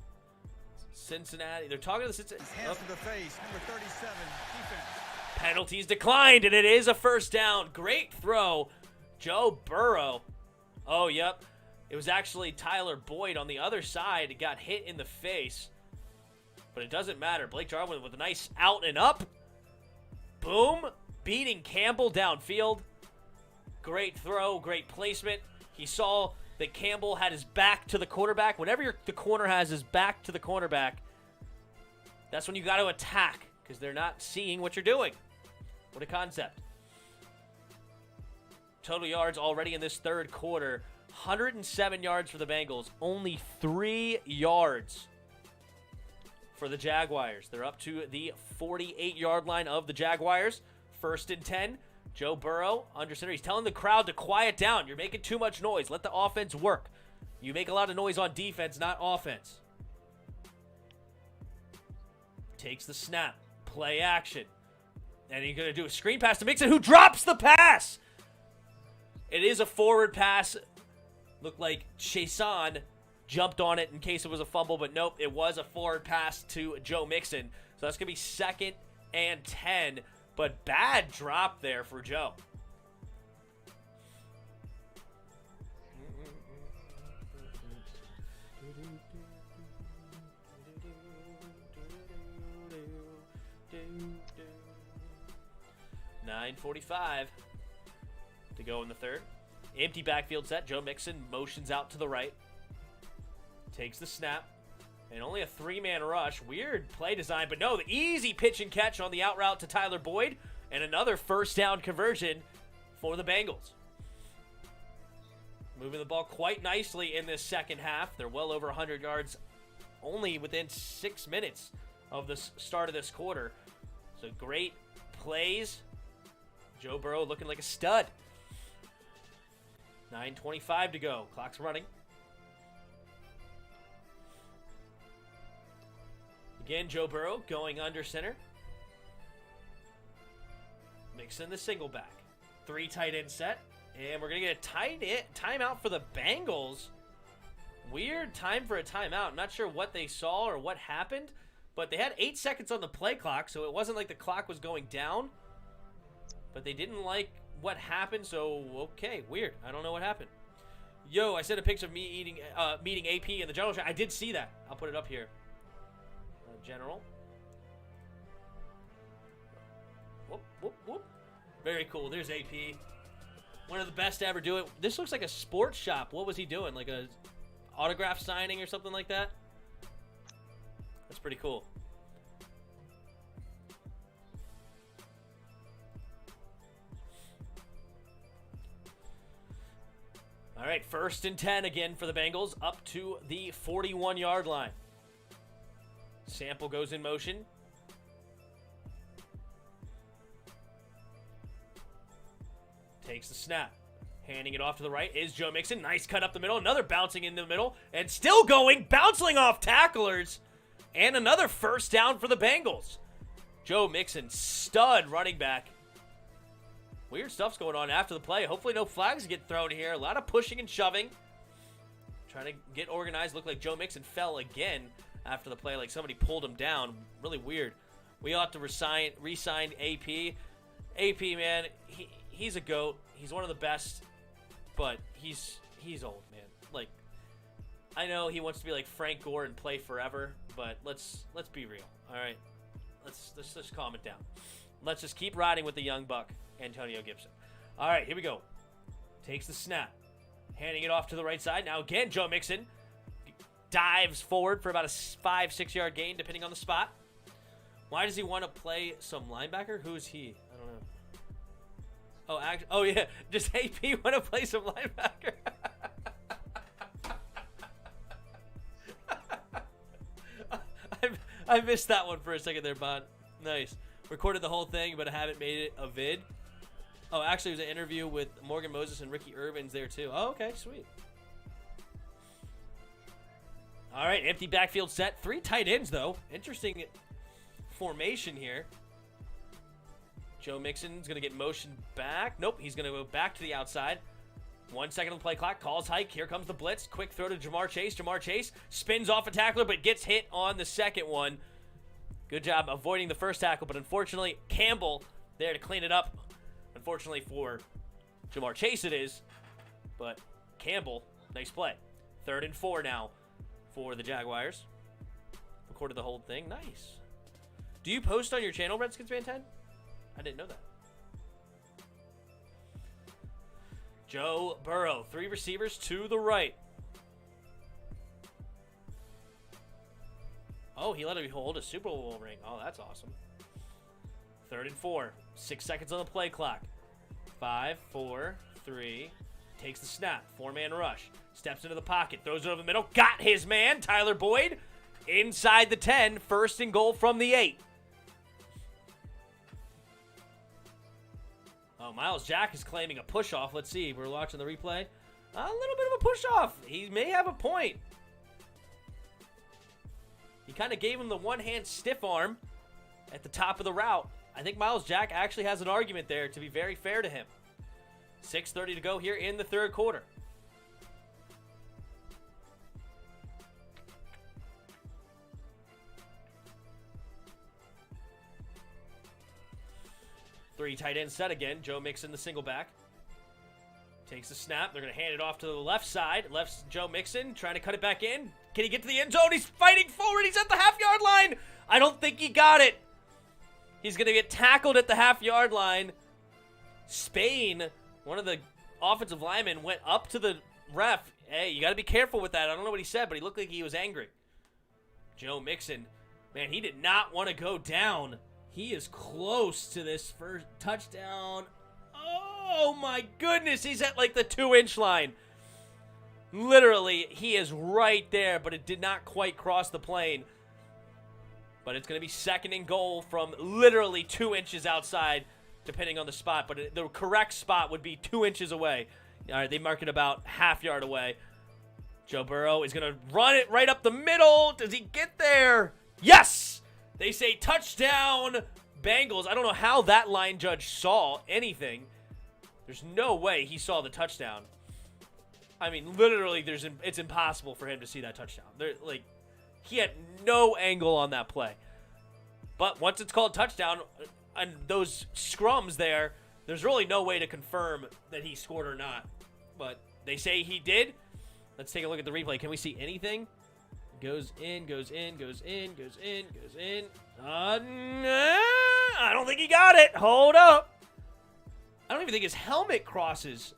S2: Cincinnati. They're talking to the Cincinnati.
S7: Hands to the face, number 37, defense.
S2: Penalties declined, and it is a first down. Great throw. Joe Burrow. Oh, yep. It was actually Tyler Boyd on the other side. It got hit in the face. But it doesn't matter. Blake Jarwin with a nice out and up. Boom. Beating Campbell downfield. Great throw. Great placement. He saw that Campbell had his back to the quarterback. Whenever the corner has his back to the cornerback, that's when you got to attack because they're not seeing what you're doing. What a concept. Total yards already in this third quarter. 107 yards for the Bengals. Only 3 yards for the Jaguars. They're up to the 48-yard line of the Jaguars. 1st and 10. Joe Burrow, under center. He's telling the crowd to quiet down. You're making too much noise. Let the offense work. You make a lot of noise on defense, not offense. Takes the snap. Play action. And he's going to do a screen pass to Mixon, who drops the pass. It is a forward pass. Looked like Chason jumped on it in case it was a fumble, but nope, it was a forward pass to Joe Mixon. So that's going to be 2nd and 10, but bad drop there for Joe. .9:45 to go in the third. Empty backfield set. Joe Mixon motions out to the right. Takes the snap. And only a 3-man rush. Weird play design, but no, the easy pitch and catch on the out route to Tyler Boyd. And another first down conversion for the Bengals. Moving the ball quite nicely in this second half. They're well over 100 yards only within 6 minutes of the start of this quarter. So great plays. Joe Burrow looking like a stud. 9:25 to go. Clock's running. Again, Joe Burrow going under center. Mixing the single back. 3 tight end set. And we're going to get a timeout for the Bengals. Weird time for a timeout. I'm not sure what they saw or what happened. But they had 8 seconds on the play clock, so it wasn't like the clock was going down. But they didn't like what happened, so okay, weird. I don't know what happened. Yo, I sent a picture of me meeting AP in the general. I did see that. I'll put it up here. General. Whoop, whoop, whoop. Very cool. There's AP. One of the best to ever do it. This looks like a sports shop. What was he doing? Like a autograph signing or something like that? That's pretty cool. All right, 1st and 10 again for the Bengals, up to the 41-yard line. Sample goes in motion. Takes the snap. Handing it off to the right is Joe Mixon. Nice cut up the middle. Another bouncing in the middle. And still going. Bouncing off tacklers. And another first down for the Bengals. Joe Mixon, stud running back. Weird stuff's going on after the play. Hopefully no flags get thrown here. A lot of pushing and shoving. Trying to get organized. Looked like Joe Mixon fell again after the play, like somebody pulled him down. Really weird. We ought to re-sign AP. AP, man, he's a GOAT. He's one of the best, but he's old, man. Like, I know he wants to be like Frank Gore and play forever, but let's be real. All right, let's just calm it down. Let's just keep riding with the young buck, Antonio Gibson. All right, here we go. Takes the snap, handing it off to the right side. Now again, Joe Mixon dives forward for about a 5-6 yard gain, depending on the spot. Why does he want to play some linebacker? Who is he? I don't know. Oh, yeah. Does AP want to play some linebacker? I missed that one for a second there, Bond. Nice. Recorded the whole thing, but I haven't made it a vid. Oh, actually, it was an interview with Morgan Moses and Ricky Irvin's there, too. Oh, okay. Sweet. All right, empty backfield set. 3 tight ends, though. Interesting formation here. Joe Mixon's going to get motioned back. Nope, he's going to go back to the outside. 1 second on the play clock. Calls hike. Here comes the blitz. Quick throw to Jamar Chase. Jamar Chase spins off a tackler, but gets hit on the second one. Good job avoiding the first tackle, but unfortunately, Campbell there to clean it up. Unfortunately for Jamar Chase it is, but Campbell, nice play. 3rd and 4 now for the Jaguars. Recorded the whole thing. Nice. Do you post on your channel, Redskins Fan 10? I didn't know that. Joe Burrow, 3 receivers to the right. Oh, he let him hold a Super Bowl ring. Oh, that's awesome. 3rd and 4. 6 seconds on the play clock. 5, 4, 3. Takes the snap. 4-man rush. Steps into the pocket. Throws it over the middle. Got his man, Tyler Boyd. Inside the 10. 1st and goal from the 8. Oh, Miles Jack is claiming a push-off. Let's see. We're watching the replay. A little bit of a push-off. He may have a point. He kind of gave him the one-hand stiff arm at the top of the route. I think Miles Jack actually has an argument there, to be very fair to him. 6:30 to go here in the 3rd quarter. Three tight end set again. Joe Mixon, the single back. Takes the snap. They're going to hand it off to the left side. Left Joe Mixon trying to cut it back in. Can he get to the end zone? He's fighting forward. He's at the half-yard line. I don't think he got it. He's going to get tackled at the half-yard line. Spain, one of the offensive linemen, went up to the ref. Hey, you got to be careful with that. I don't know what he said, but he looked like he was angry. Joe Mixon, man, he did not want to go down. He is close to this first touchdown. Oh, my goodness. He's at like the 2-inch line. Literally, he is right there, but it did not quite cross the plane. But it's going to be 2nd and goal from literally 2 inches outside, depending on the spot. But the correct spot would be 2 inches away. All right, they mark it about half-yard away. Joe Burrow is going to run it right up the middle. Does he get there? Yes! They say touchdown, Bengals. I don't know how that line judge saw anything. There's no way he saw the touchdown. I mean, literally, it's impossible for him to see that touchdown. He had no angle on that play. But once it's called touchdown, and those scrums there's really no way to confirm that he scored or not. But they say he did. Let's take a look at the replay. Can we see anything? Goes in, goes in, goes in, goes in, goes in. I don't think he got it. Hold up. I don't even think his helmet crosses.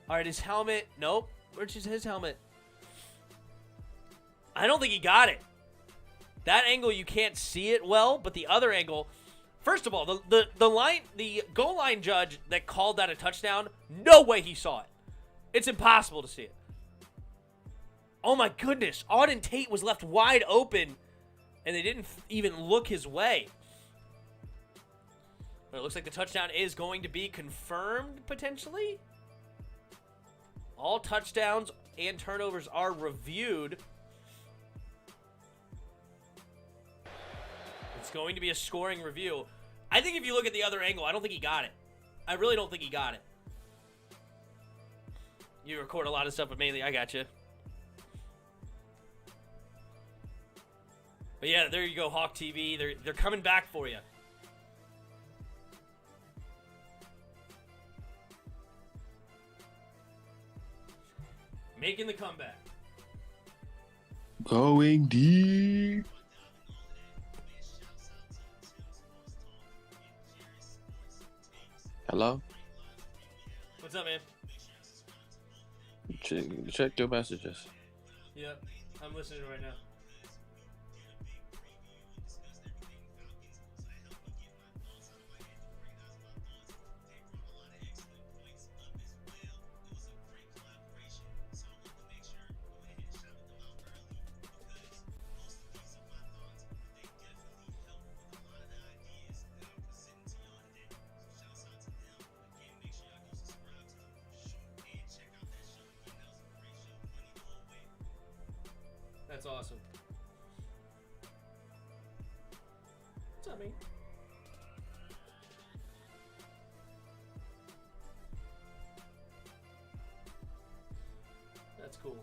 S2: All right, his helmet. Nope. Where's his helmet? I don't think he got it. That angle, you can't see it well, but the other angle, first of all, the goal line judge that called that a touchdown, no way he saw it. It's impossible to see it. Oh my goodness, Auden Tate was left wide open, and they didn't even look his way. But it looks like the touchdown is going to be confirmed, potentially. All touchdowns and turnovers are reviewed. It's going to be a scoring review. I think if you look at the other angle, I don't think he got it. I really don't think he got it. You record a lot of stuff, but mainly I got you. But yeah, there you go, Hawk TV. They're coming back for you. Making the comeback.
S3: Going deep. Hello?
S2: What's up, man?
S3: Check your messages.
S2: Yep, I'm listening right now. That's awesome. What's up, man? That's cool.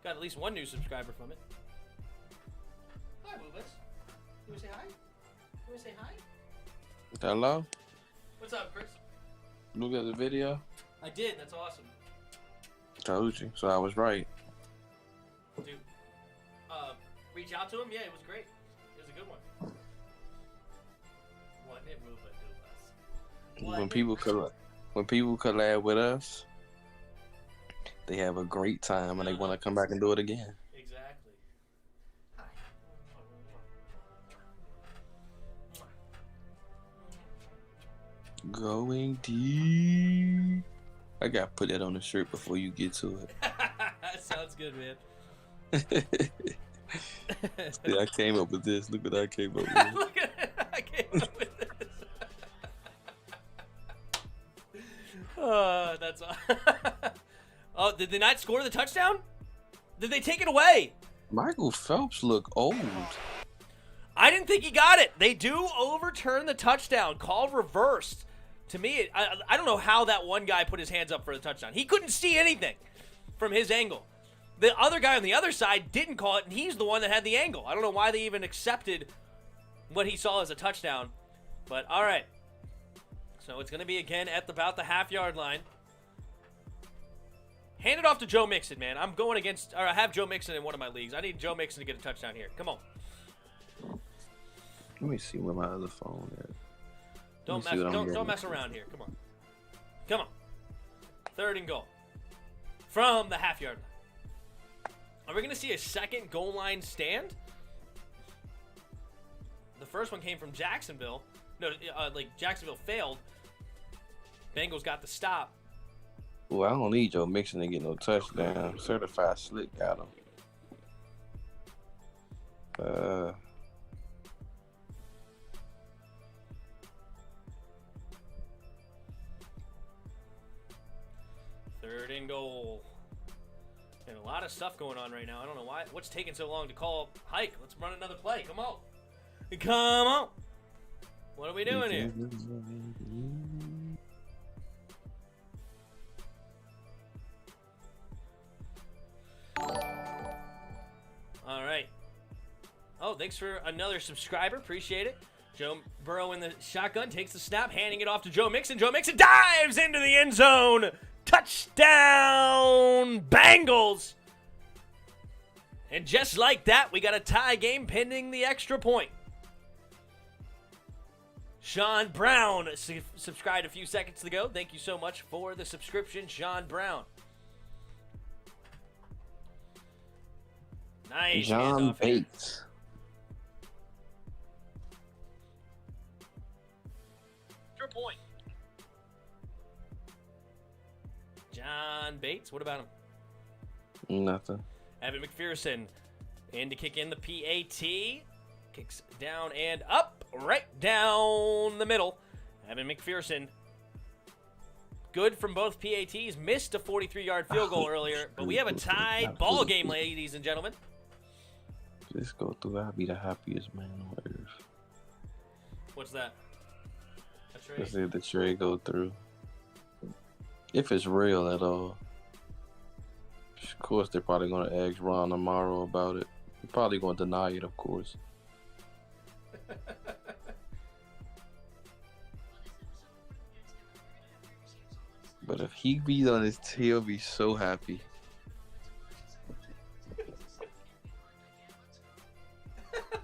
S2: Got at least one new subscriber from it. Hi, Boobas. You wanna say hi? You wanna say hi?
S3: Hello?
S2: What's up, Chris?
S3: Look at the video.
S2: I did. That's awesome.
S3: Told you. So I was right.
S2: Dude, reach out to him? Yeah, it was great. It was a good one. Wasn't it, Boobas?
S3: When people collab with us, they have a great time and they want to come back and do it again.
S2: Exactly. Hi.
S3: Going deep. I gotta put that on the shirt before you get to it.
S2: That sounds good, man.
S3: See, I came up with this. Look what I came up with.
S2: Look at it. I came up with this. Oh, that's Oh, did they not score the touchdown? Did they take it away?
S3: Michael Phelps look old.
S2: I didn't think he got it. They do overturn the touchdown. Call reversed. To me, I don't know how that one guy put his hands up for the touchdown. He couldn't see anything from his angle. The other guy on the other side didn't call it, and he's the one that had the angle. I don't know why they even accepted what he saw as a touchdown. But, all right. So it's going to be, again, at about the half-yard line. Hand it off to Joe Mixon, man. I'm going against, or I have Joe Mixon in one of my leagues. I need Joe Mixon to get a touchdown here. Come on.
S3: Let me see where my other phone is.
S2: Don't mess around here. Come on. Come on. 3rd and goal. From the half-yard line. Are we going to see a second goal line stand? The first one came from Jacksonville. No, Jacksonville failed. Bengals got the stop.
S3: Well, I don't need Joe Mixon to get no touchdown. Certified slick got him.
S2: Third and goal. And a lot of stuff going on right now. I don't know why. What's taking so long to call hike? Let's run another play. Come on. Come on. What are we doing here? All right. Oh, thanks for another subscriber. Appreciate it. Joe Burrow in the shotgun takes the snap, handing it off to Joe Mixon. Joe Mixon dives into the end zone. Touchdown, Bengals. And just like that, we got a tie game pending the extra point. Sean Brown subscribed a few seconds ago. Thank you so much for the subscription, Sean Brown. Nice.
S3: John Bates.
S2: Extra point. John Bates. What about him?
S3: Nothing.
S2: Evan McPherson in to kick in the PAT. Kicks down and up. Right down the middle. Evan McPherson. Good from both PATs. Missed a 43-yard field goal earlier, but we have a tied ball game, ladies and gentlemen.
S3: Just go through. I'll be the happiest man on earth.
S2: What's that? A trade?
S3: Let's see the trade go through. If it's real at all. Of course, they're probably going to ask Ron tomorrow about it. They're probably going to deny it, of course. But if he be on his tail, he'll be so happy.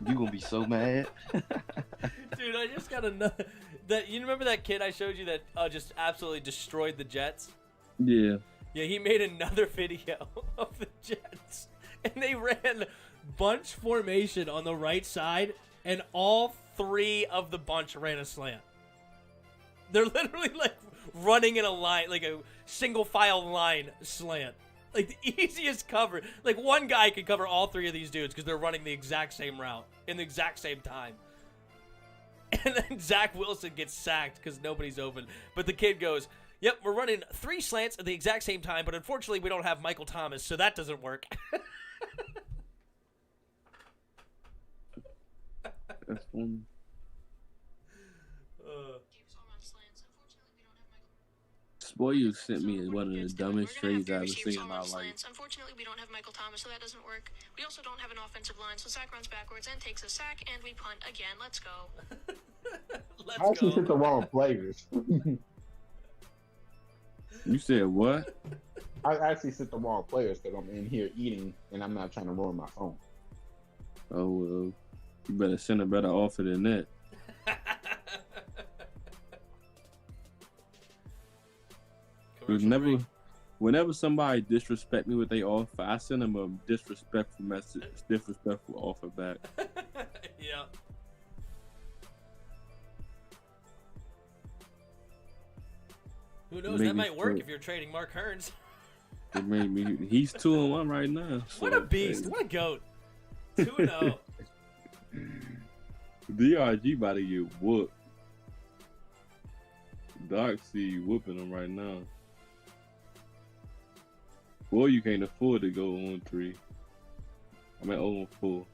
S3: You gonna be so mad.
S2: Dude, I just got that. You remember that kid I showed you that just absolutely destroyed the Jets?
S3: Yeah.
S2: Yeah, he made another video of the Jets, and they ran bunch formation on the right side, and all three of the bunch ran a slant. They're literally like running in a line, like a single file line slant. Like the easiest cover. Like one guy could cover all three of these dudes because they're running the exact same route in the exact same time. And then Zach Wilson gets sacked because nobody's open. But the kid goes, yep, we're running 3 slants at the exact same time, but unfortunately we don't have Michael Thomas, so that doesn't work.
S3: That's funny. Boy, you sent me one of the dumbest trades I've ever seen in my life.
S8: Unfortunately, we don't have Michael Thomas, so that doesn't work. We also don't have an offensive line, so Zach runs backwards and takes a sack, and we punt again. Let's go.
S4: I actually hit the wrong players.
S3: You said what?
S4: I actually sent the wrong players because I'm in here eating and I'm not trying to ruin my phone.
S3: Oh, well, you better send a better offer than that. Whenever somebody disrespect me with their offer, I send them a disrespectful message, disrespectful offer back.
S2: Yeah. Who knows? That might work if you're trading Mark Hearns.
S3: It made me. He's 2-1 right now. So
S2: what a beast! What a goat! 2-0.
S3: DRG about to get whooped. Doc see whooping him right now. Boy, you can't afford to go 0-3. I mean 0-4.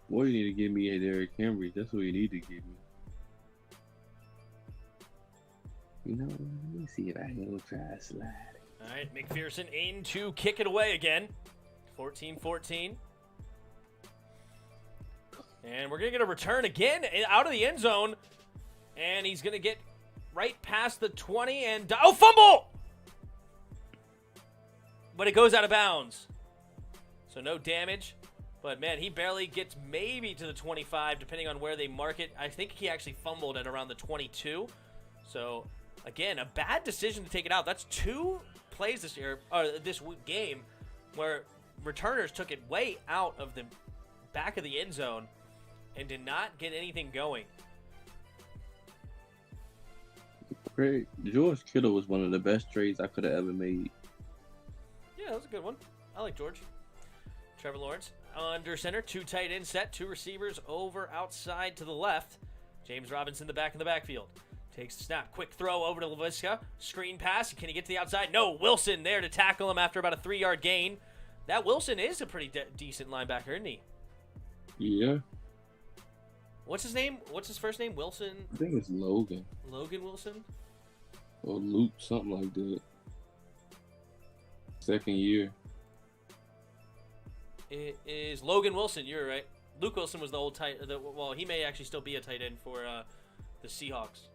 S3: Boy, you need to give me a Derrick Henry. That's what you need to give me. You know, let me see if I can go try a slide.
S2: All right, McPherson in to kick it away again. 14-14. And we're going to get a return again out of the end zone. And he's going to get right past the 20 and... Oh, fumble! But it goes out of bounds. So no damage. But, man, he barely gets maybe to the 25, depending on where they mark it. I think he actually fumbled at around the 22. So, again, a bad decision to take it out. That's 2 plays this year, or this game, where returners took it way out of the back of the end zone and did not get anything going.
S3: Great. George Kittle was one of the best trades I could have ever made.
S2: Yeah, that was a good one. I like George. Trevor Lawrence under center, 2 tight end set, 2 receivers over outside to the left. James Robinson the back in the backfield. Takes the snap. Quick throw over to LaVisca. Screen pass. Can he get to the outside? No. Wilson there to tackle him after about a 3-yard gain. That Wilson is a pretty decent linebacker, isn't he?
S3: Yeah.
S2: What's his name? What's his first name? Wilson?
S3: I think it's Logan.
S2: Logan Wilson?
S3: Or Luke, something like that. 2nd year.
S2: It is Logan Wilson. You're right. Luke Wilson was the old tight. Well, he may actually still be a tight end for the Seahawks.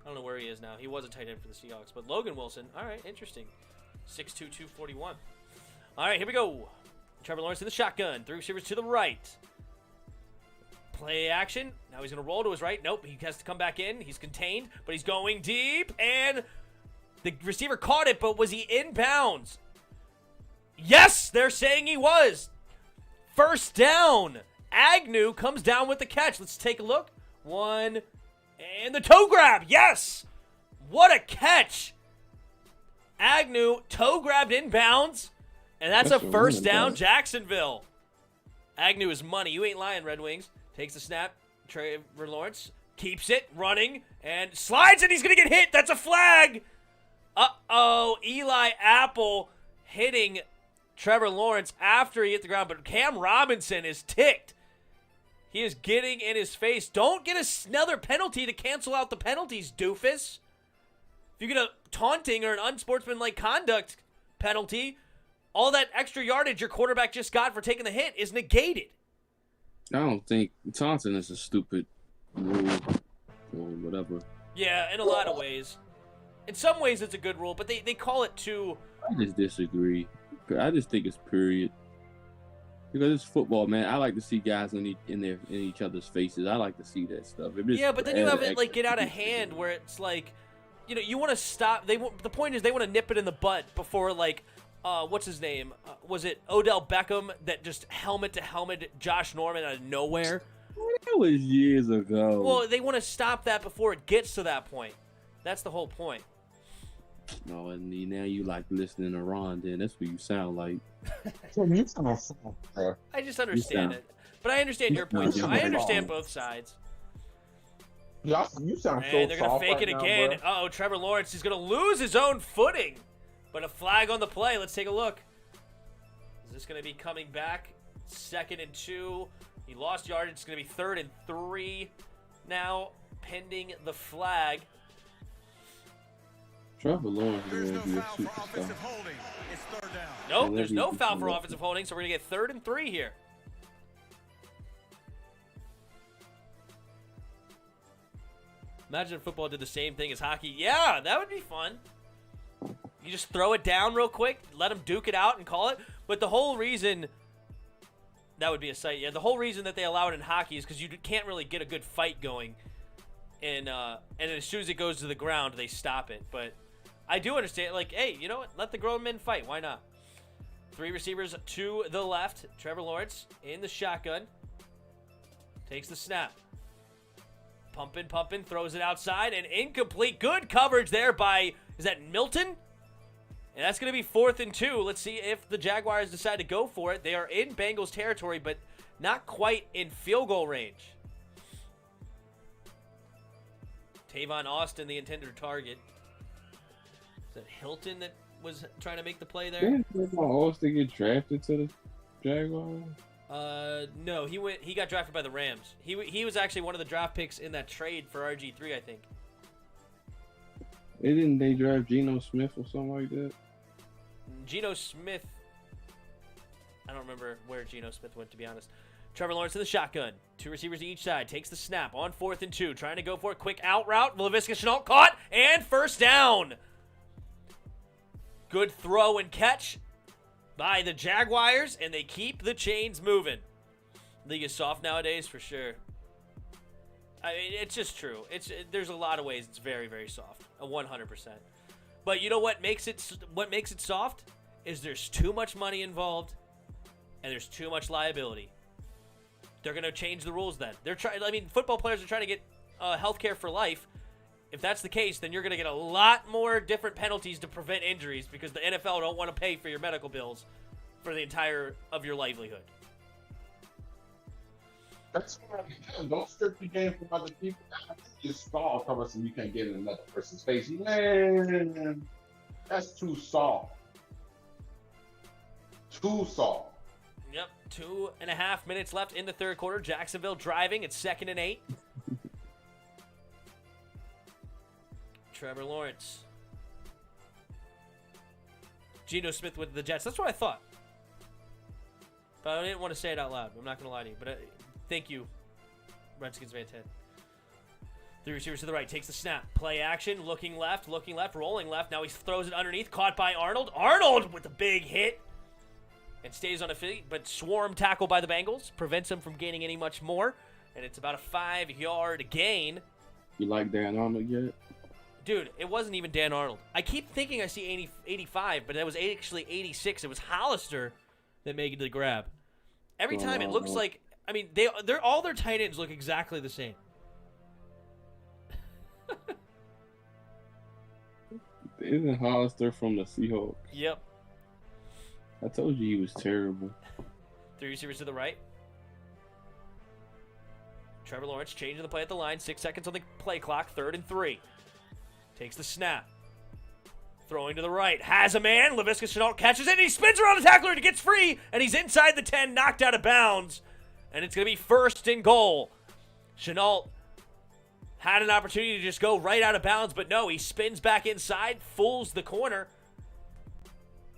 S2: I don't know where he is now. He was a tight end for the Seahawks. But Logan Wilson, all right, interesting. 6'2", 241. All right, here we go. Trevor Lawrence in the shotgun. 3 receivers to the right. Play action. Now he's going to roll to his right. Nope, he has to come back in. He's contained, but he's going deep. And the receiver caught it, but was he in bounds? Yes, they're saying he was. First down. Agnew comes down with the catch. Let's take a look. 1, and the toe grab. Yes. What a catch. Agnew toe grabbed in bounds, and that's a first down, Jacksonville. Agnew is money. You ain't lying, Red Wings. Takes the snap. Trevor Lawrence keeps it, running, and slides, and he's going to get hit. That's a flag. Uh-oh. Eli Apple hitting Trevor Lawrence after he hit the ground, but Cam Robinson is ticked. He is getting in his face. Don't get another penalty to cancel out the penalties, doofus. If you get a taunting or an unsportsmanlike conduct penalty, all that extra yardage your quarterback just got for taking the hit is negated.
S3: I don't think taunting is a stupid rule or whatever.
S2: Yeah, in a lot of ways. In some ways, it's a good rule, but they call it too.
S3: I just disagree. I just think it's period. Because it's football, man. I like to see guys in each other's faces. I like to see that stuff.
S2: Yeah, but then you have it like get out of hand where it's like, you want to stop. The point is they want to nip it in the butt before what's his name? Was it Odell Beckham that just helmet to helmet Josh Norman out of nowhere?
S3: That was years ago.
S2: Well, they want to stop that before it gets to that point. That's the whole point.
S3: No, and now you like listening to Ron. Then that's what you sound like.
S2: I just understand it, but I understand your point too. I understand both sides.
S4: Yeah, you sound so
S2: And they're gonna
S4: soft
S2: fake
S4: right
S2: it
S4: now,
S2: again.
S4: bro.
S2: Uh-oh, Trevor Lawrence is gonna lose his own footing, but a flag on the play. Let's take a look. Is this gonna be coming back? 2nd and 2. He lost yardage. It's gonna be 3rd and 3 now, pending the flag.
S3: Trevor Lawrence
S7: There's
S3: is
S7: no
S3: going to be a
S7: foul for
S3: superstar.
S7: offensive holding. It's 3rd down.
S2: Nope,
S3: Whenever
S2: there's no
S3: you
S2: foul
S3: do
S2: for
S3: that.
S2: offensive holding, so we're gonna get 3rd and 3 here. Imagine if football did the same thing as hockey. Yeah, that would be fun. You just throw it down real quick, let them duke it out and call it. But the whole reason that would be a sight. Yeah, the whole reason that they allow it in hockey is because you can't really get a good fight going. And as soon as it goes to the ground, they stop it. But I do understand, like, hey, you know what? Let the grown men fight. Why not? 3 receivers to the left. Trevor Lawrence in the shotgun. Takes the snap. Pumping, throws it outside, and incomplete. Good coverage there by, is that Milton? And that's going to be 4th and 2. Let's see if the Jaguars decide to go for it. They are in Bengals territory, but not quite in field goal range. Tavon Austin, the intended target. Is that Hilton that was trying to make the play there?
S3: Didn't Tavon Austin get drafted to the Jaguars?
S2: No, he got drafted by the Rams. He was actually one of the draft picks in that trade for RG3, I think.
S3: Didn't they draft Geno Smith or something like that?
S2: Geno Smith, I don't remember where Geno Smith went, to be honest. Trevor Lawrence in the shotgun. 2 receivers to each side. Takes the snap on 4th and 2. Trying to go for a quick out route. Laviska Shenault caught and 1st down. Good throw and catch by the Jaguars, and they keep the chains moving. League is soft nowadays for sure. I mean, it's just true. There's a lot of ways it's very, very soft. 100%. But you know what makes it soft is there's too much money involved and there's too much liability. They're going to change the rules then. Football players are trying to get health care for life. If that's the case, then you're going to get a lot more different penalties to prevent injuries because the NFL don't want to pay for your medical bills for the entire of your livelihood.
S4: That's why don't strip the game from other people. Just stall, cover so you can't get in another person's face. Man, that's too soft. Too soft.
S2: Yep, 2.5 minutes left in the 3rd quarter. Jacksonville driving. It's 2nd and 8. Trevor Lawrence. Geno Smith with the Jets. That's what I thought. But I didn't want to say it out loud. I'm not going to lie to you. But thank you, Redskins fan 10. 3 receivers to the right. Takes the snap. Play action. Looking left. Rolling left. Now he throws it underneath. Caught by Arnold. Arnold with a big hit. And stays on a feet. But swarm tackle by the Bengals. Prevents him from gaining any much more. And it's about a 5-yard gain.
S3: You like Dan Arnold yet?
S2: Dude, it wasn't even Dan Arnold. I keep thinking I see 85, but it was actually 86. It was Hollister that made the grab. Every time it looks like, I mean, they're all their tight ends look exactly the same.
S3: Isn't Hollister from the Seahawks?
S2: Yep.
S3: I told you he was terrible.
S2: 3 receivers to the right. Trevor Lawrence changing the play at the line. 6 seconds on the play clock. 3rd and 3. Takes the snap. Throwing to the right. Has a man. Laviska Shenault catches it. And he spins around the tackler and gets free. And he's inside the 10, knocked out of bounds. And it's going to be 1st and goal. Shenault had an opportunity to just go right out of bounds, but no, he spins back inside, fools the corner.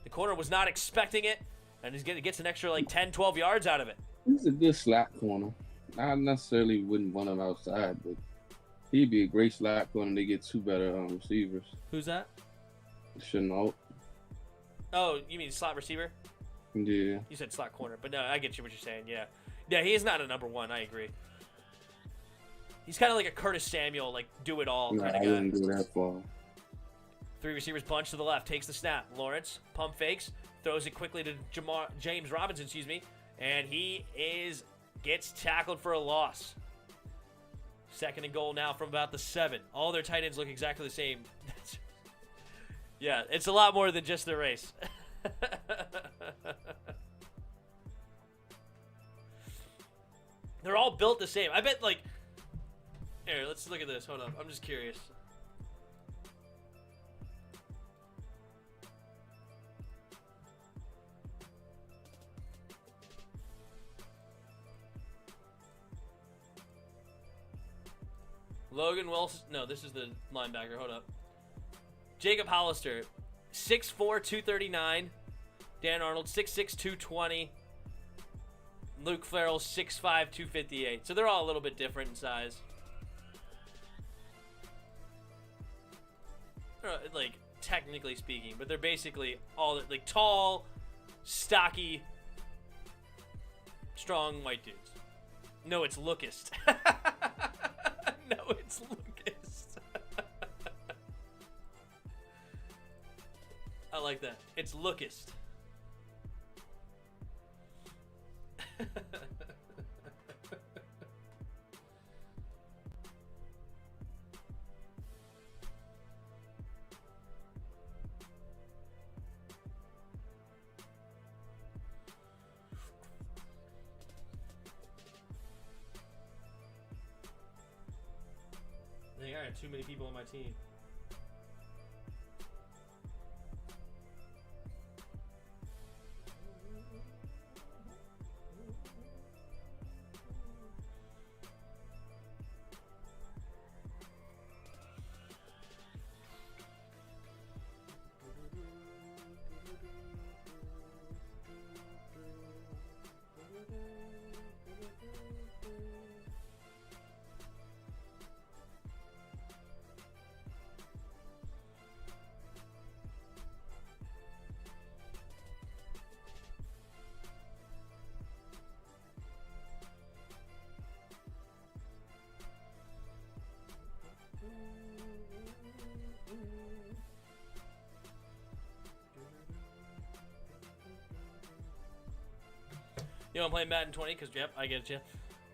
S2: The corner was not expecting it, and gets an extra 10, 12 yards out of it.
S3: He's a good slot corner. I necessarily wouldn't want him outside, but he'd be a great slot corner. They get 2 better receivers.
S2: Who's that?
S3: Shenault.
S2: Oh, you mean slot receiver?
S3: Yeah.
S2: You said slot corner, but no, I get you what you're saying, yeah. Yeah, he is not a number 1, I agree. He's kind of like a Curtis Samuel, do-it-all kind of guy.
S3: I wouldn't go that far.
S2: 3 receivers bunch to the left, takes the snap. Lawrence, pump fakes, throws it quickly to James Robinson, and he gets tackled for a loss. 2nd and goal now from about the 7. All their tight ends look exactly the same. Yeah, it's a lot more than just their race. They're all built the same. I bet, here, let's look at this. Hold on. I'm just curious. Logan Wilson. No, this is the linebacker. Hold up. Jacob Hollister, 6'4", 239. Dan Arnold, 6'6", 220. Luke Farrell, 6'5", 258. So they're all a little bit different in size. Technically speaking, but they're basically all tall, stocky, strong white dudes. No, it's Lookist. No, it's Lookist. I like that. It's Lookist. I had too many people on my team. You know, I'm playing Madden 20 because, yep, I get you.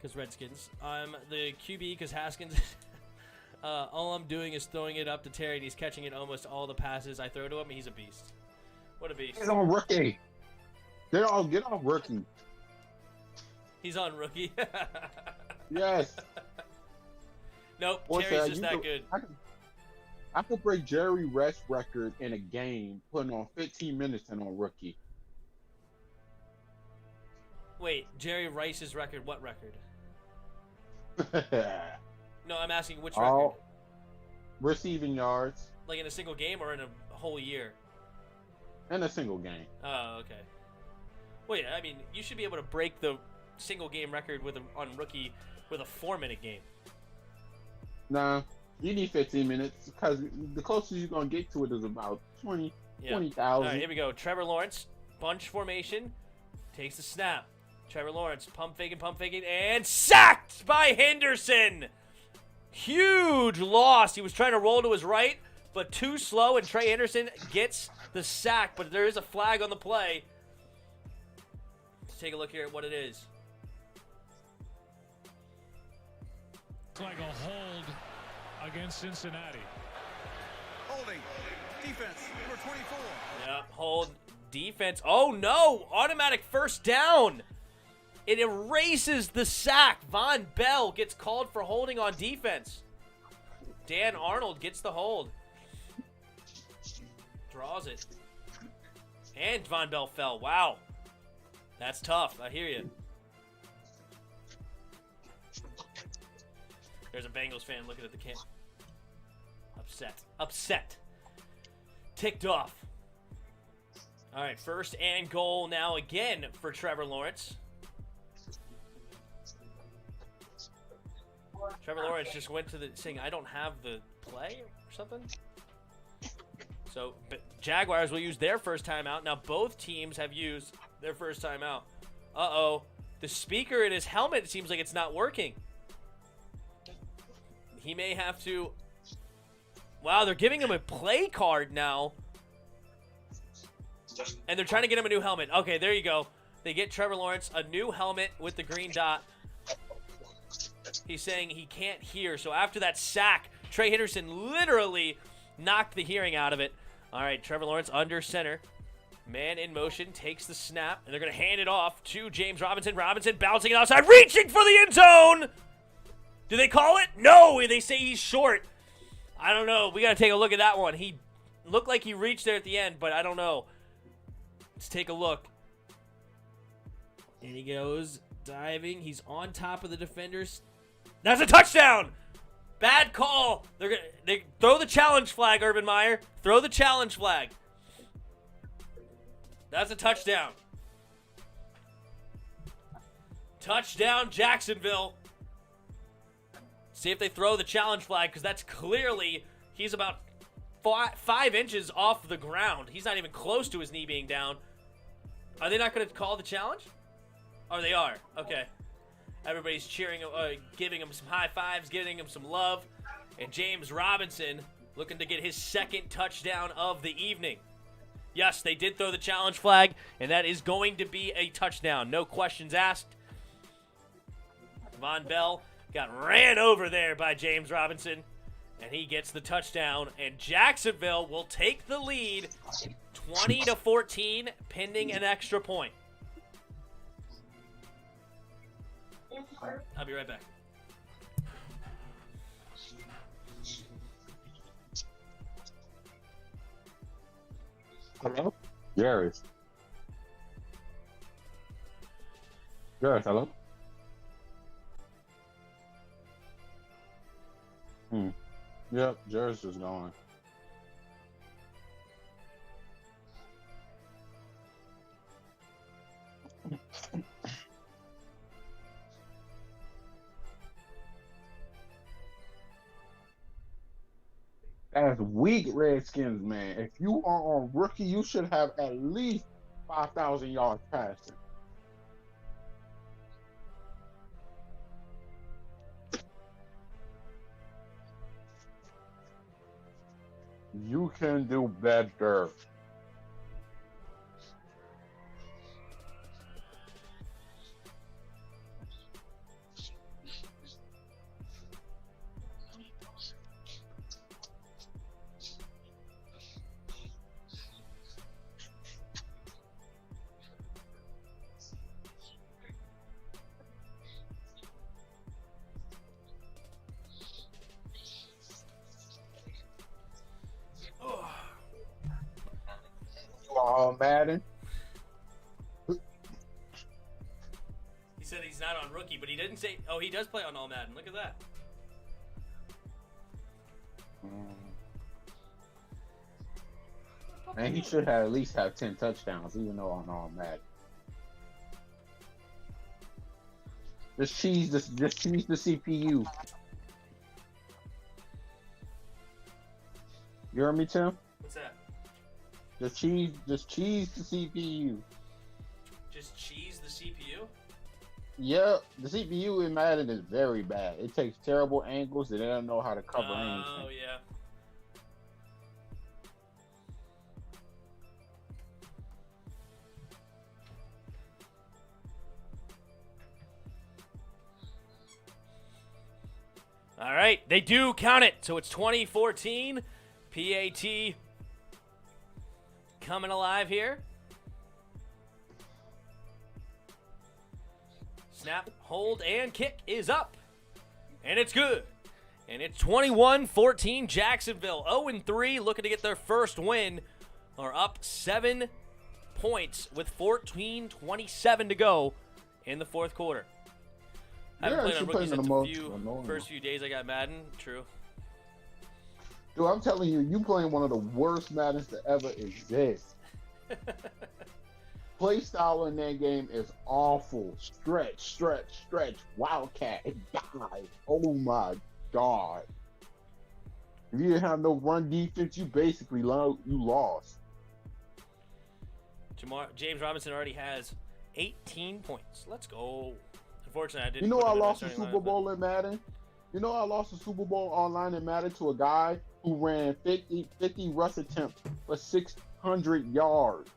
S2: Because Redskins. I'm the QB because Haskins. All I'm doing is throwing it up to Terry, and he's catching it almost all the passes I throw to him. He's a beast. What a beast.
S4: He's on rookie. Get on rookie.
S2: He's on rookie.
S4: Yes.
S2: Nope,
S4: What's
S2: Terry's
S4: that?
S2: just that good.
S4: I could break Jerry Rice's record in a game, putting on 15 minutes and on rookie.
S2: Wait, Jerry Rice's record? What record? No, I'm asking which record.
S4: Receiving yards.
S2: Like in a single game or in a whole year?
S4: In a single game.
S2: Oh, okay. Well, yeah, I mean, you should be able to break the single game record on rookie with a 4-minute game.
S4: Nah, you need 15 minutes because the closest you're going to get to it is about 20,000.
S2: All right, here we go. Trevor Lawrence, bunch formation, takes the snap. Trevor Lawrence, pump faking, and sacked by Henderson. Huge loss. He was trying to roll to his right, but too slow, and Trey Henderson gets the sack, but there is a flag on the play. Let's take a look here at what it is.
S7: Looks like a hold against Cincinnati.
S9: Holding. Defense, number 24.
S2: Yep, hold. Defense. Oh, no. Automatic first down. It erases the sack. Von Bell gets called for holding on defense. Dan Arnold gets the hold. Draws it. And Von Bell fell. Wow. That's tough. I hear you. There's a Bengals fan looking at the camera. Upset. Ticked off. All right, 1st and goal now again for Trevor Lawrence. Trevor Lawrence just went to the saying, I don't have the play or something. So Jaguars will use their first timeout. Now both teams have used their first timeout. Uh-oh. The speaker in his helmet, it seems like it's not working. He may have to... Wow, they're giving him a play card now. And they're trying to get him a new helmet. Okay, there you go. They get Trevor Lawrence a new helmet with the green dot. He's saying he can't hear. So after that sack, Trey Henderson literally knocked the hearing out of it. All right, Trevor Lawrence under center. Man in motion, takes the snap, and they're going to hand it off to James Robinson. Robinson bouncing it outside, reaching for the end zone. Do they call it? No, they say he's short. I don't know. We got to take a look at that one. He looked like he reached there at the end, but I don't know. Let's take a look. And he goes diving. He's on top of the defenders. That's a touchdown. Bad call. They throw the challenge flag, Urban Meyer. Throw the challenge flag. That's a touchdown. Touchdown, Jacksonville. See if they throw the challenge flag, because that's clearly, he's about 5 inches off the ground. He's not even close to his knee being down. Are they not going to call the challenge? Oh, they are. Okay. Everybody's cheering, giving him some high fives, giving him some love. And James Robinson looking to get his 2nd touchdown of the evening. Yes, they did throw the challenge flag, and that is going to be a touchdown. No questions asked. Von Bell got ran over there by James Robinson, and he gets the touchdown. And Jacksonville will take the lead 20-14, pending an extra point. I'll be right back.
S4: Hello? Jairus, hello? Yep, Jairus is gone. That's weak, Redskins, man. If you are on rookie, you should have at least 5,000 yards passing. You can do better. Madden.
S2: He said he's not on rookie, but he didn't say. Oh, he does play on all Madden. Look at that.
S4: And he should have at least have 10 touchdowns, even though on all Madden. Just cheese the CPU. You heard me, Tim?
S2: What's that?
S4: Just cheese the CPU.
S2: Just cheese the CPU?
S4: Yeah, the CPU in Madden is very bad. It takes terrible angles and they don't know how to cover anything.
S2: Oh, yeah. All right, they do count it. So it's 2014. PAT coming alive here. Snap, hold, and kick is up. And it's good. And it's 21-14 Jacksonville. 0-3, looking to get their first win. Are up 7 points with 14:27 to go in the fourth quarter. I haven't played on rookies in the first few days I got Madden. True.
S4: Dude, I'm telling you, you playing one of the worst Maddens to ever exist. Play style in that game is awful. Stretch. Wildcat. Dive. Oh my God. If you didn't have no run defense, you basically lost.
S2: James Robinson already has 18 points. Let's go. Unfortunately, I didn't.
S4: You know I lost the Super Bowl in Madden? You know I lost the Super Bowl online in Madden to a guy who ran 50 rush attempts for 600 yards.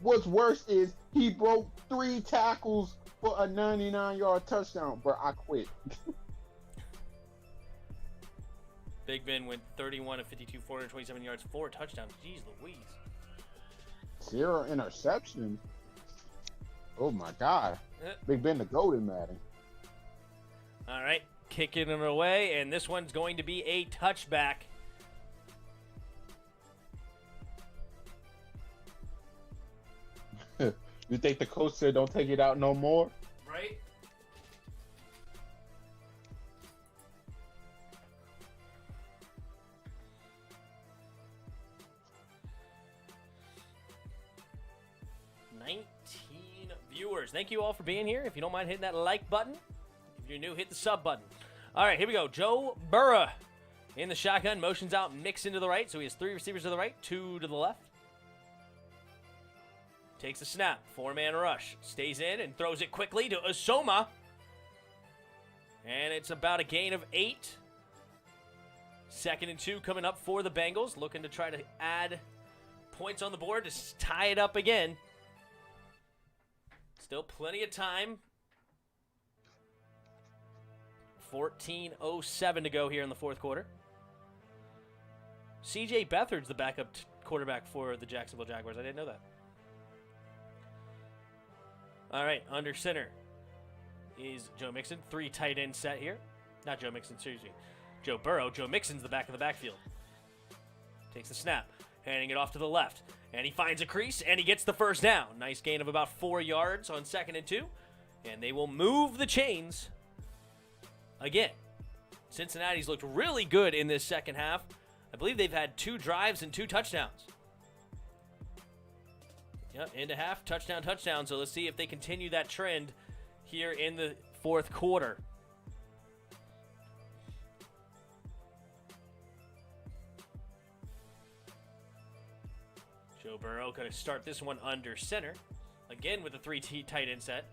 S4: What's worse is he broke 3 tackles for a 99-yard touchdown, but I quit.
S2: Big Ben went 31 of 52, 427 yards, 4 touchdowns. Jeez Louise.
S4: 0 interceptions. Oh my God. Big Ben the GOAT in Madden.
S2: All right, kicking it away, and this one's going to be a touchback.
S4: You think the coach said don't take it out no more?
S2: Right? Viewers, thank you all for being here. If you don't mind hitting that like button, if you're new, hit the sub button. All right, here we go. Joe Burrow in the shotgun, motions out, mix into the right. So he has 3 receivers to the right, 2 to the left. Takes the snap, 4-man rush, stays in and throws it quickly to Usoma. And it's about a gain of 8. 2nd and 2 coming up for the Bengals, looking to try to add points on the board to tie it up again. Still plenty of time. 14:07 to go here in the fourth quarter. C.J. Beathard's the backup quarterback for the Jacksonville Jaguars. I didn't know that. All right, under center is Joe Mixon. 3 tight end set here. Not Joe Mixon, seriously. Joe Burrow. Joe Mixon's the back of the backfield. Takes the snap, handing it off to the left. And he finds a crease, and he gets the first down. Nice gain of about 4 yards on 2nd and 2. And they will move the chains again. Cincinnati's looked really good in this second half. I believe they've had 2 drives and 2 touchdowns. Yep, into half, touchdown. So let's see if they continue that trend here in the fourth quarter. Joe Burrow going to start this one under center. Again with a 3 tight end set.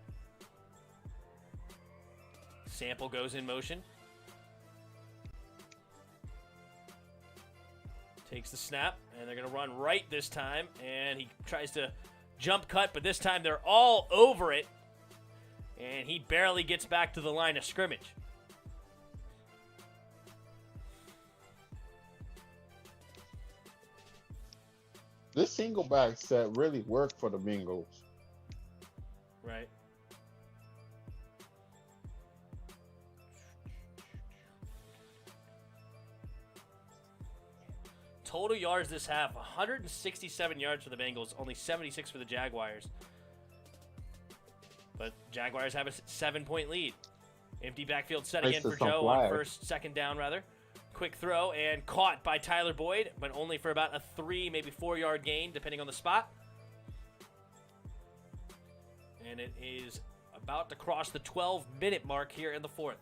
S2: Sample goes in motion. Takes the snap, and they're going to run right this time. And he tries to jump cut, but this time they're all over it. And he barely gets back to the line of scrimmage.
S4: This single back set really worked for the Bengals.
S2: Right. Total yards this half, 167 yards for the Bengals, only 76 for the Jaguars. But Jaguars have a 7-point lead. Empty backfield set again for Joe on second down, rather. Quick throw and caught by Tyler Boyd, but only for about a 3, maybe 4-yard gain, depending on the spot. And it is about to cross the 12-minute mark here in the fourth.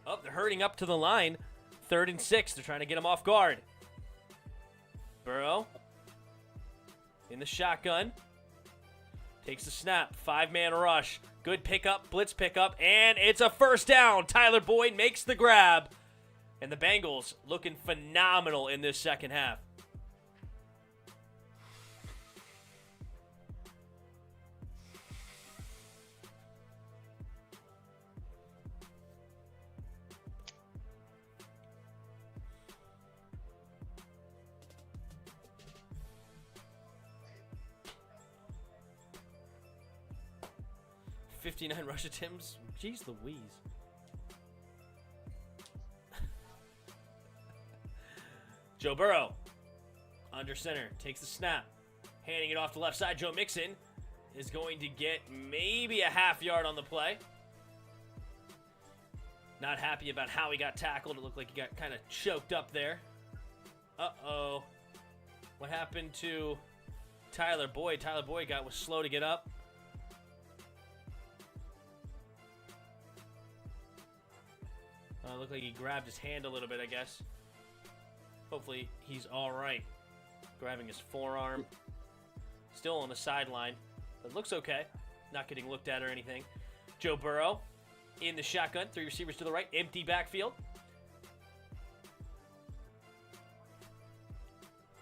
S2: Oh, they're hurrying up to the line. 3rd and 6. They're trying to get him off guard. Burrow in the shotgun. Takes the snap. 5-man rush. Good pickup. Blitz pickup. And it's a first down. Tyler Boyd makes the grab. And the Bengals looking phenomenal in this second half. 59 rush attempts. Jeez Louise. Joe Burrow, under center, takes the snap. Handing it off to left side. Joe Mixon is going to get maybe a half yard on the play. Not happy about how he got tackled. It looked like he got kind of choked up there. Uh-oh. What happened to Tyler Boyd? Tyler Boyd was slow to get up. Looked like he grabbed his hand a little bit, I guess. Hopefully he's all right. Grabbing his forearm. Still on the sideline, but looks okay. Not getting looked at or anything. Joe Burrow in the shotgun. 3 receivers to the right. Empty backfield.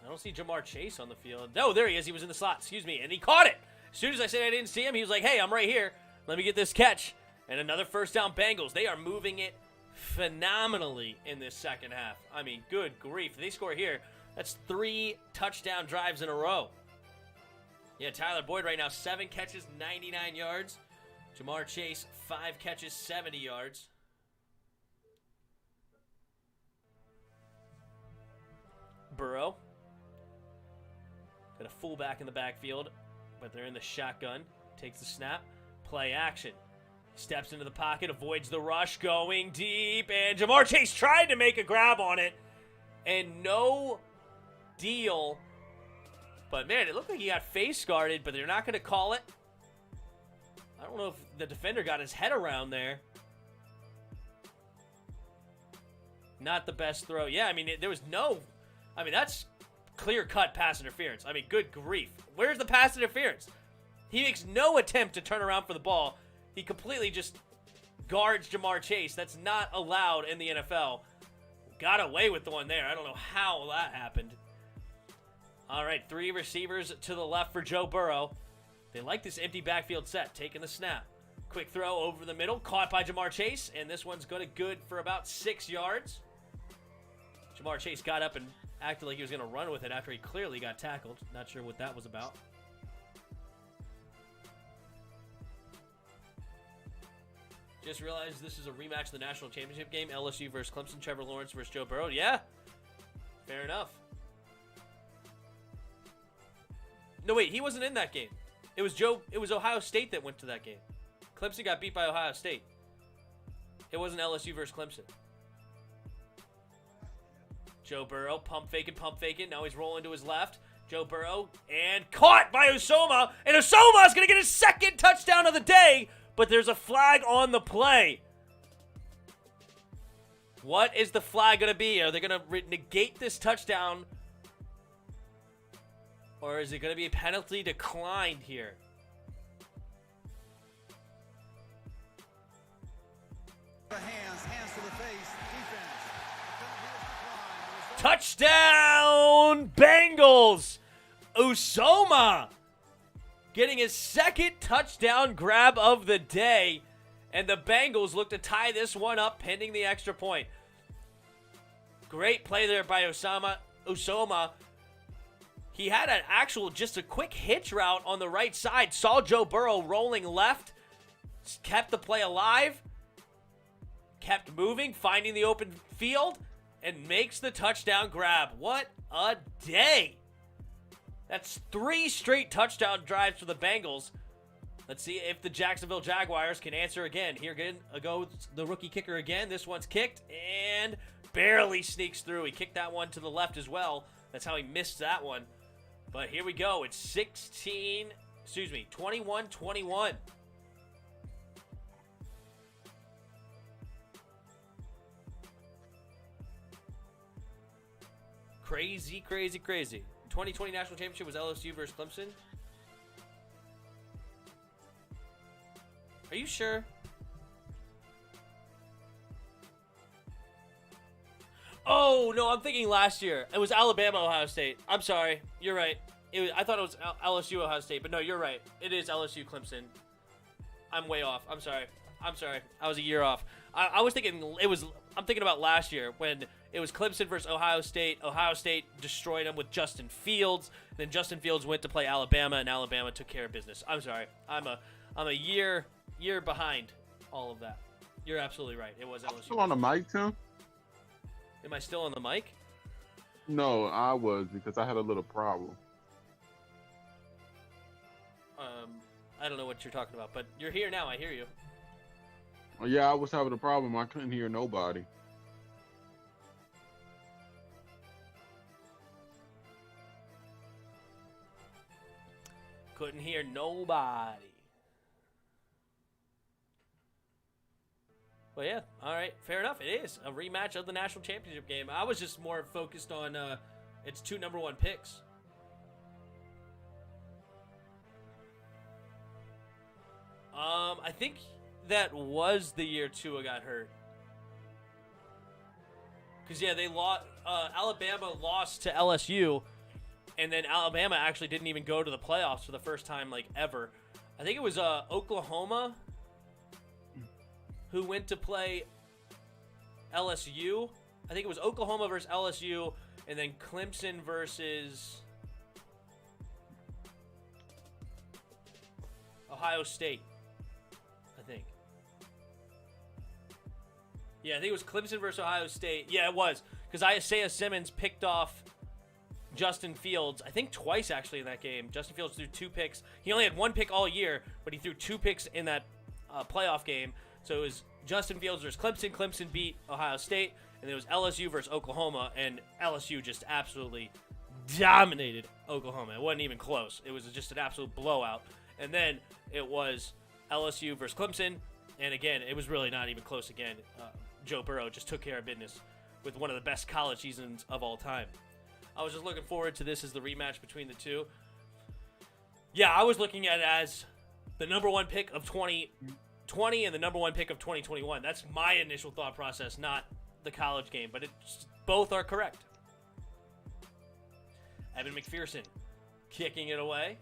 S2: I don't see Jamar Chase on the field. No, there he is. He was in the slot. Excuse me. And he caught it. As soon as I said I didn't see him, he was like, hey, I'm right here. Let me get this catch. And another first down Bengals. They are moving it phenomenally in this second half. I mean, good grief. If they score here, that's 3 touchdown drives in a row. Yeah, Tyler Boyd right now, 7 catches, 99 yards. Jamar Chase, 5 catches, 70 yards. Burrow. Got a fullback in the backfield, but they're in the shotgun. Takes the snap. Play action. Steps into the pocket, avoids the rush, going deep, and Jamar Chase tried to make a grab on it, and no deal. But, man, it looked like he got face guarded, but they're not going to call it. I don't know if the defender got his head around there. Not the best throw. Yeah, I mean, there was no... I mean, that's clear-cut pass interference. I mean, good grief. Where's the pass interference? He makes no attempt to turn around for the ball. He completely just guards Jamar Chase. That's not allowed in the NFL. Got away with the one there. I don't know how that happened. All right, 3 receivers to the left for Joe Burrow. They like this empty backfield set, taking the snap. Quick throw over the middle, caught by Jamar Chase, and this one's good for about 6 yards. Jamar Chase got up and acted like he was going to run with it after he clearly got tackled. Not sure what that was about. Just realized this is a rematch of the national championship game. LSU versus Clemson, Trevor Lawrence versus Joe Burrow. Yeah, fair enough. No, wait, he wasn't in that game. It was Ohio State that went to that game. Clemson got beat by Ohio State. It wasn't LSU versus Clemson. Joe Burrow, pump faking. Now he's rolling to his left. Joe Burrow, and caught by Usoma. And Usoma is going to get his 2nd touchdown of the day, but there's a flag on the play. What is the flag going to be? Are they going to negate this touchdown? Or is it going to be a penalty declined here?
S9: Hands to the face, defense.
S2: Touchdown, Bengals! Usoma getting his 2nd touchdown grab of the day. And the Bengals look to tie this one up pending the extra point. Great play there by Usoma. He had just a quick hitch route on the right side. Saw Joe Burrow rolling left. Kept the play alive. Kept moving, finding the open field. And makes the touchdown grab. What a day. That's 3 straight touchdown drives for the Bengals. Let's see if the Jacksonville Jaguars can answer again. Here again, goes the rookie kicker again. This one's kicked and barely sneaks through. He kicked that one to the left as well. That's how he missed that one. But here we go. It's 21-21. Crazy. 2020 National Championship was LSU versus Clemson. Are you sure? Oh, no, I'm thinking last year. It was Alabama, Ohio State. I'm sorry. You're right. I thought it was LSU, Ohio State. But no, you're right. It is LSU, Clemson. I'm way off. I'm sorry. I was a year off. I was thinking I'm thinking about last year when it was Clemson versus Ohio State. Ohio State destroyed them with Justin Fields. Then Justin Fields went to play Alabama, and Alabama took care of business. I'm sorry. I'm a year you're behind all of that. You're absolutely right. It was LSU.
S1: Still on the mic, Tim?
S2: Am I still on the mic?
S1: No, I was because I had a little problem.
S2: I don't know what you're talking about, but you're here now. I hear you.
S1: Oh, yeah, I was having a problem. I couldn't hear nobody.
S2: Couldn't hear nobody. Well, yeah. All right. Fair enough. It is a rematch of the national championship game. I was just more focused on its 2 number 1 picks. I think that was the year Tua got hurt. Because, yeah, they lost. Alabama lost to LSU, and then Alabama actually didn't even go to the playoffs for the first time, like, ever. I think it was Oklahoma who went to play LSU. I think it was Oklahoma versus LSU, and then Clemson versus Ohio State, I think. Yeah, I think it was Clemson versus Ohio State. Yeah, it was. Because Isaiah Simmons picked off Justin Fields, I think twice actually in that game. Justin Fields threw 2 picks. He only had 1 pick all year, but he threw 2 picks in that playoff game. So it was Justin Fields versus Clemson. Clemson beat Ohio State. And it was LSU versus Oklahoma. And LSU just absolutely dominated Oklahoma. It wasn't even close. It was just an absolute blowout. And then it was LSU versus Clemson. And again, it was really not even close again. Joe Burrow just took care of business with one of the best college seasons of all time. I was just looking forward to this as the rematch between the two. Yeah, I was looking at it as the number 1 pick of 2020 and the number 1 pick of 2021. That's my initial thought process, not the college game, but both are correct. Evan McPherson kicking it away.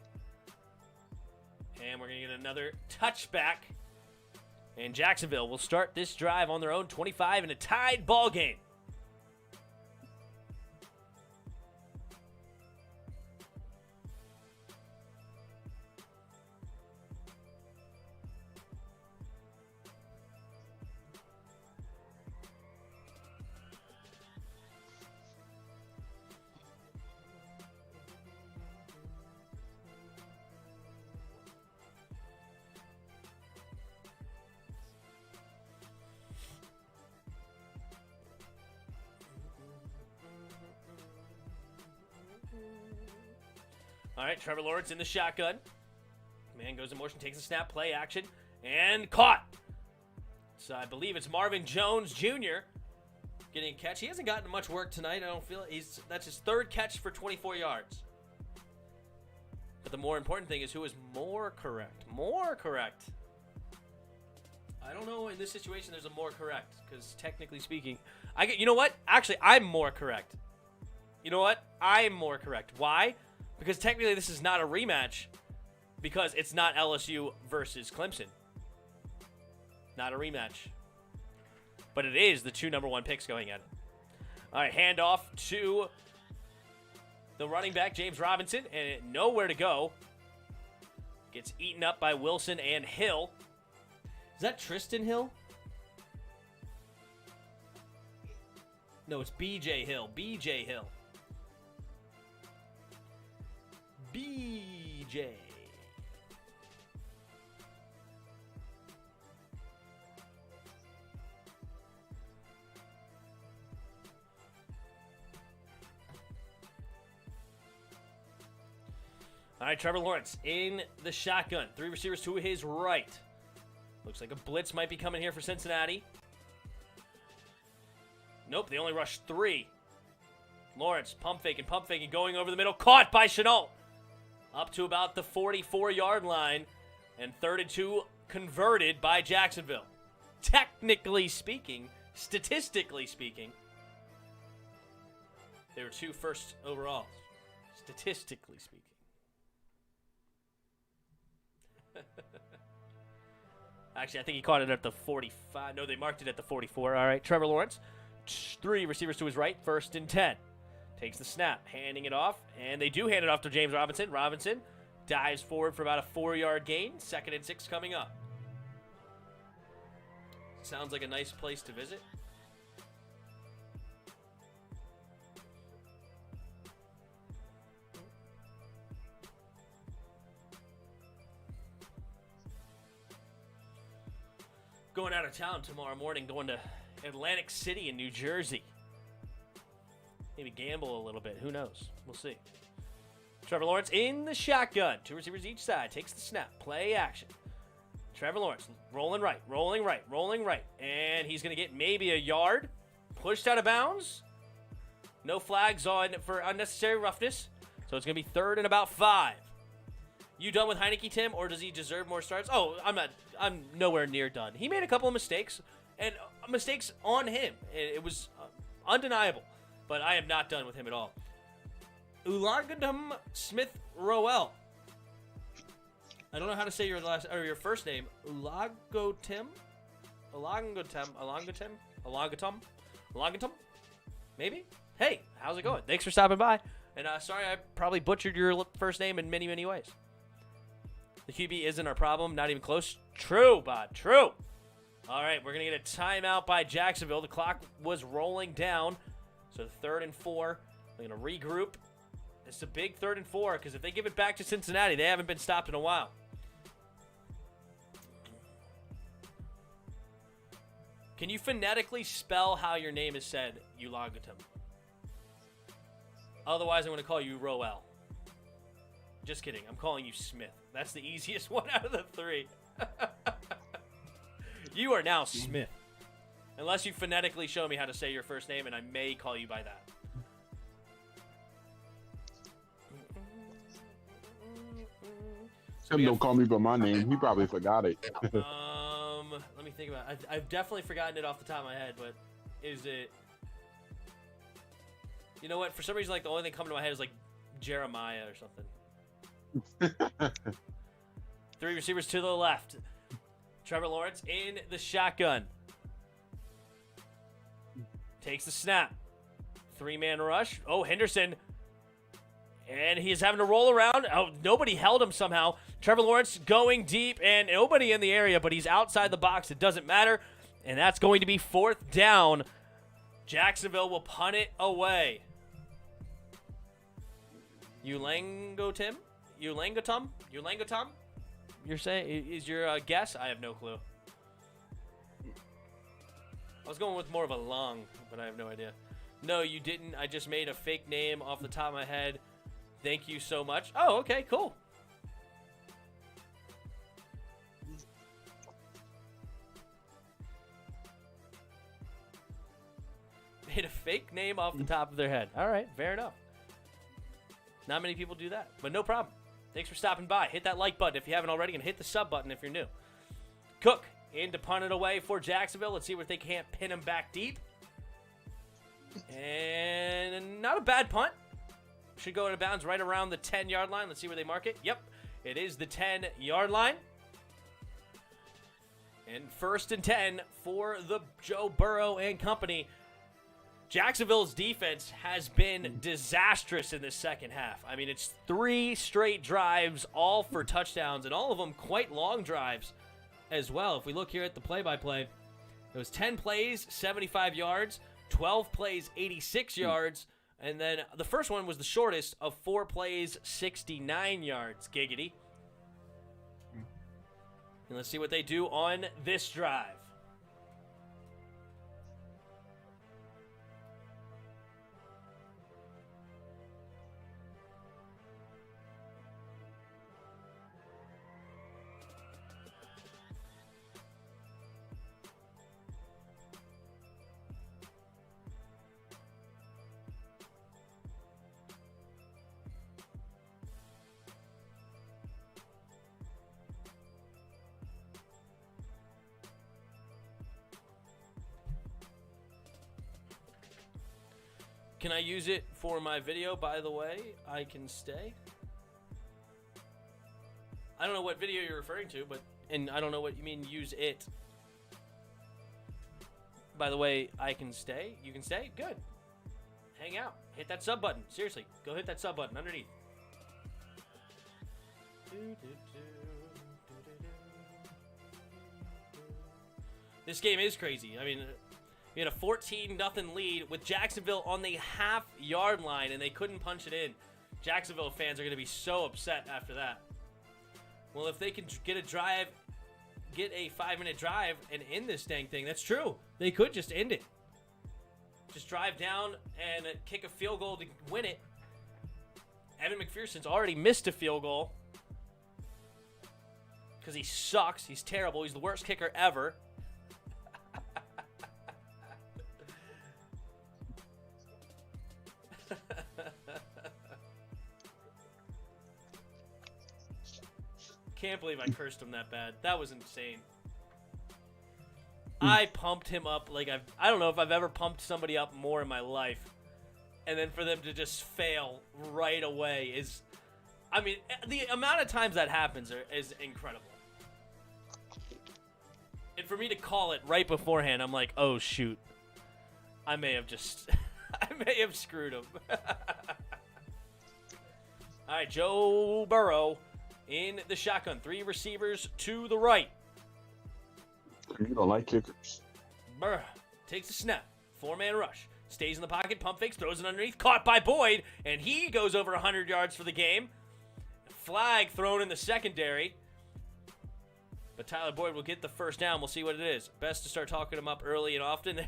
S2: And we're going to get another touchback. And Jacksonville will start this drive on their own 25 in a tied ball game. All right, Trevor Lawrence in the shotgun. Man goes in motion, takes a snap, play action, and caught. So I believe it's Marvin Jones Jr. getting a catch. He hasn't gotten much work tonight. I don't feel it. That's his 3rd catch for 24 yards. But the more important thing is who is more correct. More correct. I don't know in this situation there's a more correct, because technically speaking, you know what? Actually, I'm more correct. You know what? I'm more correct. Why? Because technically this is not a rematch because it's not LSU versus Clemson. Not a rematch. But it is the 2 number 1 picks going at it. All right, handoff to the running back, James Robinson, and nowhere to go. Gets eaten up by Wilson and Hill. Is that Tristan Hill? No, it's BJ Hill. BJ Hill. BJ. All right, Trevor Lawrence in the shotgun. 3 receivers to his right. Looks like a blitz might be coming here for Cincinnati. Nope, they only rushed 3. Lawrence pump faking, going over the middle. Caught by Chenault. Up to about the 44-yard line. And 3rd and 2 converted by Jacksonville. Technically speaking, statistically speaking, they were 2 first overall. Statistically speaking. Actually, I think he caught it at the 45. No, they marked it at the 44. All right, Trevor Lawrence. 3 receivers to his right, 1st and 10. Takes the snap, handing it off, and they do hand it off to James Robinson. Robinson dives forward for about a 4-yard gain. 2nd and 6 coming up. Sounds like a nice place to visit. Going out of town tomorrow morning, going to Atlantic City in New Jersey. Maybe gamble a little bit. Who knows? We'll see. Trevor Lawrence in the shotgun. 2 receivers each side. Takes the snap. Play action. Trevor Lawrence rolling right, rolling right, rolling right. And he's going to get maybe a yard. Pushed out of bounds. No flags on for unnecessary roughness. So it's going to be 3rd and about 5. You done with Heineke, Tim, or does he deserve more starts? Oh, I'm nowhere near done. He made a couple of mistakes, and mistakes on him. It was undeniable, but I am not done with him at all. Ulagadum Smith Rowell. I don't know how to say your first name. Ulagotim? Ulagotum? Maybe? Hey, how's it going? Thanks for stopping by. And sorry, I probably butchered your first name in many, many ways. The QB isn't our problem. Not even close. True, bud. True. All right, we're going to get a timeout by Jacksonville. The clock was rolling down. So 3rd and 4. We're going to regroup. It's a big 3rd and 4 because if they give it back to Cincinnati, they haven't been stopped in a while. Can you phonetically spell how your name is said, Ulagotum? Otherwise, I'm going to call you Rowell. Just kidding. I'm calling you Smith. That's the easiest one out of the 3. You are now Smith. Unless you phonetically show me how to say your first name, and I may call you by that.
S1: Tim don't call me by my name. He probably forgot it.
S2: Let me think about it. I've definitely forgotten it off the top of my head, but is it... You know what? For some reason, like the only thing coming to my head is like Jeremiah or something. 3 receivers to the left. Trevor Lawrence in the shotgun. Takes the snap. 3-man rush. Oh, Henderson. And he's having to roll around. Oh, nobody held him somehow. Trevor Lawrence going deep and nobody in the area, but he's outside the box. It doesn't matter. And that's going to be 4th down. Jacksonville will punt it away. Ulangotum? You're saying, is your guess? I have no clue. I was going with more of a long, but I have no idea. No, you didn't. I just made a fake name off the top of my head. Thank you so much. Oh, okay, cool. Made a fake name off the top of their head. All right, fair enough. Not many people do that, but no problem. Thanks for stopping by. Hit that like button if you haven't already, and hit the sub button if you're new. Cook in to punt it away for Jacksonville. Let's see if they can't pin him back deep. And not a bad punt. Should go out of bounds right around the 10-yard line. Let's see where they mark it. Yep, it is the 10-yard line. And 1st and 10 for the Joe Burrow and company. Jacksonville's defense has been disastrous in this second half. I mean, it's 3 straight drives, all for touchdowns, and all of them quite long drives as well. If we look here at the play-by-play, it was 10 plays, 75 yards, 12 plays, 86 yards, and then the first one was the shortest of 4 plays, 69 yards. Giggity. And let's see what they do on this drive. Can I use it for my video, by the way? I can stay. I don't know what video you're referring to, and I don't know what you mean use it. By the way, I can stay. You can stay? Good. Hang out. Hit that sub button. Seriously, go hit that sub button underneath. This game is crazy. I mean, we had a 14-0 lead with Jacksonville on the half-yard line, and they couldn't punch it in. Jacksonville fans are going to be so upset after that. Well, if they can get a 5-minute drive and end this dang thing, that's true. They could just end it. Just drive down and kick a field goal to win it. Evan McPherson's already missed a field goal because he sucks. He's terrible. He's the worst kicker ever. Can't believe I cursed him that bad. That was insane. I pumped him up like I don't know if I've ever pumped somebody up more in my life. And then for them to just fail right away is, I mean, the amount of times that happens is incredible. And for me to call it right beforehand, I'm like, oh shoot. I may have screwed him. All right, Joe Burrow in the shotgun. 3 receivers to the right.
S1: You don't like kickers.
S2: Burrow takes a snap. 4-man rush. Stays in the pocket, pump fakes, throws it underneath. Caught by Boyd, and he goes over 100 yards for the game. Flag thrown in the secondary. But Tyler Boyd will get the first down. We'll see what it is. Best to start talking him up early and often.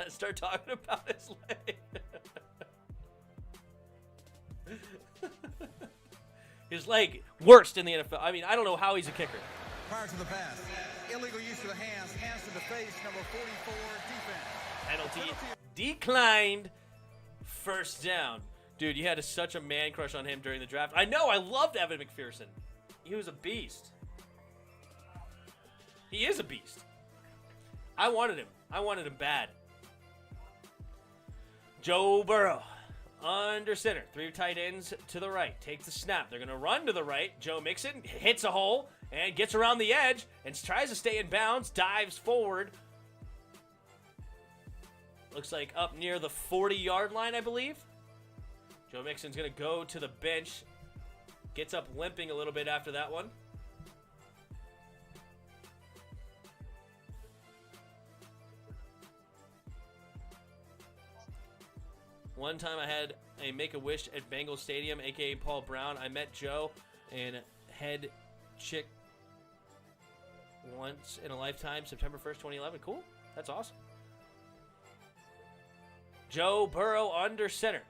S2: Start talking about his leg. His leg, worst in the NFL. I mean, I don't know how he's a kicker.
S9: Prior to the pass, illegal use of the hands, hands to the face, number 44, defense.
S2: Penalty declined. First down. Dude, you had such a man crush on him during the draft. I know, I loved Evan McPherson. He was a beast. He is a beast. I wanted him. I wanted him bad. Joe Burrow. Under center. 3 tight ends to the right. Takes the snap. They're going to run to the right. Joe Mixon hits a hole and gets around the edge and tries to stay in bounds. Dives forward. Looks like up near the 40-yard line, I believe. Joe Mixon's going to go to the bench. Gets up limping a little bit after that one. One time I had a Make-A-Wish at Bengals Stadium, a.k.a. Paul Brown. I met Joe and head chick once in a lifetime, September 1st, 2011. Cool. That's awesome. Joe Burrow under center.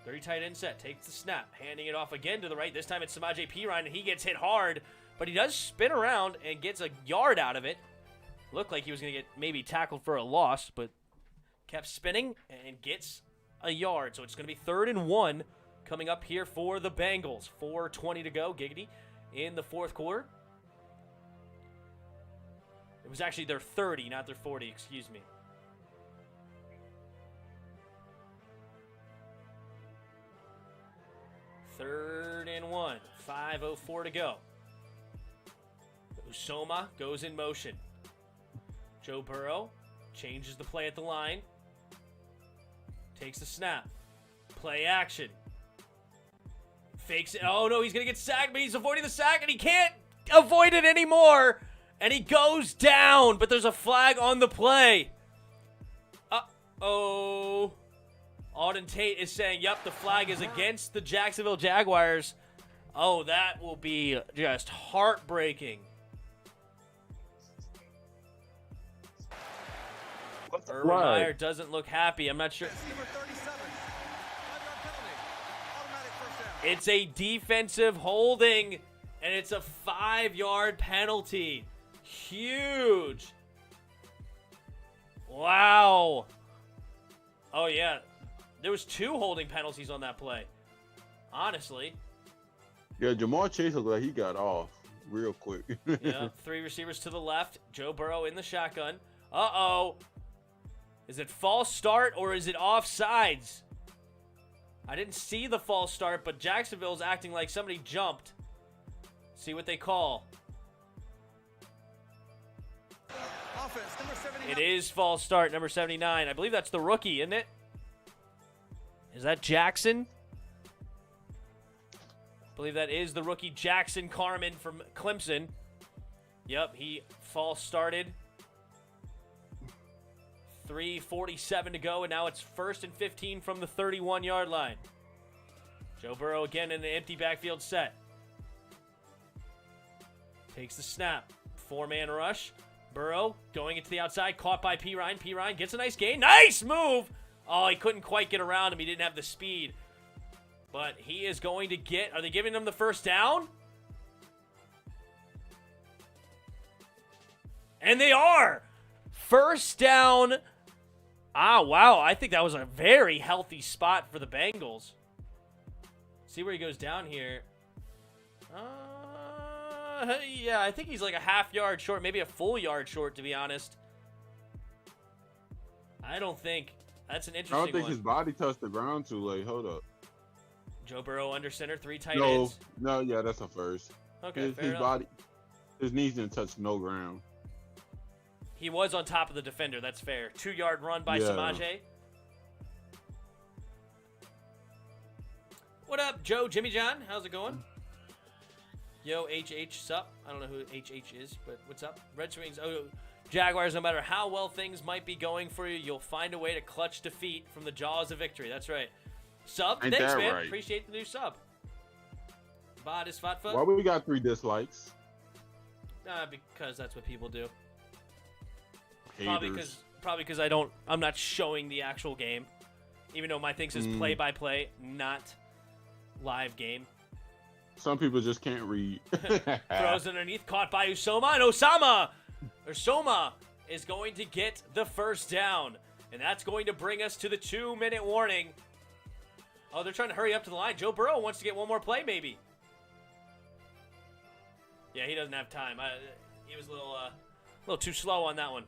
S2: 30 tight end set. Takes the snap. Handing it off again to the right. This time it's Samaje Perine, and he gets hit hard. But he does spin around and gets a yard out of it. Looked like he was going to get maybe tackled for a loss, but kept spinning and gets a yard. So it's going to be 3rd and 1 coming up here for the Bengals. 4:20 to go, giggity, in the fourth quarter. It was actually their 30, not their 40, excuse me. Third and 1, 5:04 to go. Usoma goes in motion. Joe Burrow changes the play at the line. Takes the snap. Play action. Fakes it. Oh, no, he's going to get sacked, but he's avoiding the sack, and he can't avoid it anymore. And he goes down, but there's a flag on the play. Uh-oh. Auden Tate is saying, yep, the flag is against the Jacksonville Jaguars. Oh, that will be just heartbreaking. Urban Meyer doesn't look happy. I'm not sure. It's a defensive holding, and it's a 5-yard penalty. Huge. Wow. Oh, yeah. There was 2 holding penalties on that play. Honestly.
S1: Yeah, Jamar Chase looked like he got off real quick.
S2: Yeah, 3 receivers to the left. Joe Burrow in the shotgun. Uh-oh. Is it false start or is it offsides? I didn't see the false start, but Jacksonville's acting like somebody jumped. See what they call. It is false start, number 79. I believe that's the rookie, isn't it? Is that Jackson? I believe that is the rookie Jackson Carman from Clemson. Yep, he false started. 3:47 to go, and now it's 1st and 15 from the 31-yard line. Joe Burrow again in an empty backfield set. Takes the snap. 4-man rush. Burrow going into the outside, caught by P. Ryan. P. Ryan gets a nice gain. Nice move! Oh, he couldn't quite get around him. He didn't have the speed. But he is going to get... Are they giving him the first down? And they are! First down. Ah, wow. I think that was a very healthy spot for the Bengals. See where he goes down here. Yeah, I think he's like a half yard short, maybe a full yard short, to be honest. I don't think. That's an interesting one.
S1: I don't think his body touched the ground too late. Hold up.
S2: Joe Burrow under center, 3 tight ends.
S1: No, yeah, that's a first.
S2: Okay,
S1: his body, his knees didn't touch no ground.
S2: He was on top of the defender. That's fair. 2-yard run by Samaje. What up, Joe? Jimmy John? How's it going? Yo, HH, sup? I don't know who HH is, but what's up? Red Wings. Oh, Jaguars, no matter how well things might be going for you, you'll find a way to clutch defeat from the jaws of victory. That's right. Sub?
S1: Ain't
S2: Thanks,
S1: that
S2: man.
S1: right?
S2: Appreciate the new sub. Badis Fatfa?
S1: Why we got 3 dislikes?
S2: Because that's what people do.
S1: Haters.
S2: Probably because I'm not showing the actual game. Even though my thing says play-by-play, not live game.
S1: Some people just can't read.
S2: Throws underneath, caught by Usoma, and Soma is going to get the first down. And that's going to bring us to the 2-minute warning. Oh, they're trying to hurry up to the line. Joe Burrow wants to get one more play, maybe. Yeah, he doesn't have time. He was a little too slow on that one.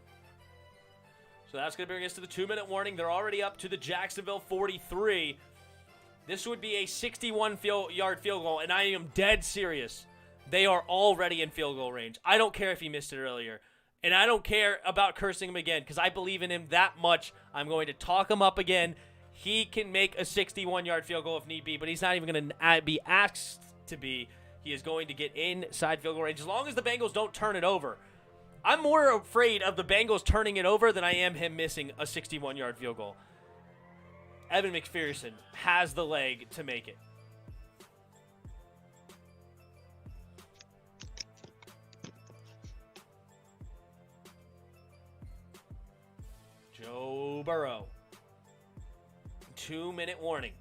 S2: So that's going to bring us to the 2-minute warning. They're already up to the Jacksonville 43. This would be a 61-yard field goal, and I am dead serious. They are already in field goal range. I don't care if he missed it earlier. And I don't care about cursing him again because I believe in him that much. I'm going to talk him up again. He can make a 61-yard field goal if need be, but he's not even going to be asked to be. He is going to get inside field goal range as long as the Bengals don't turn it over. I'm more afraid of the Bengals turning it over than I am him missing a 61-yard field goal. Evan McPherson has the leg to make it. Joe Burrow. 2-minute warning.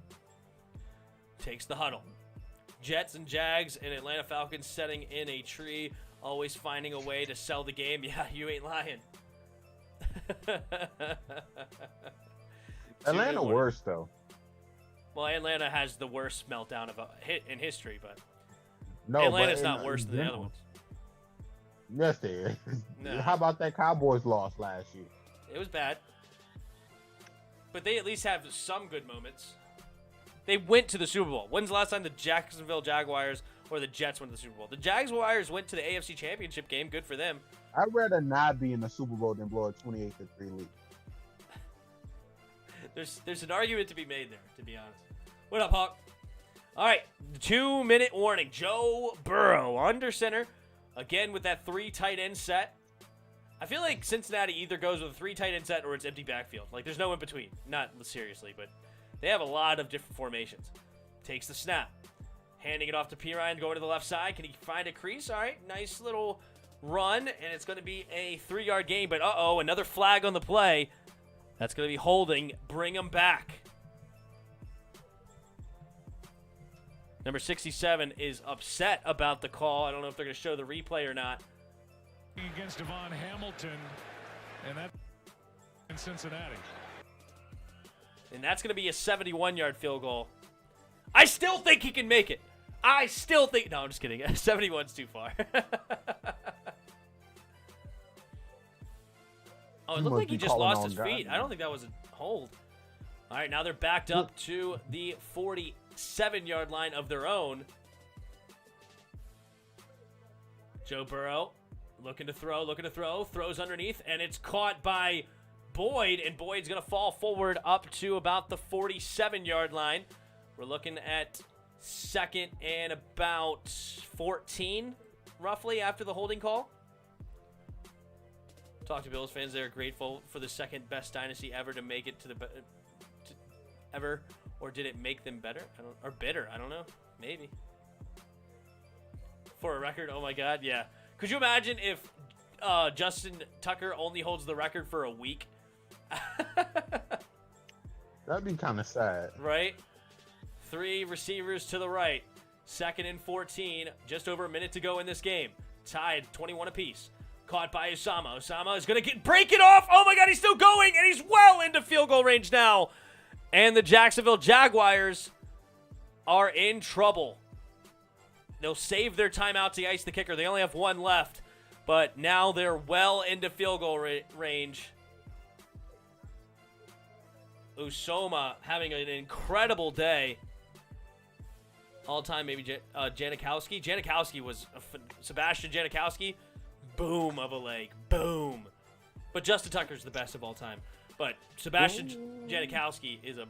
S2: Takes the huddle. Jets and Jags and Atlanta Falcons setting in a tree. Always finding a way to sell the game. Yeah, you ain't lying.
S4: Atlanta worse, though.
S2: Well, Atlanta has the worst meltdown of a hit in history, but
S4: no,
S2: Atlanta's not worse than the other ones.
S4: Yes, they is.
S2: No.
S4: How about that Cowboys loss last year?
S2: It was bad. But they at least have some good moments. They went to the Super Bowl. When's the last time the Jacksonville Jaguars or the Jets went to the Super Bowl? The Jaguars went to the AFC Championship game. Good for them.
S4: I'd rather not be in the Super Bowl than blow a 28-3 lead.
S2: There's an argument to be made there, to be honest. What up, Hawk? All right, 2-minute warning. Joe Burrow under center. Again with that 3 tight end set. I feel like Cincinnati either goes with a 3 tight end set or it's empty backfield. Like, there's no in between. Not seriously, but they have a lot of different formations. Takes the snap. Handing it off to P. Ryan, going to the left side. Can he find a crease? All right, nice little run, and it's going to be a 3-yard gain. But, another flag on the play. That's going to be holding. Bring him back. Number 67 is upset about the call. I don't know if they're going to show the replay or not.
S7: Against Devon Hamilton, and that in Cincinnati.
S2: And that's going to be a 71-yard field goal. I still think he can make it. I still think... No, I'm just kidding. 71's too far. Oh, it looked like he just lost his feet. I don't think that was a hold. All right, now they're backed up to the 47-yard line of their own. Joe Burrow looking to throw, throws underneath, and it's caught by Boyd, and Boyd's going to fall forward up to about the 47-yard line. We're looking at second and about 14, roughly, after the holding call. Talk to Bills fans. They're grateful for the second best dynasty ever to make it to the ever, or did it make them better? Or bitter? I don't know. Maybe. For a record, oh my God, yeah. Could you imagine if Justin Tucker only holds the record for a week?
S4: That'd be kind of sad.
S2: Right? 3 receivers to the right. 2nd and 14. Just over a minute to go in this game. Tied 21 apiece. Caught by Osama. Osama is going to break it off. Oh my God, he's still going, and he's well into field goal range now. And the Jacksonville Jaguars are in trouble. They'll save their timeout to ice the kicker. They only have 1 left, but now they're well into field goal range. Usoma having an incredible day. All-time, maybe Janikowski. Janikowski was Sebastian Janikowski. Boom of a leg. Boom. But Justin Tucker's the best of all time. But Sebastian Janikowski is a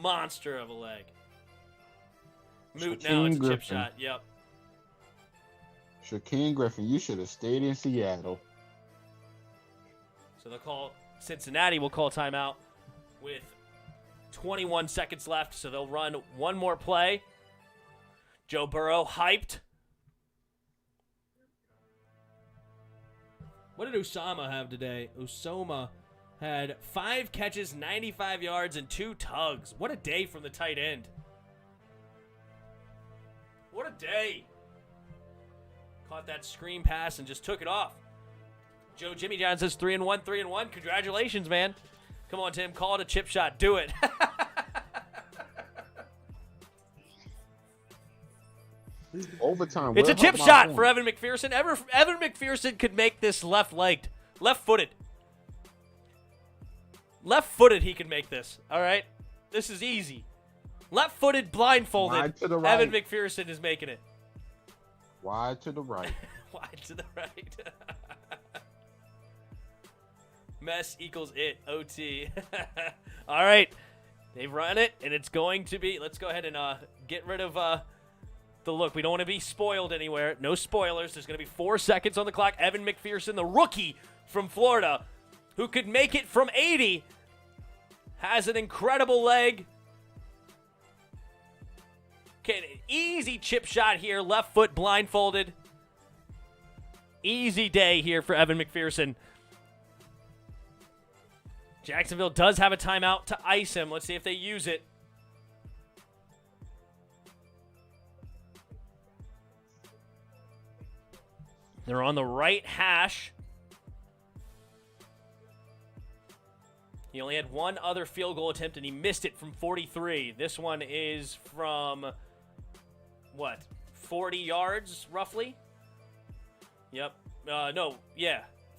S2: monster of a leg. Moot now, it's a chip shot. Yep.
S4: Shaquem Griffin, you should have stayed in Seattle.
S2: So they'll call Cincinnati will call timeout with 21 seconds left. So they'll run one more play. Joe Burrow hyped. What did Usama have today? Usama had 5 catches, 95 yards, and 2 tugs. What a day from the tight end. What a day. Caught that screen pass and just took it off. Jimmy John says 3-1, 3-1. Congratulations, man. Come on, Tim. Call it a chip shot. Do it.
S4: Overtime.
S2: It's a chip shot for Evan McPherson. Evan McPherson could make this left-legged. Left-footed. Left-footed, he could make this. All right? This is easy. Left-footed, blindfolded.
S4: Wide to the right.
S2: Evan McPherson is making it.
S4: Wide to the right.
S2: Wide to the right. Mess equals it. OT. All right. They've run it, and it's going to be. Let's go ahead and get rid of the look. We don't want to be spoiled anywhere. No spoilers. There's going to be 4 seconds on the clock. Evan McPherson, the rookie from Florida, who could make it from 80, has an incredible leg. Okay, easy chip shot here. Left foot blindfolded. Easy day here for Evan McPherson. Jacksonville does have a timeout to ice him. Let's see if they use it. They're on the right hash. He only had 1 other field goal attempt, and he missed it from 43. This one is from, 40 yards, roughly? Yep.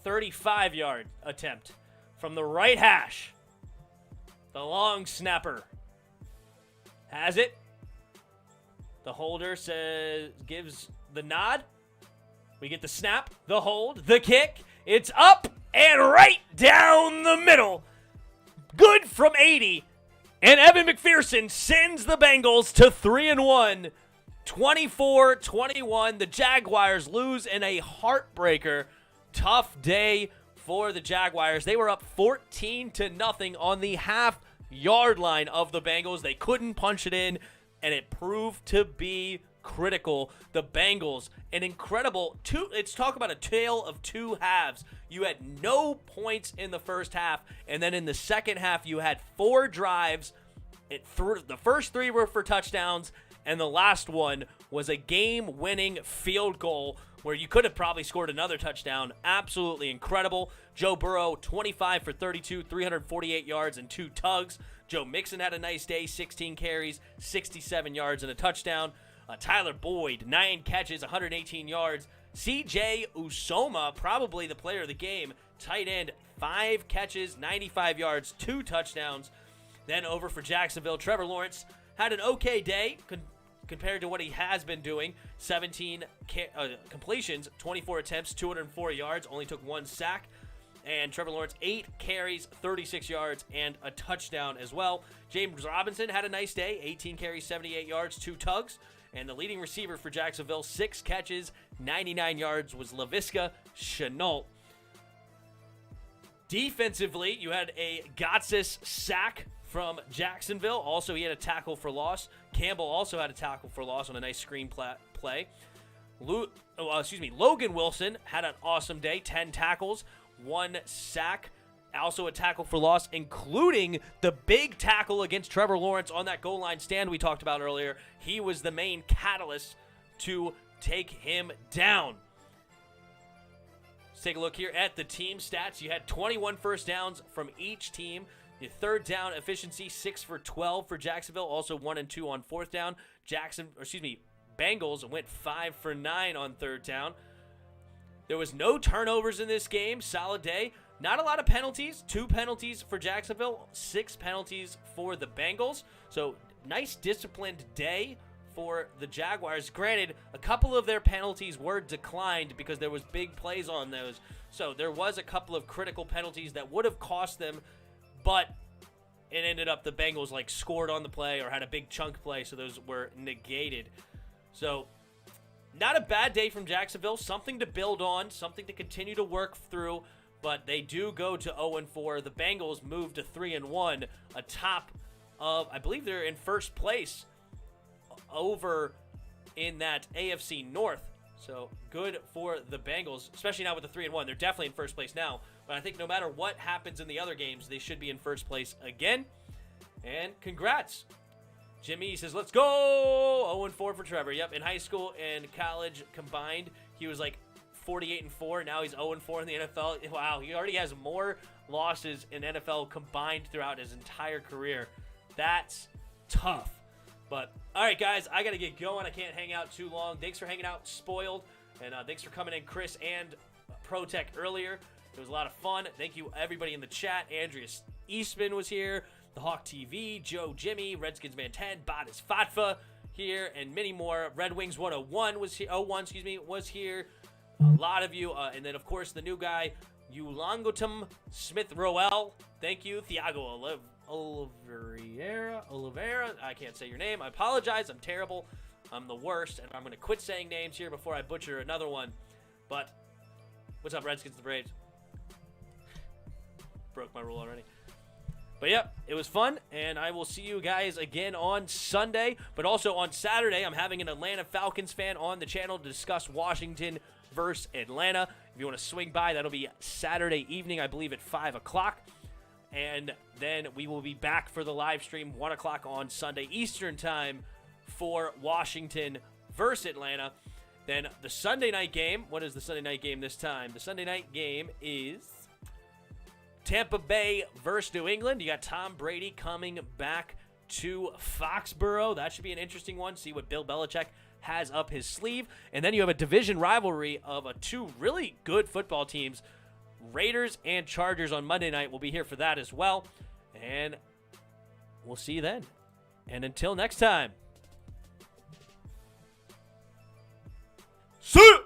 S2: 35-yard attempt from the right hash. The long snapper has it. The holder gives the nod. We get the snap, the hold, the kick. It's up and right down the middle. Good from 80. And Evan McPherson sends the Bengals to 3-1. 24-21. The Jaguars lose in a heartbreaker. Tough day for the Jaguars. They were up 14-0 on the half-yard line of the Bengals. They couldn't punch it in, and it proved to be critical. The Bengals, an incredible let's talk about a tale of 2 halves. You had no points in the first half, and then in the second half you had 4 drives. The first 3 were for touchdowns, and the last one was a game-winning field goal where you could have probably scored another touchdown. Absolutely incredible. Joe Burrow, 25 for 32, 348 yards and 2 tugs. Joe Mixon had a nice day, 16 carries, 67 yards and a touchdown. Tyler Boyd, 9 catches, 118 yards. C.J. Usoma, probably the player of the game, tight end, 5 catches, 95 yards, 2 touchdowns. Then over for Jacksonville, Trevor Lawrence had an okay day compared to what he has been doing. 17 completions, 24 attempts, 204 yards, only took 1 sack. And Trevor Lawrence, 8 carries, 36 yards, and a touchdown as well. James Robinson had a nice day, 18 carries, 78 yards, 2 tugs. And the leading receiver for Jacksonville, 6 catches, 99 yards, was Laviska Shenault. Defensively, you had a Gotsis sack from Jacksonville. Also, he had a tackle for loss. Campbell also had a tackle for loss on a nice screen play. Logan Wilson had an awesome day. 10 tackles, 1 sack. Also a tackle for loss, including the big tackle against Trevor Lawrence on that goal line stand we talked about earlier. He was the main catalyst to take him down. Let's take a look here at the team stats. You had 21 first downs from each team. The third down efficiency, 6 for 12 for Jacksonville. Also 1 and 2 on fourth down. Bengals went 5 for 9 on third down. There was no turnovers in this game. Solid day. Not a lot of penalties. 2 penalties for Jacksonville. 6 penalties for the Bengals. So nice disciplined day for the Jaguars. Granted, a couple of their penalties were declined because there was big plays on those. So there was a couple of critical penalties that would have cost them, but it ended up the Bengals scored on the play or had a big chunk play, so those were negated. So not a bad day from Jacksonville. Something to build on, something to continue to work through, but they do go to 0-4. The Bengals move to 3-1 atop of, I believe they're in first place over in that AFC North. So good for the Bengals, especially now with the 3-1. They're definitely in first place now. But I think no matter what happens in the other games, they should be in first place again. And congrats. Jimmy says, let's go. 0-4 for Trevor. Yep, in high school and college combined, he was 48-4. Now he's 0-4 in the NFL. Wow, he already has more losses in NFL combined throughout his entire career. That's tough. But, all right, guys, I got to get going. I can't hang out too long. Thanks for hanging out, Spoiled. And thanks for coming in, Chris and ProTech earlier. It was a lot of fun. Thank you, everybody in the chat. Andrea Eastman was here. The Hawk TV, Joe Jimmy, Redskins Man 10, Badis Fatfa here, and many more. Red Wings 101 was here. Was here. A lot of you. And then, of course, the new guy, Ulangotum Smith Roel. Thank you. Thiago Oliveira. I can't say your name. I apologize. I'm terrible. I'm the worst. And I'm going to quit saying names here before I butcher another one. But what's up, Redskins, the Braves? Broke my rule already. But yep, it was fun, and I will see you guys again on Sunday. But also on Saturday, I'm having an Atlanta Falcons fan on the channel to discuss Washington versus Atlanta. If you want to swing by, that'll be Saturday evening, I believe, at 5 o'clock. And then we will be back for the live stream, 1 o'clock on Sunday Eastern time for Washington versus Atlanta. Then the Sunday night game, what is the Sunday night game this time? The Sunday night game is Tampa Bay versus New England. You got Tom Brady coming back to Foxborough. That should be an interesting one. See what Bill Belichick has up his sleeve. And then you have a division rivalry of 2 really good football teams, Raiders and Chargers on Monday night. We'll be here for that as well. And we'll see you then. And until next time. See ya!